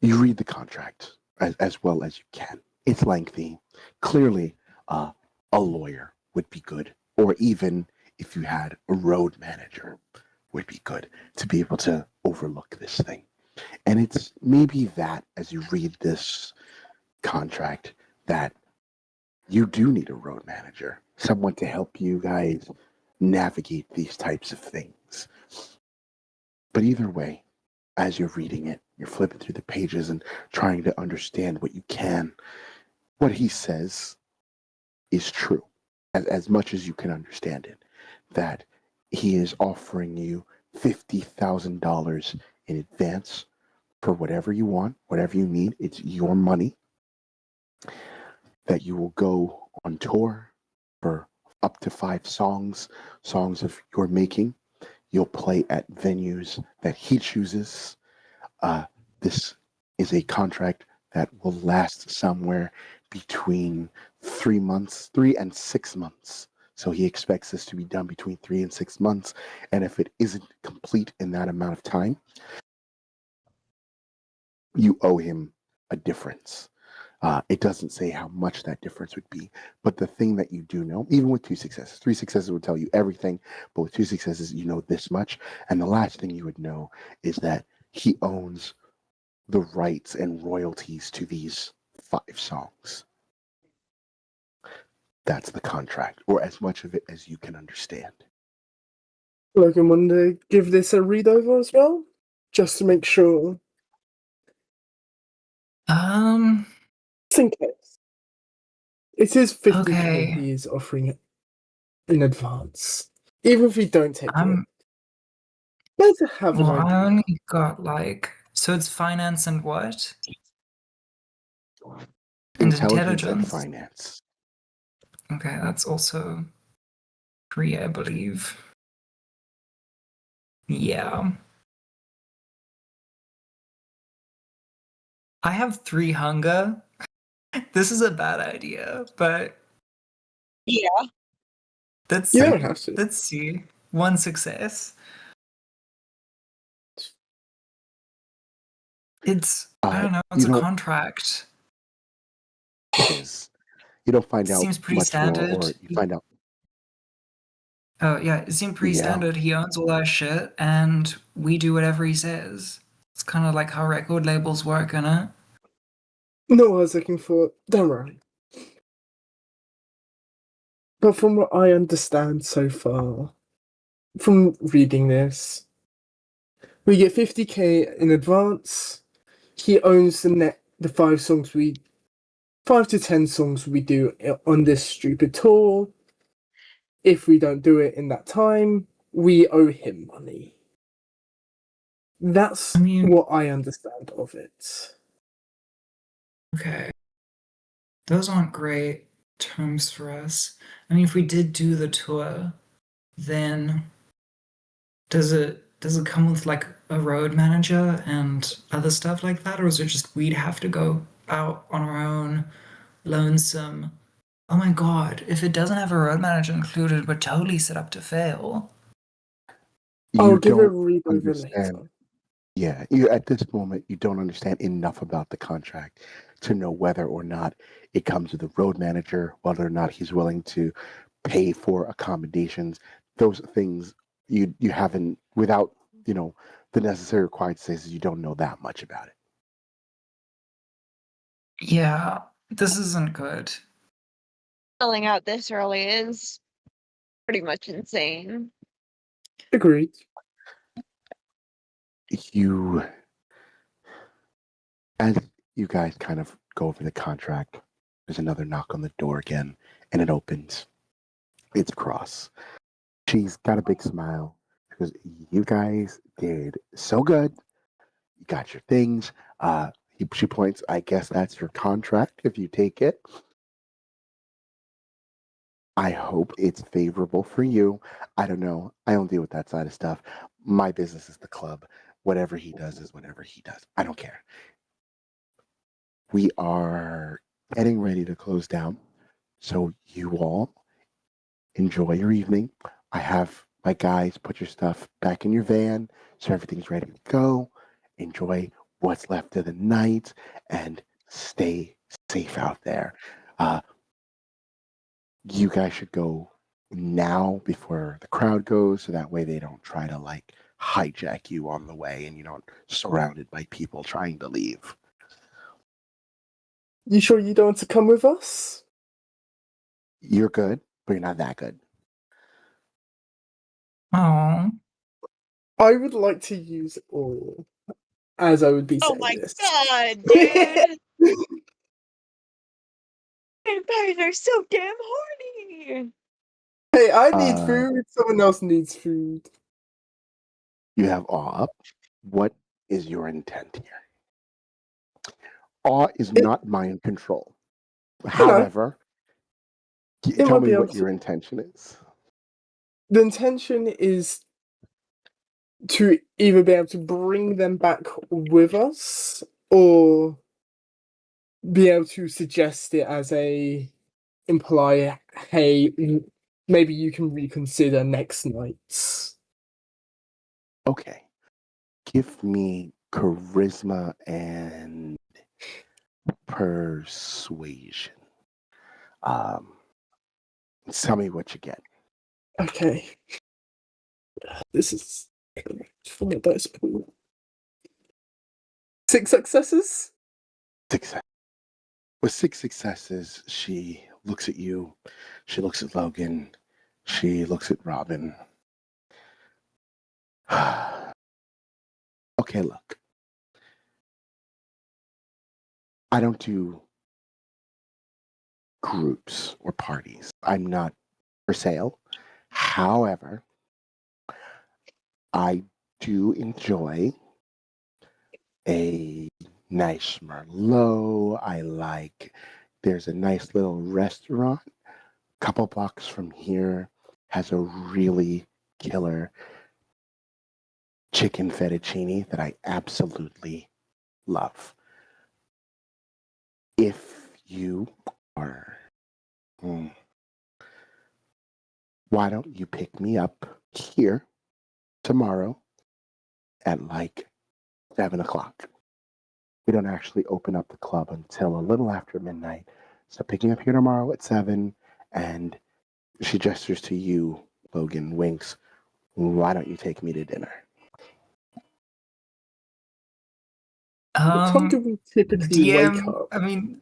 you read the contract as well as you can. It's lengthy. Clearly, a lawyer would be good, or even if you had a road manager would be good to be able to overlook this thing. And it's maybe that as you read this contract that you do need a road manager, someone to help you guys navigate these types of things. But either way, as you're reading it, you're flipping through the pages and trying to understand what you can. What he says is true, as much as you can understand it, that he is offering you $50,000 in advance for whatever you want, whatever you need. It's your money. That you will go on tour for up to 5 songs of your making. You'll play at venues that he chooses. This is a contract that will last somewhere between 3 and 6 months. So he expects this to be done between 3 and 6 months. And if it isn't complete in that amount of time, you owe him a difference. It doesn't say how much that difference would be, but the thing that you do know, even with 2 successes, 3 successes would tell you everything, but with 2 successes, you know this much. And the last thing you would know is that he owns the rights and royalties to these 5 songs. That's the contract, or as much of it as you can understand. Logan, want to give this a read over as well? Just to make sure. Just in case. It is 50K Okay. he is offering in advance. Even if you don't take it. Better have an Well, idea. I only got so it's finance and what? And Intelligence and intelligence. finance. Okay, that's also 3, I believe. Yeah. I have 3 hunger. This is a bad idea, but Yeah. let's You see. don't have to. Let's see. 1 success. I don't know, it's You a don't. contract. It is. You don't find It out seems pretty much more, standard. or you find out. Oh, yeah, it seemed pretty Yeah. standard. He owns all our shit, and we do whatever he says. It's kind of like how record labels work, innit? No, I was looking for. Don't worry. But from what I understand so far, from reading this, we get 50k in advance. He owns the 5 to 10 songs we do on this stupid tour. If we don't do it in that time, we owe him money. That's I mean, what I understand of it. okay. Those aren't great terms for us. I mean, if we did do the tour, then does it come with like a road manager and other stuff like that, or is it just we'd have to go out on our own, lonesome? Oh my god, if it doesn't have a road manager included, we're totally set up to fail. I'll You give it a don't read over understand. later. Yeah, you at this moment you don't understand enough about the contract to know whether or not it comes with a road manager, whether or not he's willing to pay for accommodations. Those things you haven't without the necessary required says you don't know that much about it. Yeah, this isn't good. Filling out this early is pretty much insane. Agreed. You as you guys kind of go over the contract, there's another knock on the door again, and it opens. It's Cross. She's got a big smile. She goes, "You guys did so good. You got your things." She points, "I guess that's your contract if you take it. I hope it's favorable for you. I don't know. I don't deal with that side of stuff. My business is the club. Whatever he does is whatever he does. I don't care. We are getting ready to close down. So you all enjoy your evening. I have my guys put your stuff back in your van so everything's ready to go. Enjoy what's left of the night and stay safe out there. Uh, you guys should go now before the crowd goes so that way they don't try to like hijack you on the way and you don't surrounded by people trying to leave." You sure you don't want to come with us? You're good, but you're not that good. Oh, I would like to use all, as I would be Oh saying my this. god, dude! Vampires are so damn horny! Hey, I need Uh, food. Someone else needs food. you have awe up. What is your intent here? Awe is It, not mind control. you know, However, it tell might be me able what to. your intention is. The intention is to either be able to bring them back with us or be able to suggest it as a imply, hey, maybe you can reconsider next night. Okay. Give me charisma and persuasion. Um, tell me what you get. Okay. This is for my dice pool. 6 successes? Success. With 6 successes, she looks at you. She looks at Logan. She looks at Robin. Okay, look. I don't do groups or parties. I'm not for sale. However, I do enjoy a nice Merlot. There's a nice little restaurant a couple blocks from here has a really killer chicken fettuccine that I absolutely love. If you are, hmm, why don't you pick me up here tomorrow at like 7 o'clock? We don't actually open up the club until a little after midnight. So picking up here tomorrow at 7, and she gestures to you, Logan, winks. Why don't you take me to dinner? What time do we typically wake DM, up? I mean,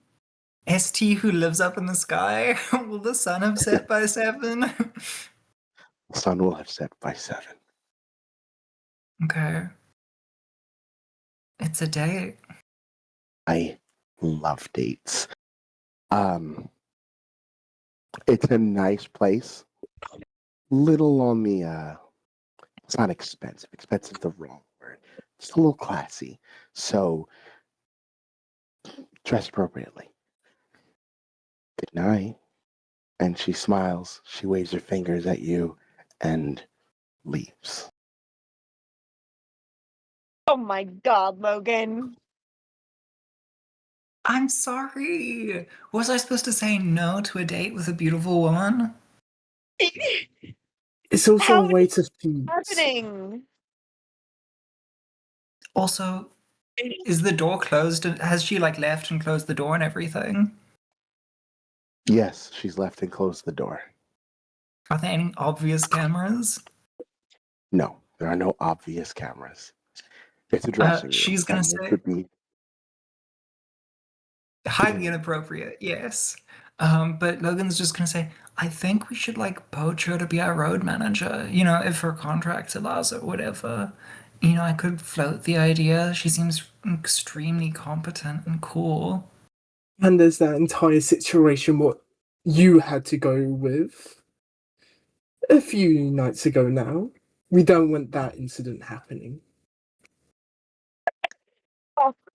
ST who lives up in the sky, will the sun have set by 7? The sun will have set by 7. Okay. It's a date. I love dates. It's a nice place. Little on the it's not expensive. Expensive is the wrong word. Just a little classy. So dress appropriately. Good night. And she smiles. She waves her fingers at you and leaves. Oh my god, Logan. I'm sorry. Was I supposed to say no to a date with a beautiful woman? It's also How a is way it to feed. happening? Also, is the door closed? Has she like left and closed the door and everything? Yes, she's left and closed the door. Are there any obvious cameras? No, there are no obvious cameras. It's a dressing room. She's gonna And there say could be highly inappropriate, yes. But Logan's just gonna say, I think we should like poach her to be our road manager. You know, if her contract allows it, whatever. You know, I could float the idea. She seems extremely competent and cool. And there's that entire situation what you had to go with a few nights ago now. We don't want that incident happening.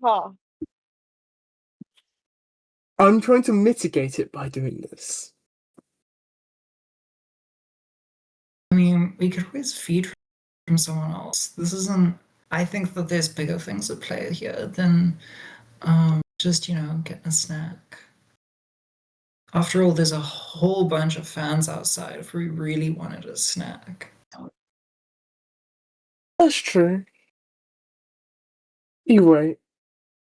Oh, I'm trying to mitigate it by doing this. I mean, we could always feed from someone else. This isn't. I think that there's bigger things at play here than just, you know, getting a snack. After all, there's a whole bunch of fans outside if we really wanted a snack. That's true. Anyway,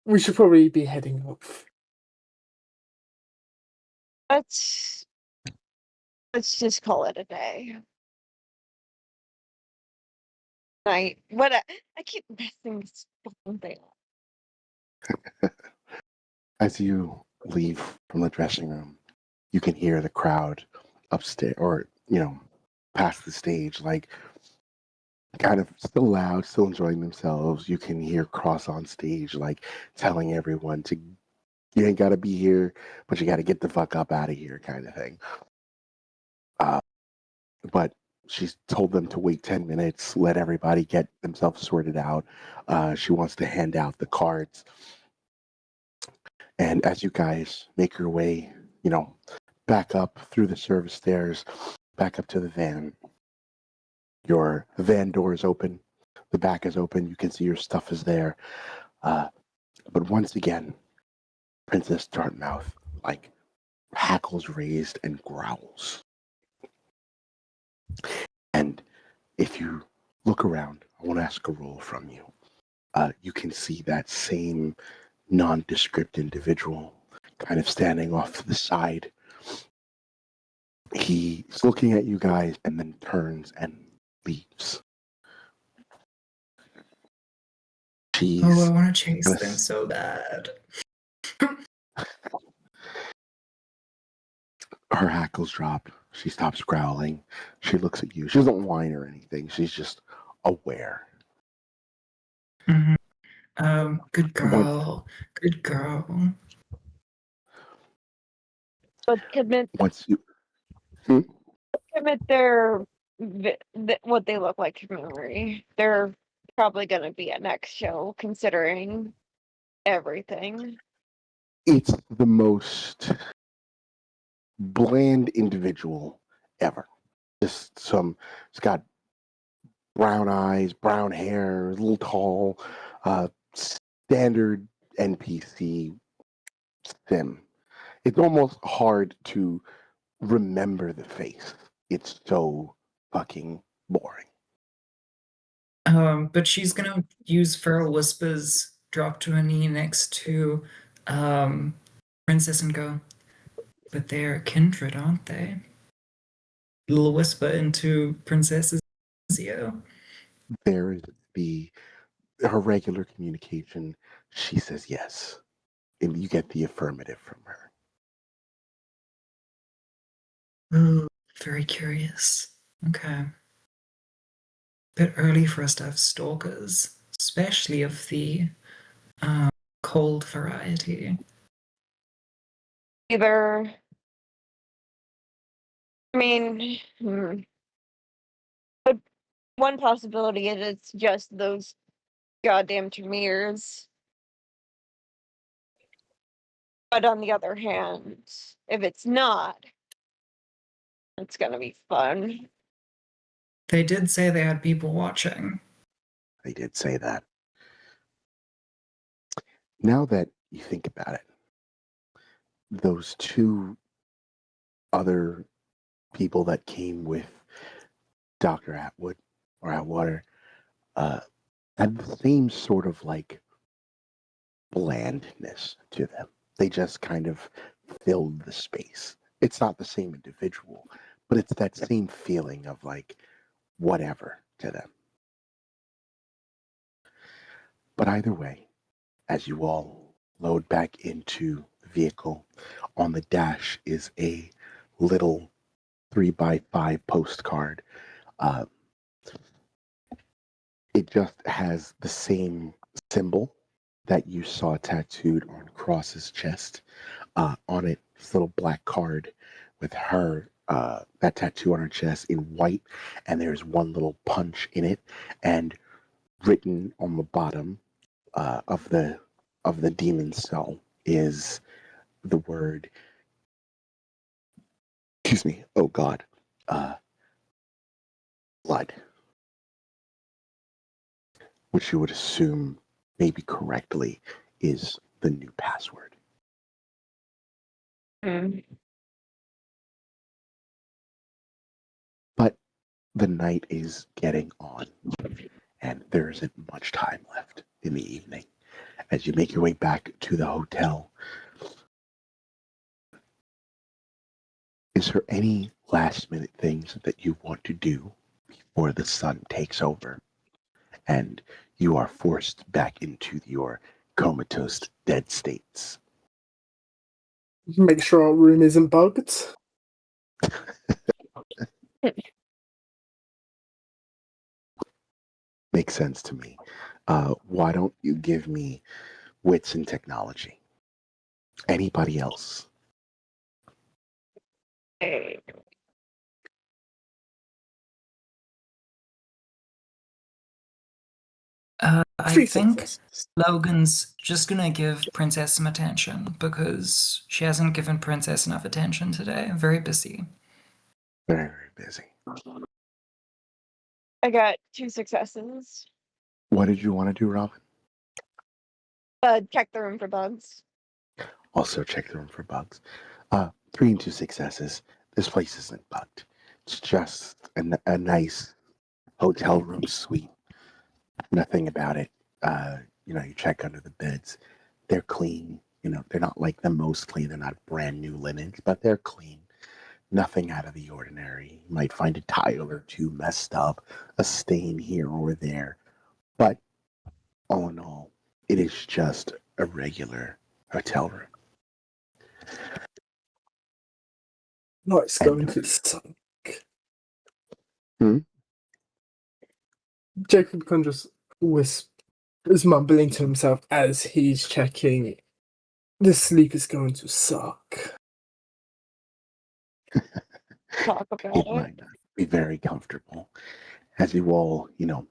we should probably be heading off. let's just call it a day. I keep messing this fucking thing up. As you leave from the dressing room, you can hear the crowd upstairs or, past the stage, like kind of still loud, still enjoying themselves. You can hear Cross on stage, like telling everyone to, you ain't got to be here, but you got to get the fuck up out of here, kind of thing. But she's told them to wait 10 minutes, let everybody get themselves sorted out. She wants to hand out the cards. And as you guys make your way, back up through the service stairs, back up to the van, your van door is open, the back is open, you can see your stuff is there. But once again, Princess Dartmouth, like, hackles raised and growls. And if you look around, I want to ask a roll from you. You can see that same nondescript individual kind of standing off to the side. He's looking at you guys and then turns and leaves. She's Oh, I want to chase them so bad. Her hackles drop. She stops growling. She looks at you. She doesn't whine or anything. She's just aware. Mm-hmm. Good girl. Good girl. Let's commit Once you their what they look like to memory. They're probably going to be at next show, considering everything. it's the most bland individual ever. Just it's got brown eyes, brown hair, a little tall, standard NPC sim. It's almost hard to remember the face. It's so fucking boring. But she's gonna use Feral Whispers drop to a knee next to Princess and go, "But they're kindred, aren't they?" Little whisper into Princess's ear. There is her regular communication. She says yes, and you get the affirmative from her. Oh, very curious. Okay. Bit early for us to have stalkers, especially of the cold variety. Either, I mean, but one possibility is it's just those goddamn Tremiers. But on the other hand, if it's not, it's gonna be fun. They did say they had people watching. They did say that. Now that you think about it, those two other people that came with Dr. Atwood or Atwater had the same sort of like blandness to them. They just kind of filled the space. It's not the same individual, but it's that same feeling of like whatever to them. But either way, as you all load back into the vehicle, on the dash is a little 3x5 postcard. It just has the same symbol that you saw tattooed on Cross's chest. On it, this little black card with her, that tattoo on her chest in white, and there's one little punch in it, and written on the bottom of the demon cell is the word, excuse me, oh God, blood, which you would assume, maybe correctly, is the new password. But the night is getting on, and there isn't much time left in the evening. As you make your way back to the hotel, is there any last minute things that you want to do before the sun takes over and you are forced back into your comatose dead states? Make sure our room isn't bugged. Makes sense to me. Why don't you give me wits and technology? Anybody else? Hey. I 3 think successes. Logan's just gonna give Princess some attention because she hasn't given Princess enough attention today. Very busy. Very, very busy. I got 2 successes. What did you want to do, Robin? Check the room for bugs. Also check the room for bugs. 3 and 2 successes. This place isn't bugged. It's just a nice hotel room suite. Nothing about it. You check under the beds. They're clean. They're not like the most clean. They're not brand new linens, but they're clean. Nothing out of the ordinary. You might find a tile or two messed up, a stain here or there. But all in all, it is just a regular hotel room. Night's going to suck. Jacob can just is mumbling to himself as he's checking. The sleep is going to suck. Talk about It it. might not be very comfortable. As you all,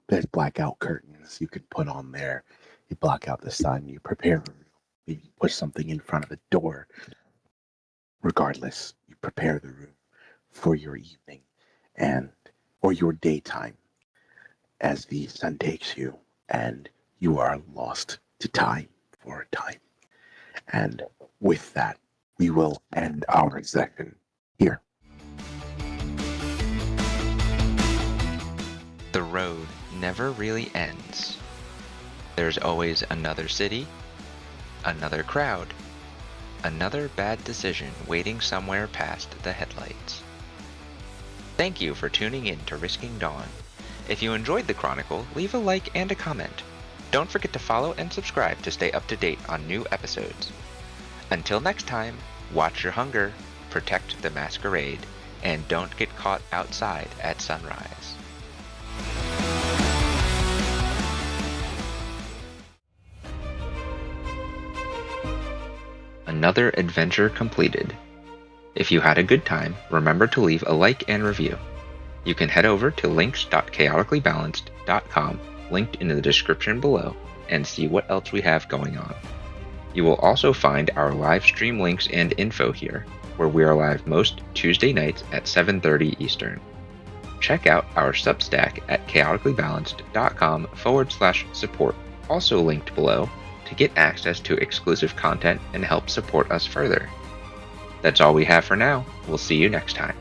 there's blackout curtains you could put on there. You block out the sun, you prepare, maybe put something in front of the door. Regardless, you prepare the room for your evening or your daytime as the sun takes you and you are lost to time for a time. And with that, we will end our session here. The road never really ends. there's always another city, another crowd, another bad decision waiting somewhere past the headlights. Thank you for tuning in to Risking Dawn. If you enjoyed the Chronicle, leave a like and a comment. Don't forget to follow and subscribe to stay up to date on new episodes. Until next time, watch your hunger, protect the masquerade, and don't get caught outside at sunrise. Another adventure completed. If you had a good time, remember to leave a like and review. You can head over to links.chaoticallybalanced.com, linked in the description below, and see what else we have going on. You will also find our live stream links and info here, where we are live most Tuesday nights at 7:30 Eastern. Check out our Substack at chaoticallybalanced.com/support, also linked below, to get access to exclusive content and help support us further. That's all we have for now. We'll see you next time.